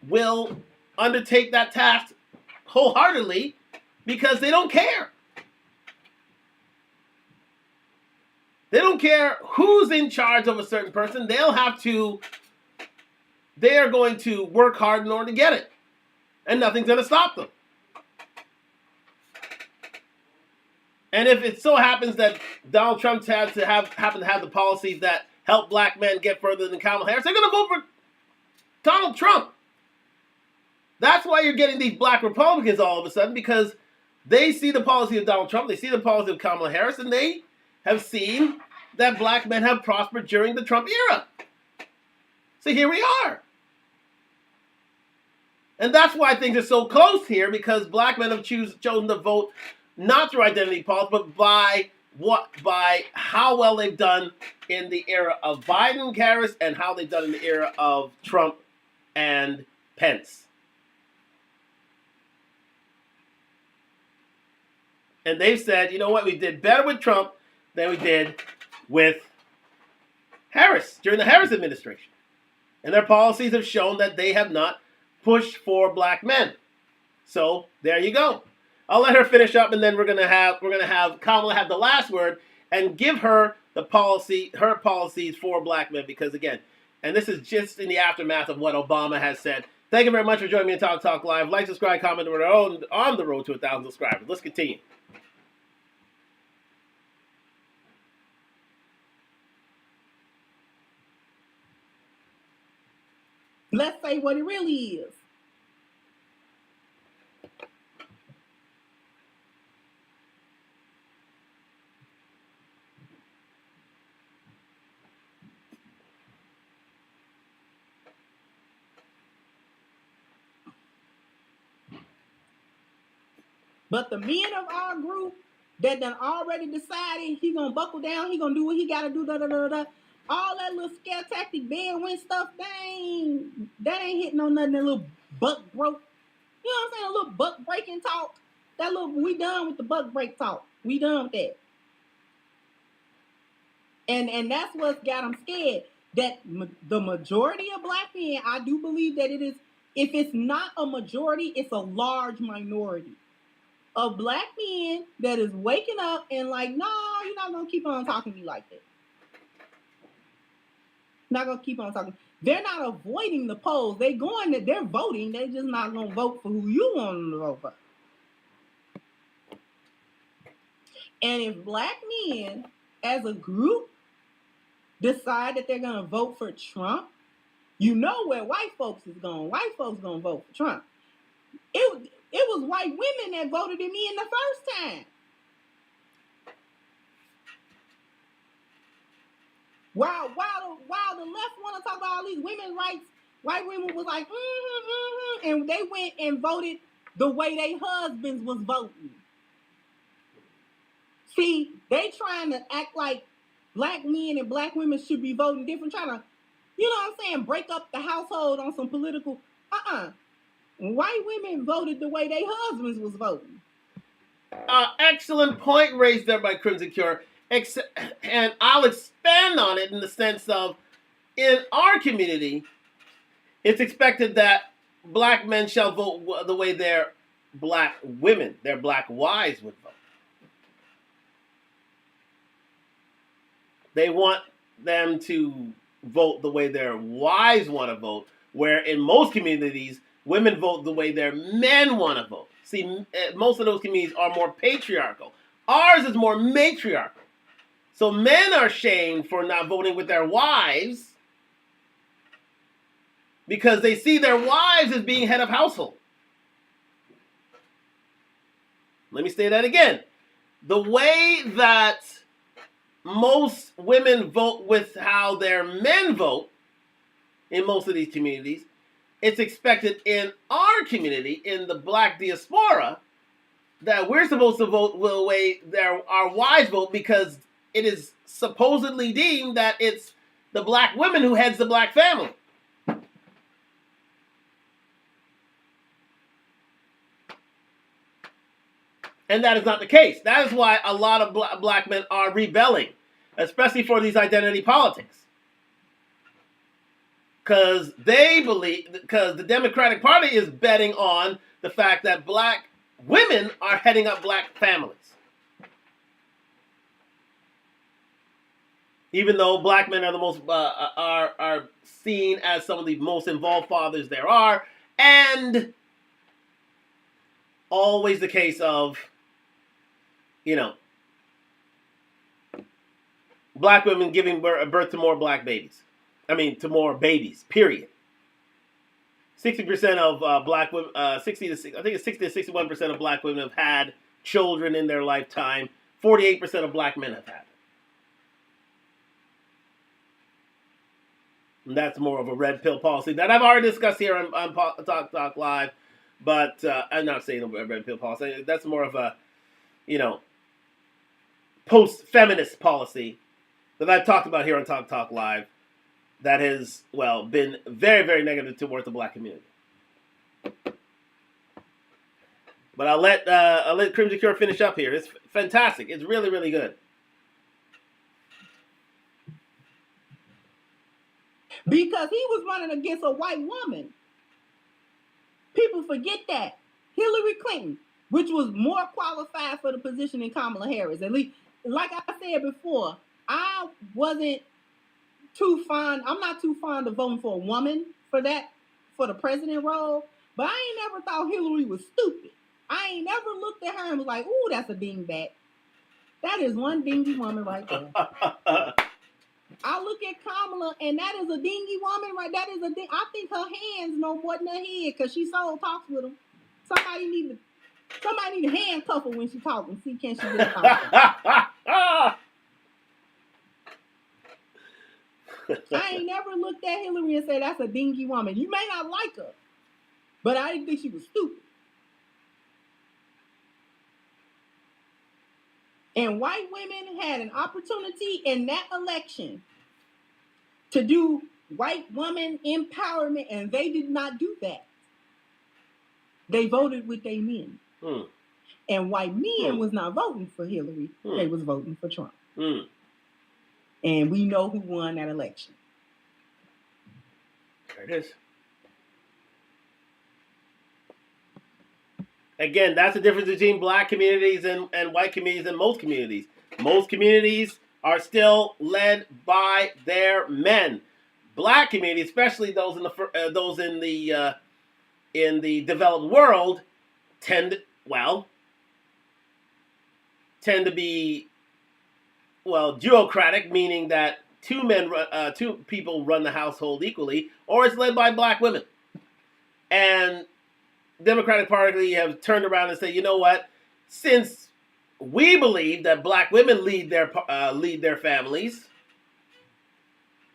will undertake that task wholeheartedly because they don't care. They don't care who's in charge of a certain person. They are going to work hard in order to get it. And nothing's going to stop them. And if it so happens that Donald Trump happen to have the policies that help black men get further than Kamala Harris, they're going to vote for Donald Trump. That's why you're getting these black Republicans all of a sudden, because they see the policy of Donald Trump, they see the policy of Kamala Harris, and they have seen that black men have prospered during the Trump era. So here we are. And that's why things are so close here, because black men have chosen to vote not through identity politics, but by how well they've done in the era of Biden, Harris, and how they've done in the era of Trump and Pence. And they've said, you know what, we did better with Trump than we did with Harris during the Harris administration. And their policies have shown that they have not pushed for black men. So there you go. I'll let her finish up, and then we're gonna have Kamala have the last word and give her her policies for black men, because again, and this is just in the aftermath of what Obama has said. Thank you very much for joining me on Talk Live. Like, subscribe, comment. We're on the road to 1,000 subscribers. Let's continue. Let's say what it really is. But the men of our group that done already decided he gonna buckle down, he gonna do what he gotta do, all that little scare tactic, bed win stuff, that ain't hitting on nothing. That little buck broke, you know what I'm saying? A little buck breaking talk. We done with the buck break talk. We done with that. And that's what's got them scared. That the majority of black men, I do believe that it is. If it's not a majority, it's a large minority of black men that is waking up and like, no, you're not gonna keep on talking to me like that. Not gonna keep on talking. They're not avoiding the polls. They're voting. They're just not gonna vote for who you want them to vote for. And if black men, as a group, decide that they're gonna vote for Trump, you know where white folks is going. White folks gonna vote for Trump. It was white women that voted in me in the first time. While the left want to talk about all these women's rights, white women was like, and they went and voted the way their husbands was voting. See, they trying to act like black men and black women should be voting different, trying to, you know what I'm saying, break up the household on some political, White women voted the way their husbands was voting. Excellent point raised there by Crimson Cure. And I'll expand on it in the sense of, in our community, it's expected that black men shall vote the way their black women, their black wives would vote. They want them to vote the way their wives want to vote, where in most communities, women vote the way their men want to vote. See, most of those communities are more patriarchal. Ours is more matriarchal. So men are shamed for not voting with their wives because they see their wives as being head of household. Let me say that again. The way that most women vote with how their men vote in most of these communities, it's expected in our community, in the black diaspora, that we're supposed to vote the way our wives vote because it is supposedly deemed that it's the black women who heads the black family. And that is not the case. That is why a lot of black men are rebelling, especially for these identity politics. Because the Democratic Party is betting on the fact that black women are heading up black families. Even though black men are the most are seen as some of the most involved fathers there are, and always the case of, black women giving birth to more black babies. To more babies, period. 60% of black women, 60 to 61% of black women have had children in their lifetime. 48% of black men have had. And that's more of a red pill policy that I've already discussed here on Talk Live. But I'm not saying a red pill policy. That's more of a, post-feminist policy that I've talked about here on Talk Live that has, been very, very negative towards the black community. But I'll let Crimson Cure finish up here. It's fantastic. It's really, really good. Because he was running against a white woman. People forget that. Hillary Clinton, which was more qualified for the position than Kamala Harris. At least, like I said before, I'm not too fond of voting for a woman for the president role, but I ain't never thought Hillary was stupid. I ain't never looked at her and was like, ooh, that's a dingbat. That is one dingy woman right there. I look at Kamala, and that is a dingy woman, right? I think her hands know more than her head, because she so talks with them. Somebody need to handcuff her when she talks and see can she get a I ain't never looked at Hillary and said that's a dingy woman. You may not like her, but I didn't think she was stupid. And white women had an opportunity in that election to do white woman empowerment, and they did not do that. They voted with their men. And white men was not voting for Hillary. They was voting for Trump. And we know who won that election. There it is. Again, that's the difference between black communities and white communities and most communities. Most communities are still led by their men. Black communities, especially those in the developed world, tend to be duocratic, meaning that two people run the household equally, or it's led by black women. And Democratic Party have turned around and said, you know what? Since we believe that black women lead their families,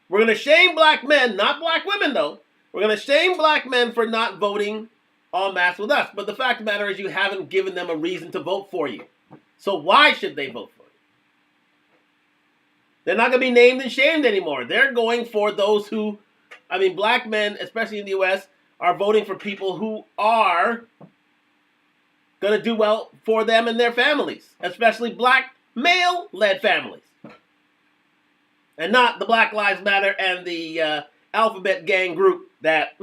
we're going to shame black men, not black women though. We're going to shame black men for not voting en masse with us. But the fact of the matter is you haven't given them a reason to vote for you. So why should they vote for you? They're not going to be named and shamed anymore. They're going for those who, black men, especially in the U.S., are voting for people who are going to do well for them and their families, especially black male-led families. And not the Black Lives Matter and the Alphabet Gang group that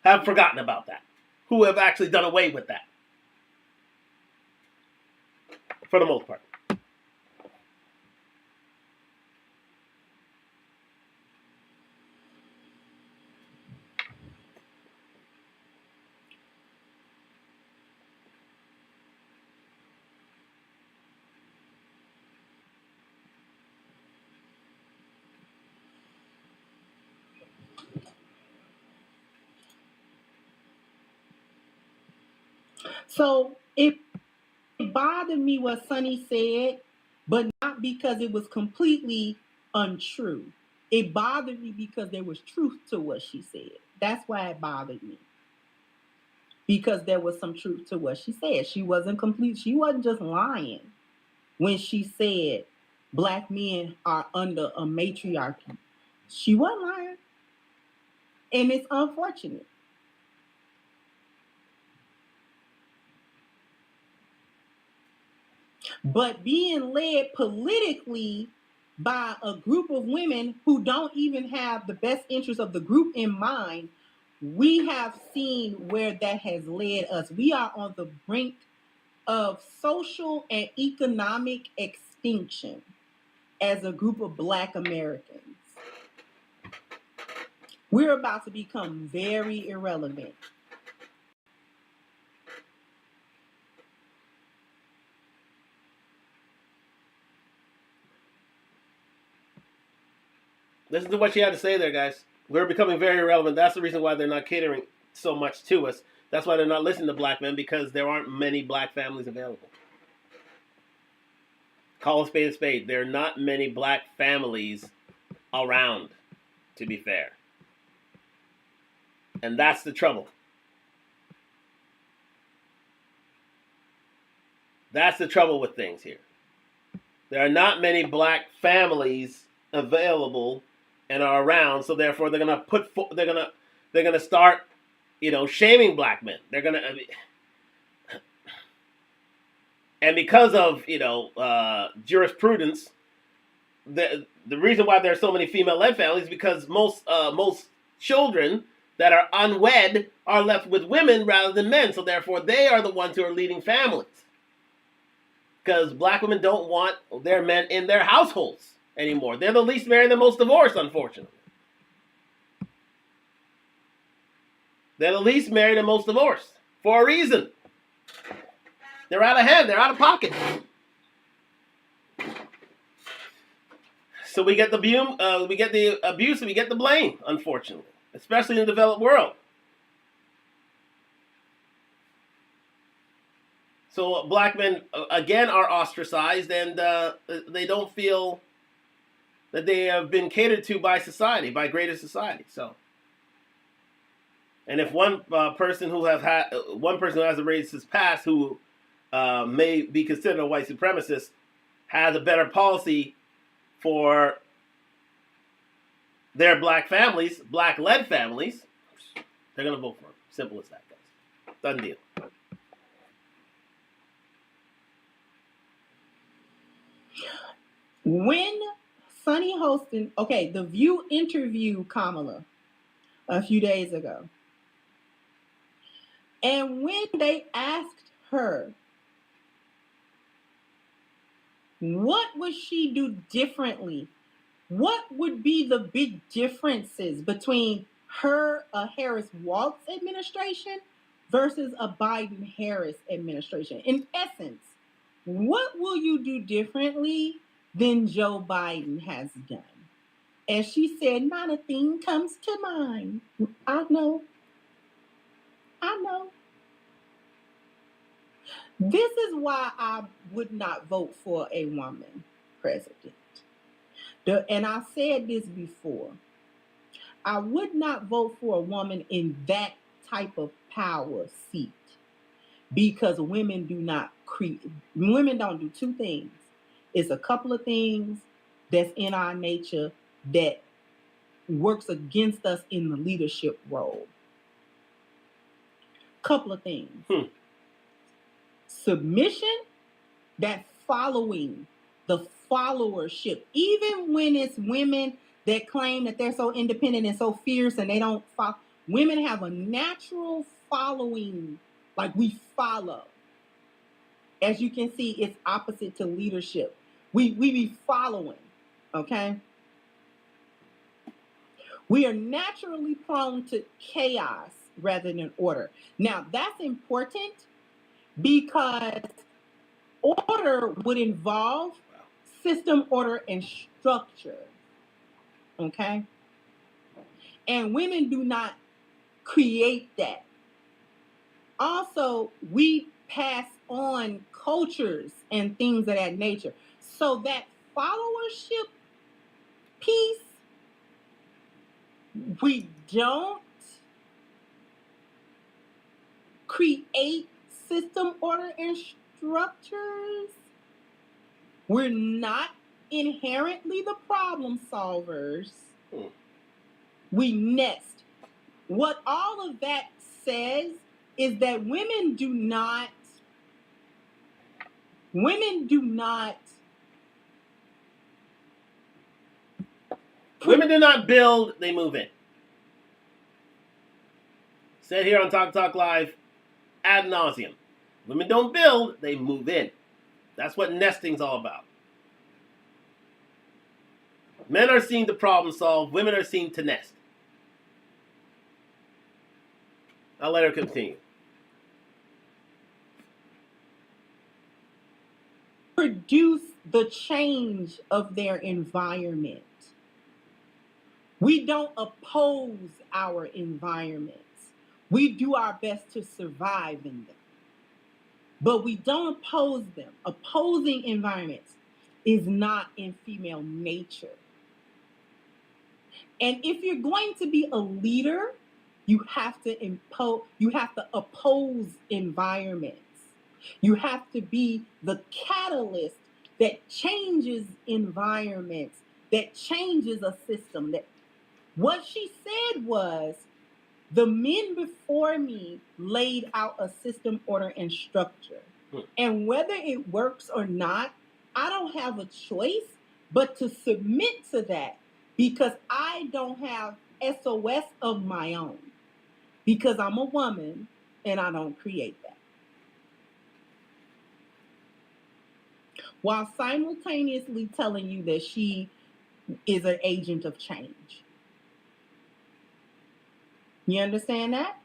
have forgotten about that, who have actually done away with that, for the most part. So it bothered me what Sonny said, but not because it was completely untrue. It bothered me because there was truth to what she said. That's why it bothered me. Because there was some truth to what she said. She wasn't just lying when she said black men are under a matriarchy. She wasn't lying. And it's unfortunate. But being led politically by a group of women who don't even have the best interest of the group in mind, we have seen where that has led us. We are on the brink of social and economic extinction as a group of Black Americans. We're about to become very irrelevant. Listen to what she had to say there, guys. We're becoming very irrelevant. That's the reason why they're not catering so much to us. That's why they're not listening to black men, because there aren't many black families available. Call a spade a spade. There are not many black families around, to be fair. And that's the trouble. That's the trouble with things here. There are not many black families available and are around, so therefore they're gonna start, shaming black men. They're gonna, and because of jurisprudence, the reason why there are so many female-led families is because most children that are unwed are left with women rather than men, so therefore they are the ones who are leading families. Because black women don't want their men in their households anymore. They're the least married and the most divorced, unfortunately. They're the least married and most divorced for a reason. They're out of hand. They're out of pocket. So we get the abuse, and we get the blame, unfortunately, especially in the developed world. So black men, again, are ostracized, and they don't feel that they have been catered to by society, by greater society. So, and if one person who has a racist past, who may be considered a white supremacist, has a better policy for their black families, black-led families, they're going to vote for him. Simple as that, guys. Done deal. When Sonny Hostin, The View interviewed Kamala a few days ago. And when they asked her, what would she do differently? What would be the big differences between her, a Harris-Walz administration versus a Biden-Harris administration? In essence, what will you do differently than Joe Biden has done? And she said, not a thing comes to mind. I know. This is why I would not vote for a woman president. And I said this before. I would not vote for a woman in that type of power seat, because women don't do two things. It's a couple of things that's in our nature that works against us in the leadership role. Couple of things. Submission, that following, the followership. Even when it's women that claim that they're so independent and so fierce and they don't follow, Women have a natural following, like we follow. As you can see, it's opposite to leadership. We be following, okay? We are naturally prone to chaos rather than order. Now, that's important because order would involve system, order, and structure, okay? And women do not create that. Also, we pass on cultures and things of that nature. So that followership piece, we don't create system, order, and structures. We're not inherently the problem solvers. We nest. What all of that says is that women do not Women do not build, they move in. Said here on Talk Talk Live ad nauseum. Women don't build, they move in. That's what nesting's all about. Men are seen to problem solve, women are seen to nest. I'll let her continue. produce the change of their environment. We don't oppose our environments. We do our best to survive in them. But we don't oppose them. Opposing environments is not in female nature. And if you're going to be a leader, you have to oppose environments. You have to be the catalyst that changes environments, that changes a system. That what she said was, the men before me laid out a system, order, and structure. And whether it works or not, I don't have a choice but to submit to that, because I don't have SOS of my own, because I'm a woman and I don't create that. While simultaneously telling you that she is an agent of change. You understand that?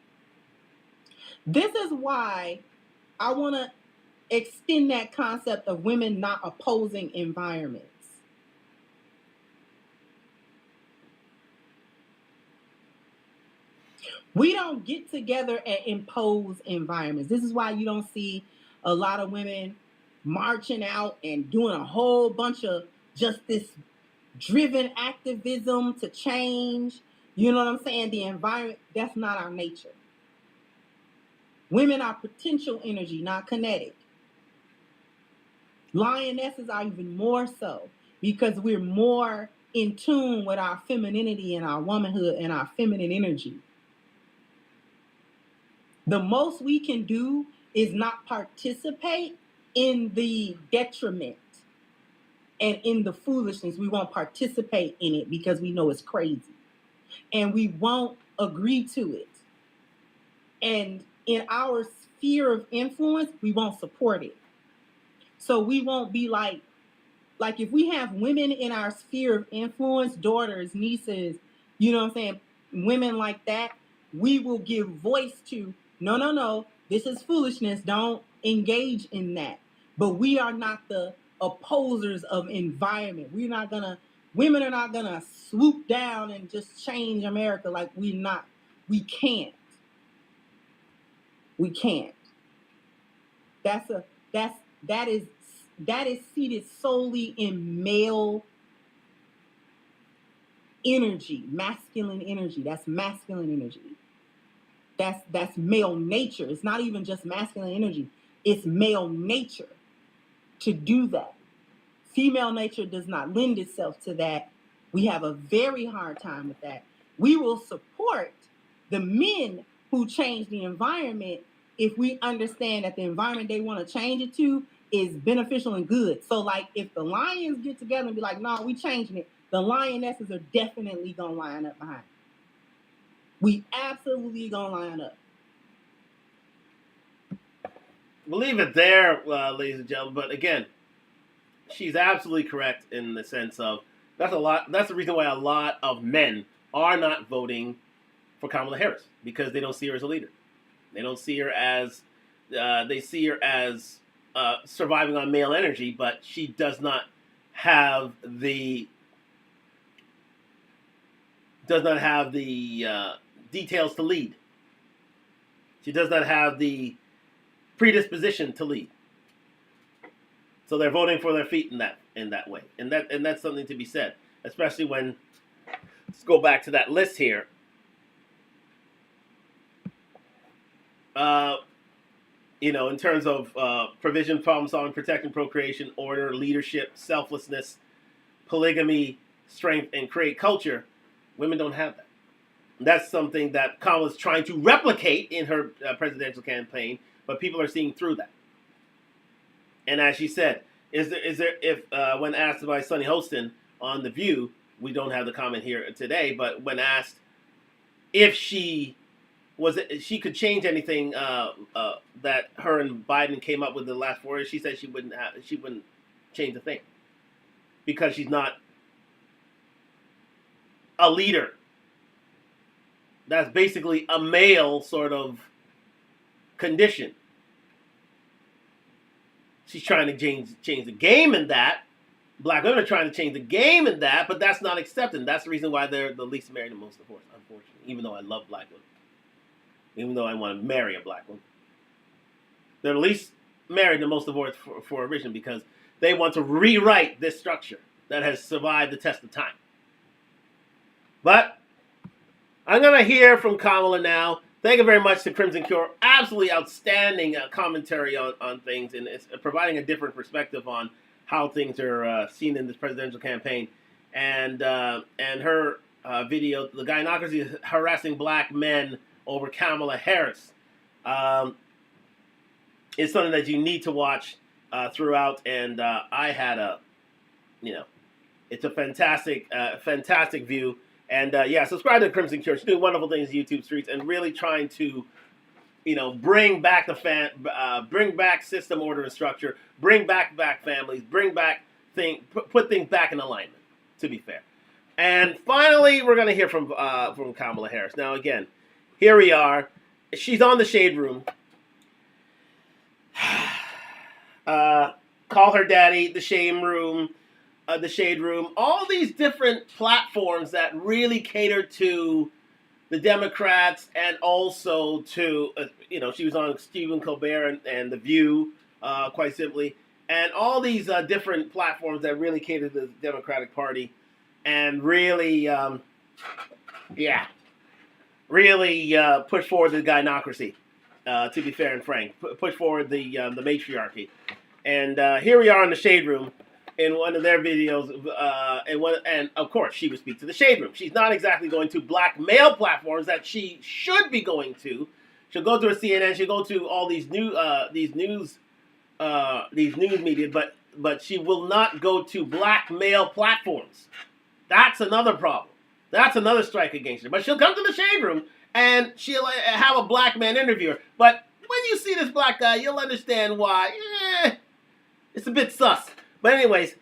This is why I want to extend that concept of women not opposing environments. We don't get together and impose environments. This is why you don't see a lot of women marching out and doing a whole bunch of just this driven activism to change. You know what I'm saying? The environment, that's not our nature. Women are potential energy, not kinetic. Lionesses are even more so, because we're more in tune with our femininity and our womanhood and our feminine energy. The most we can do is not participate in the detriment and in the foolishness. We won't participate in it because we know it's crazy. And we won't agree to it. And in our sphere of influence, we won't support it. So we won't be like if we have women in our sphere of influence, daughters, nieces, you know what I'm saying, women like that, we will give voice to, no, this is foolishness, don't engage in that. But we are not the opposers of environment. Women are not gonna swoop down and just change America. Like we can't. We can't. That is seated solely in male energy, masculine energy. That's masculine energy. That's male nature. It's not even just masculine energy. It's male nature to do that. Female nature does not lend itself to that. We have a very hard time with that. We will support the men who change the environment if we understand that the environment they want to change it to is beneficial and good. So like if the lions get together and be like, no, we changing it, the lionesses are definitely going to line up behind it. we absolutely gonna line up. We'll leave it there, ladies and gentlemen. But again, she's absolutely correct in the sense of that's a lot. That's the reason why a lot of men are not voting for Kamala Harris, because they don't see her as a leader. They don't see her as they see her as surviving on male energy, but she does not have the details to lead. She does not have the predisposition to lead. So they're voting for their feet in that way, and that's something to be said, especially when, let's go back to that list here. In terms of provision, problem solving, protection, procreation, order, leadership, selflessness, polygamy, strength, and create culture, women don't have that. That's something that Kamala's trying to replicate in her presidential campaign, but people are seeing through that. And as she said, when asked by Sunny Hostin on The View, we don't have the comment here today, but when asked if she could change anything that her and Biden came up with in the last 4 years, she said she wouldn't change a thing, because she's not a leader. That's basically a male sort of condition. She's trying to change the game in that. Black women are trying to change the game in that, but that's not accepted. That's the reason why they're the least married and most divorced, unfortunately. Even though I love black women. Even though I want to marry a black woman. They're the least married and most divorced for a reason, because they want to rewrite this structure that has survived the test of time. But I'm going to hear from Kamala now. Thank you very much to Crimson Cure. Absolutely outstanding commentary on things, and it's providing a different perspective on how things are seen in this presidential campaign. And her video, The Gynocracy Harassing Black Men Over Kamala Harris, is something that you need to watch throughout. And I had it's a fantastic view. And subscribe to Crimson Cure. She's doing wonderful things in YouTube streets and really trying to, bring back bring back system, order, and structure, bring back families, put things back in alignment. To be fair, and finally, we're going to hear from Kamala Harris. Now, again, here we are. She's on the Shade Room. Call Her Daddy, the Shame Room. The Shade Room, all these different platforms that really cater to the Democrats, and also to, she was on Stephen Colbert and The View, quite simply, and all these different platforms that really cater to the Democratic Party, and really, push forward the gynocracy, to be fair and frank, push forward the matriarchy. And here we are in the Shade Room, in one of their videos, and of course she would speak to the Shade Room. She's not exactly going to black male platforms that she should be going to. She'll go to a CNN. She'll go to all these news media, but she will not go to black male platforms. That's another problem. That's another strike against her. But she'll come to the Shade Room and she'll have a black man interview her. But when you see this black guy, you'll understand why. It's a bit sus. But anyways,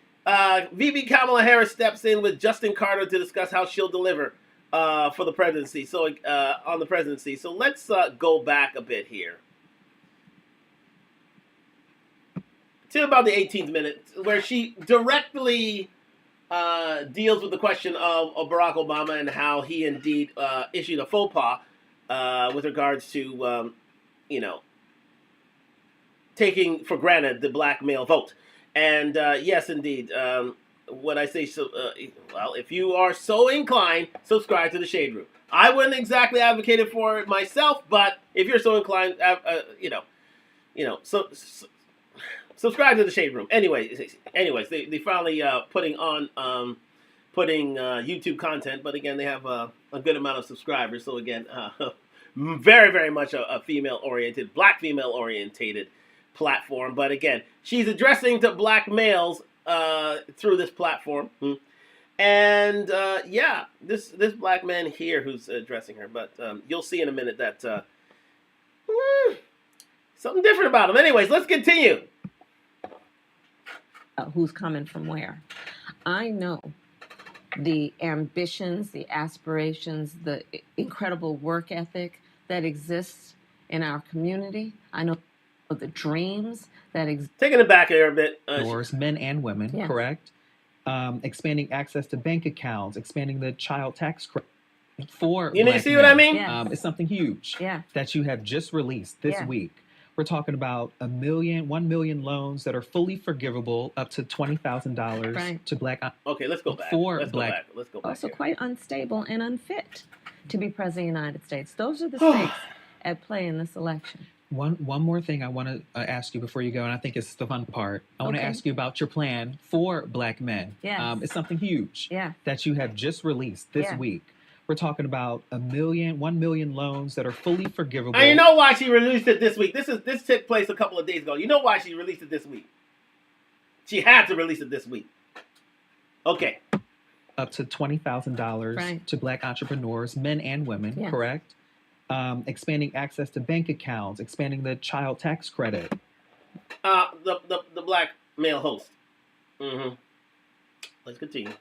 VP Kamala Harris steps in with Justin Carter to discuss how she'll deliver for the presidency. So on the presidency. So let's go back a bit here to about the 18th minute, where she directly deals with the question of Barack Obama and how he indeed issued a faux pas with regards to taking for granted the black male vote. And yes, indeed, when I say so, if you are so inclined, subscribe to the Shade Room. I wouldn't exactly advocate it for it myself, but if you're so inclined, subscribe to the Shade Room. Anyways, they finally putting YouTube content, but again, they have a good amount of subscribers. So again, very, very much a female-oriented, black female-orientated platform. But again, she's addressing to black males through this platform, And yeah, this black man here who's addressing her, but you'll see in a minute that something different about him. Anyways, let's continue. Who's coming from where? I know the ambitions, the aspirations, the incredible work ethic that exists in our community. I know the dreams that exist. Taking it back here a bit. Men and women, Yes. correct? Expanding access to bank accounts, expanding the child tax credit for You black see what I men, mean? Yes. is something huge Yeah. that you have just released this Yeah. week. We're talking about 1 million loans that are fully forgivable up to $20,000 Right. to black Okay, let's go back. for Let's black. go back. Let's go back. Also here. quite unstable and unfit to be president of the United States. Those are the stakes at play in this election. One more thing I want to ask you before you go, and I think it's the fun part. I want to Okay. ask you about your plan for black men. Yes. It's something huge Yeah. that you have just released this Yeah. week. We're talking about 1 million loans that are fully forgivable. And you know why she released it this week? This took place a couple of days ago. You know why she released it this week? She had to release it this week. Okay. Up to $20,000 Right. to black entrepreneurs, men and women, Yes. correct? Expanding access to bank accounts, expanding the child tax credit. The black male host. Mm-hmm. Let's continue.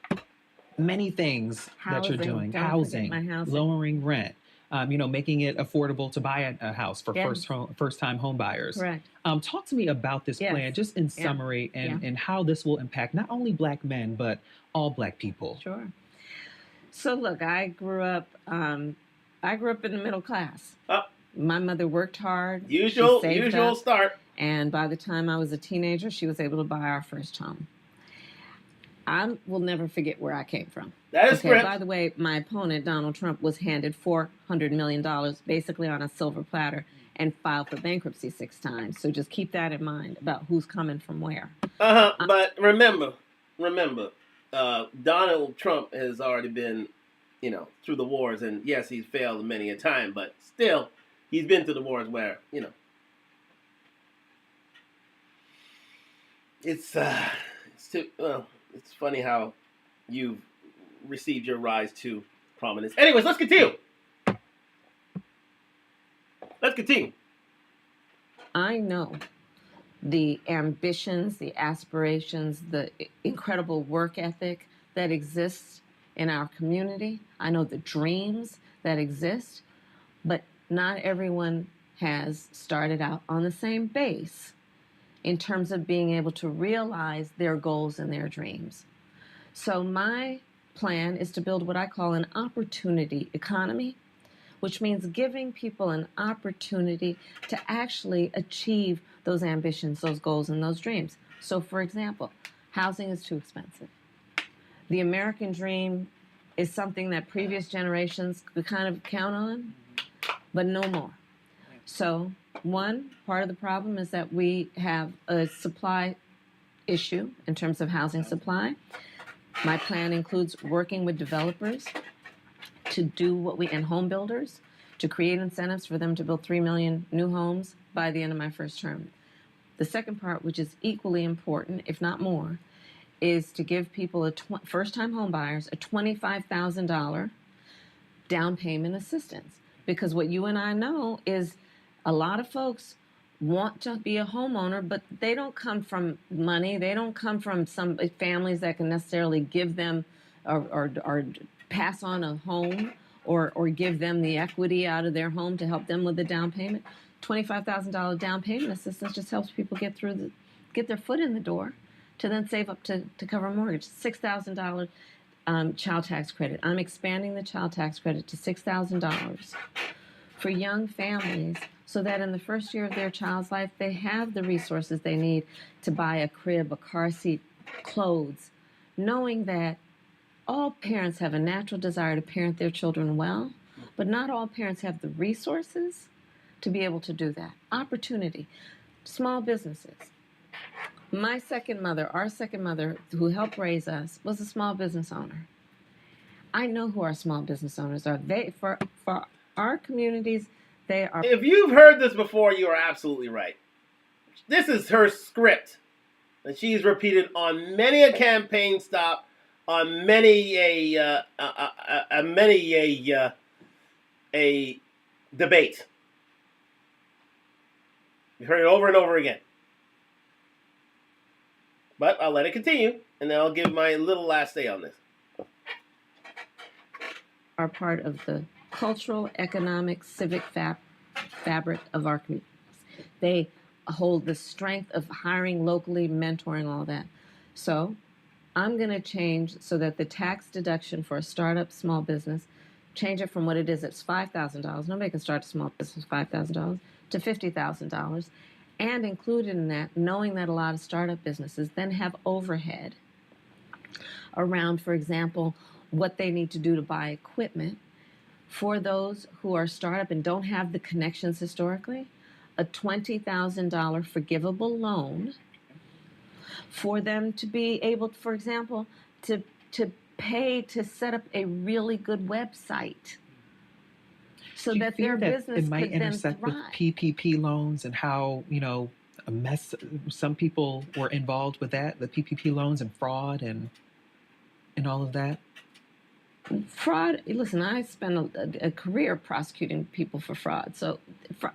Many things that you're Housing. doing. Don't forget Housing, my housing. lowering rent, making it affordable to buy a house for Yes. first-time home buyers. Correct. Talk to me about this Yes. plan, just in Yeah. summary, and, Yeah. and how this will impact not only black men, but all black people. Sure. So look, I grew up in the middle class. My mother worked hard. She Usual saved up, start. And by the time I was a teenager, she was able to buy our first home. I will never forget where I came from. That is correct. By the way, my opponent, Donald Trump, was handed $400 million basically on a silver platter and filed for bankruptcy 6 times. So just keep that in mind about who's coming from where. But remember, Donald Trump has already been, through the wars, and yes, he's failed many a time, but still, he's been through the wars where, it's funny how you've received your rise to prominence. Anyways, let's continue. I know the ambitions, the aspirations, the incredible work ethic that exists in our community. I know the dreams that exist, but not everyone has started out on the same base in terms of being able to realize their goals and their dreams. So my plan is to build what I call an opportunity economy, which means giving people an opportunity to actually achieve those ambitions, those goals, and those dreams. So, for example, housing is too expensive. The American dream is something that previous generations could kind of count on, but no more. So, one part of the problem is that we have a supply issue in terms of housing supply. My plan includes working with developers to do and home builders to create incentives for them to build 3 million new homes by the end of my first term. The second part, which is equally important, if not more, is to give people first-time home buyers a $25,000 down payment assistance. Because what you and I know is a lot of folks want to be a homeowner, but they don't come from money. They don't come from some families that can necessarily give them or pass on a home or give them the equity out of their home to help them with the down payment. $25,000 down payment assistance just helps people get their foot in the door to then save up to cover a mortgage. $6,000 child tax credit. I'm expanding the child tax credit to $6,000 for young families so that in the first year of their child's life, they have the resources they need to buy a crib, a car seat, clothes, knowing that all parents have a natural desire to parent their children well, but not all parents have the resources to be able to do that. Opportunity. Small businesses. My second mother, our second mother, who helped raise us, was a small business owner. I know who our small business owners are. For our communities, they are. If you've heard this before, you are absolutely right. This is her script that she's repeated on many a campaign stop, on many a debate. We've heard it over and over again. But I'll let it continue, and then I'll give my little last say on this. Are part of the cultural, economic, civic fabric of our communities. They hold the strength of hiring locally, mentoring, all that. So I'm going to change so that the tax deduction for a startup small business, change it from what it is, it's $5,000. Nobody can start a small business with $5,000 to $50,000. And included in that, knowing that a lot of startup businesses then have overhead around, for example, what they need to do to buy equipment. For those who are startup and don't have the connections historically, a $20,000 forgivable loan for them to be able, for example, to pay to set up a really good website so Do you that fear their that business it might could then intersect with thrive. PPP loans and how, a mess, some people were involved with that, the PPP loans and fraud and all of that? Fraud, listen, I spent a career prosecuting people for fraud. So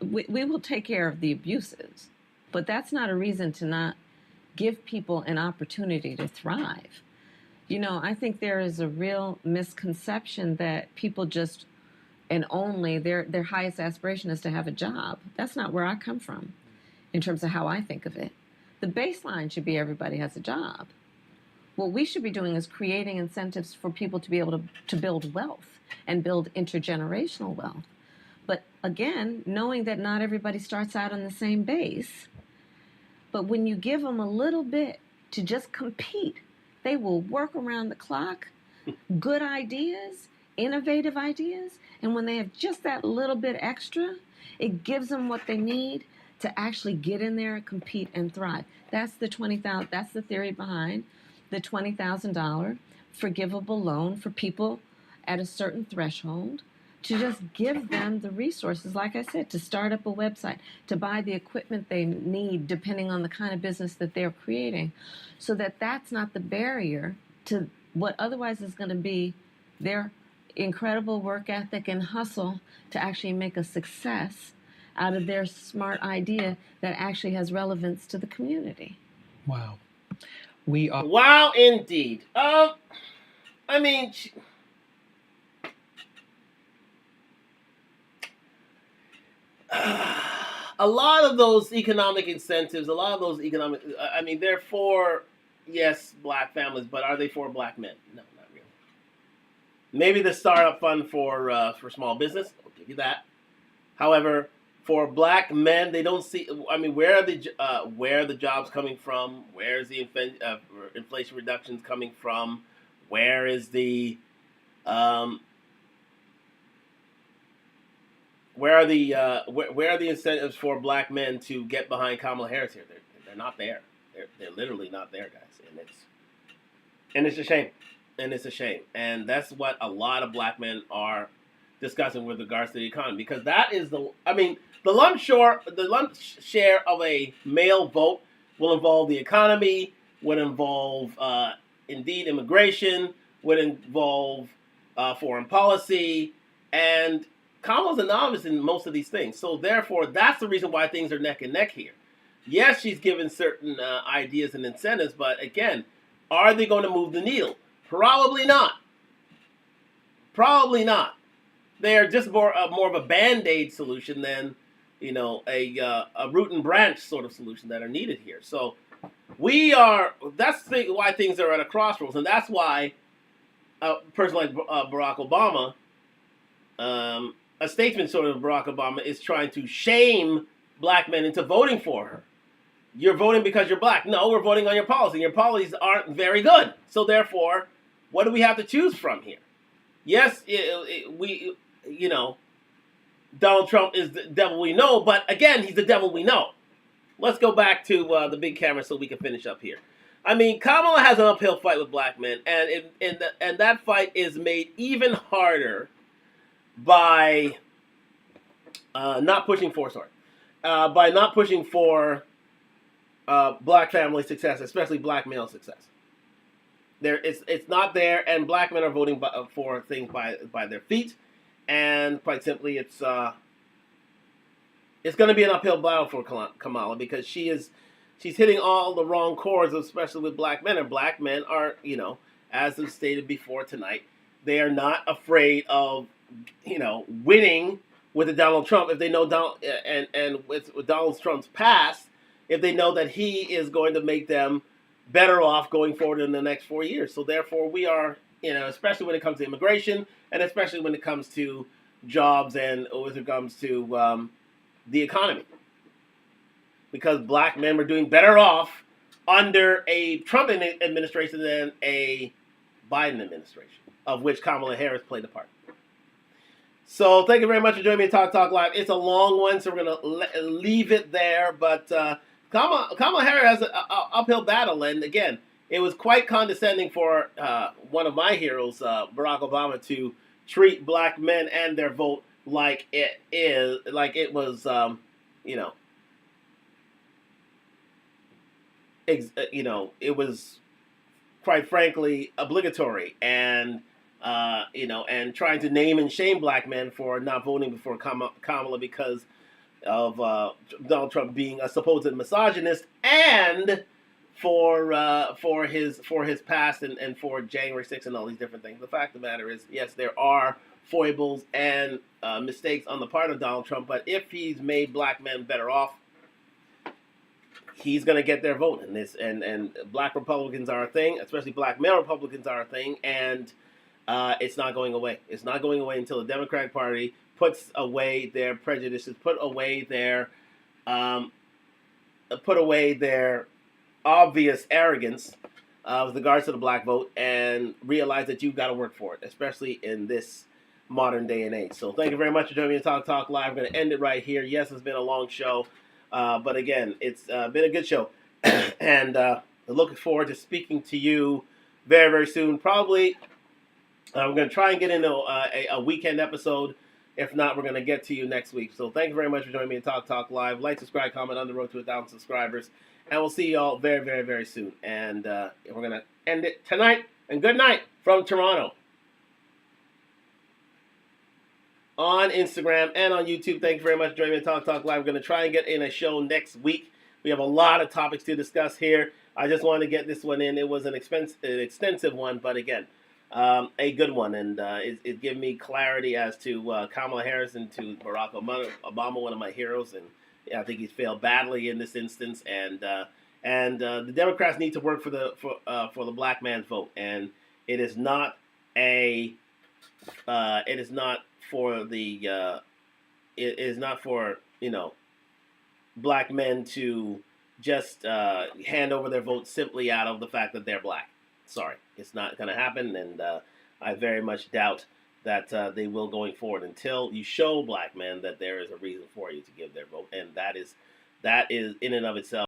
we will take care of the abuses, but that's not a reason to not give people an opportunity to thrive. I think there is a real misconception that people just, and only their highest aspiration is to have a job. That's not where I come from in terms of how I think of it. The baseline should be everybody has a job. What we should be doing is creating incentives for people to be able to build wealth and build intergenerational wealth. But again, knowing that not everybody starts out on the same base, but when you give them a little bit to just compete, they will work around the clock, good ideas, innovative ideas, and when they have just that little bit extra, it gives them what they need to actually get in there, compete, and thrive. That's the $20,000. That's the theory behind the $20,000 forgivable loan for people at a certain threshold, to just give them the resources, like I said, to start up a website, to buy the equipment they need, depending on the kind of business that they're creating, so that that's not the barrier to what otherwise is going to be their incredible work ethic and hustle to actually make a success out of their smart idea that actually has relevance to the community. Wow. We are. Wow, indeed. I mean, a lot of those economic incentives, they're for, yes, black families, but are they for black men? No, not really. Maybe the startup fund for small business, I'll give you that. However, for black men, they don't see. I mean, where are the jobs coming from? Where's the inflation reductions coming from? Where is the where are the incentives for black men to get behind Kamala Harris here? They're not there. They're literally not there, guys, and it's a shame. And that's what a lot of black men are discussing with regards to the economy, because that is the lump share of a male vote will involve the economy, would involve indeed immigration, would involve foreign policy, and Kamala's a novice in most of these things. So therefore, that's the reason why things are neck and neck here. Yes, she's given certain ideas and incentives, but again, are they going to move the needle? Probably not. Probably not. They are just more of a Band-Aid solution than, a root and branch sort of solution that are needed here. So that's why things are at a crossroads, and that's why a person like Barack Obama, a statesman sort of Barack Obama, is trying to shame black men into voting for her. You're voting because you're black. No, we're voting on your policy. Your policies aren't very good. So therefore, what do we have to choose from here? Yes, Donald Trump is the devil we know, but again, he's the devil we know. Let's go back to the big camera so we can finish up here. I mean, Kamala has an uphill fight with black men, and that fight is made even harder by not pushing for black family success, especially black male success. it's not there, and black men are voting for things by their feet, and quite simply, it's going to be an uphill battle for Kamala because she's hitting all the wrong chords, especially with black men, and black men are, as was stated before tonight, they are not afraid of, winning with a Donald Trump if they know with Donald Trump's past, if they know that he is going to make them better off going forward in the next 4 years. So therefore, we are, especially when it comes to immigration, and especially when it comes to jobs and when it comes to the economy, because black men were doing better off under a Trump administration than a Biden administration, of which Kamala Harris played a part. So thank you very much for joining me at Talk Live. It's a long one, so we're going to leave it there. But Kamala Harris has an uphill battle. And again, it was quite condescending for one of my heroes, Barack Obama, to treat black men and their vote like it was, it was quite frankly obligatory, and and trying to name and shame black men for not voting for Kamala because of Donald Trump being a supposed misogynist, and for his past and for January 6th and all these different things. The fact of the matter is, yes, there are foibles and mistakes on the part of Donald Trump, but if he's made black men better off, he's going to get their vote in this. And black Republicans are a thing, especially black male Republicans are a thing, and it's not going away. It's not going away until the Democratic Party puts away their prejudices, put away their obvious arrogance with regards to the black vote, and realize that you've got to work for it, especially in this modern day and age. So thank you very much for joining me on Talk Live. I'm going to end it right here. Yes, it's been a long show, but again, it's been a good show, and looking forward to speaking to you very, very soon. Probably we're going to try and get into a weekend episode. If not, we're going to get to you next week. So thank you very much for joining me on Talk Live. Like, subscribe, comment on the road to 1,000 subscribers. And we'll see you all very, very, very soon. And we're going to end it tonight. And good night from Toronto. On Instagram and on YouTube. Thank you very much for joining me on Talk Live. We're going to try and get in a show next week. We have a lot of topics to discuss here. I just wanted to get this one in. It was an extensive one, but again, a good one. And it gave me clarity as to Kamala Harris and to Barack Obama, one of my heroes. And I think he's failed badly in this instance. And the Democrats need to work for the black man's vote. And it is not for black men to just hand over their vote simply out of the fact that they're black. Sorry, it's not going to happen, and I very much doubt that they will going forward until you show black men that there is a reason for you to give their vote, and that is in and of itself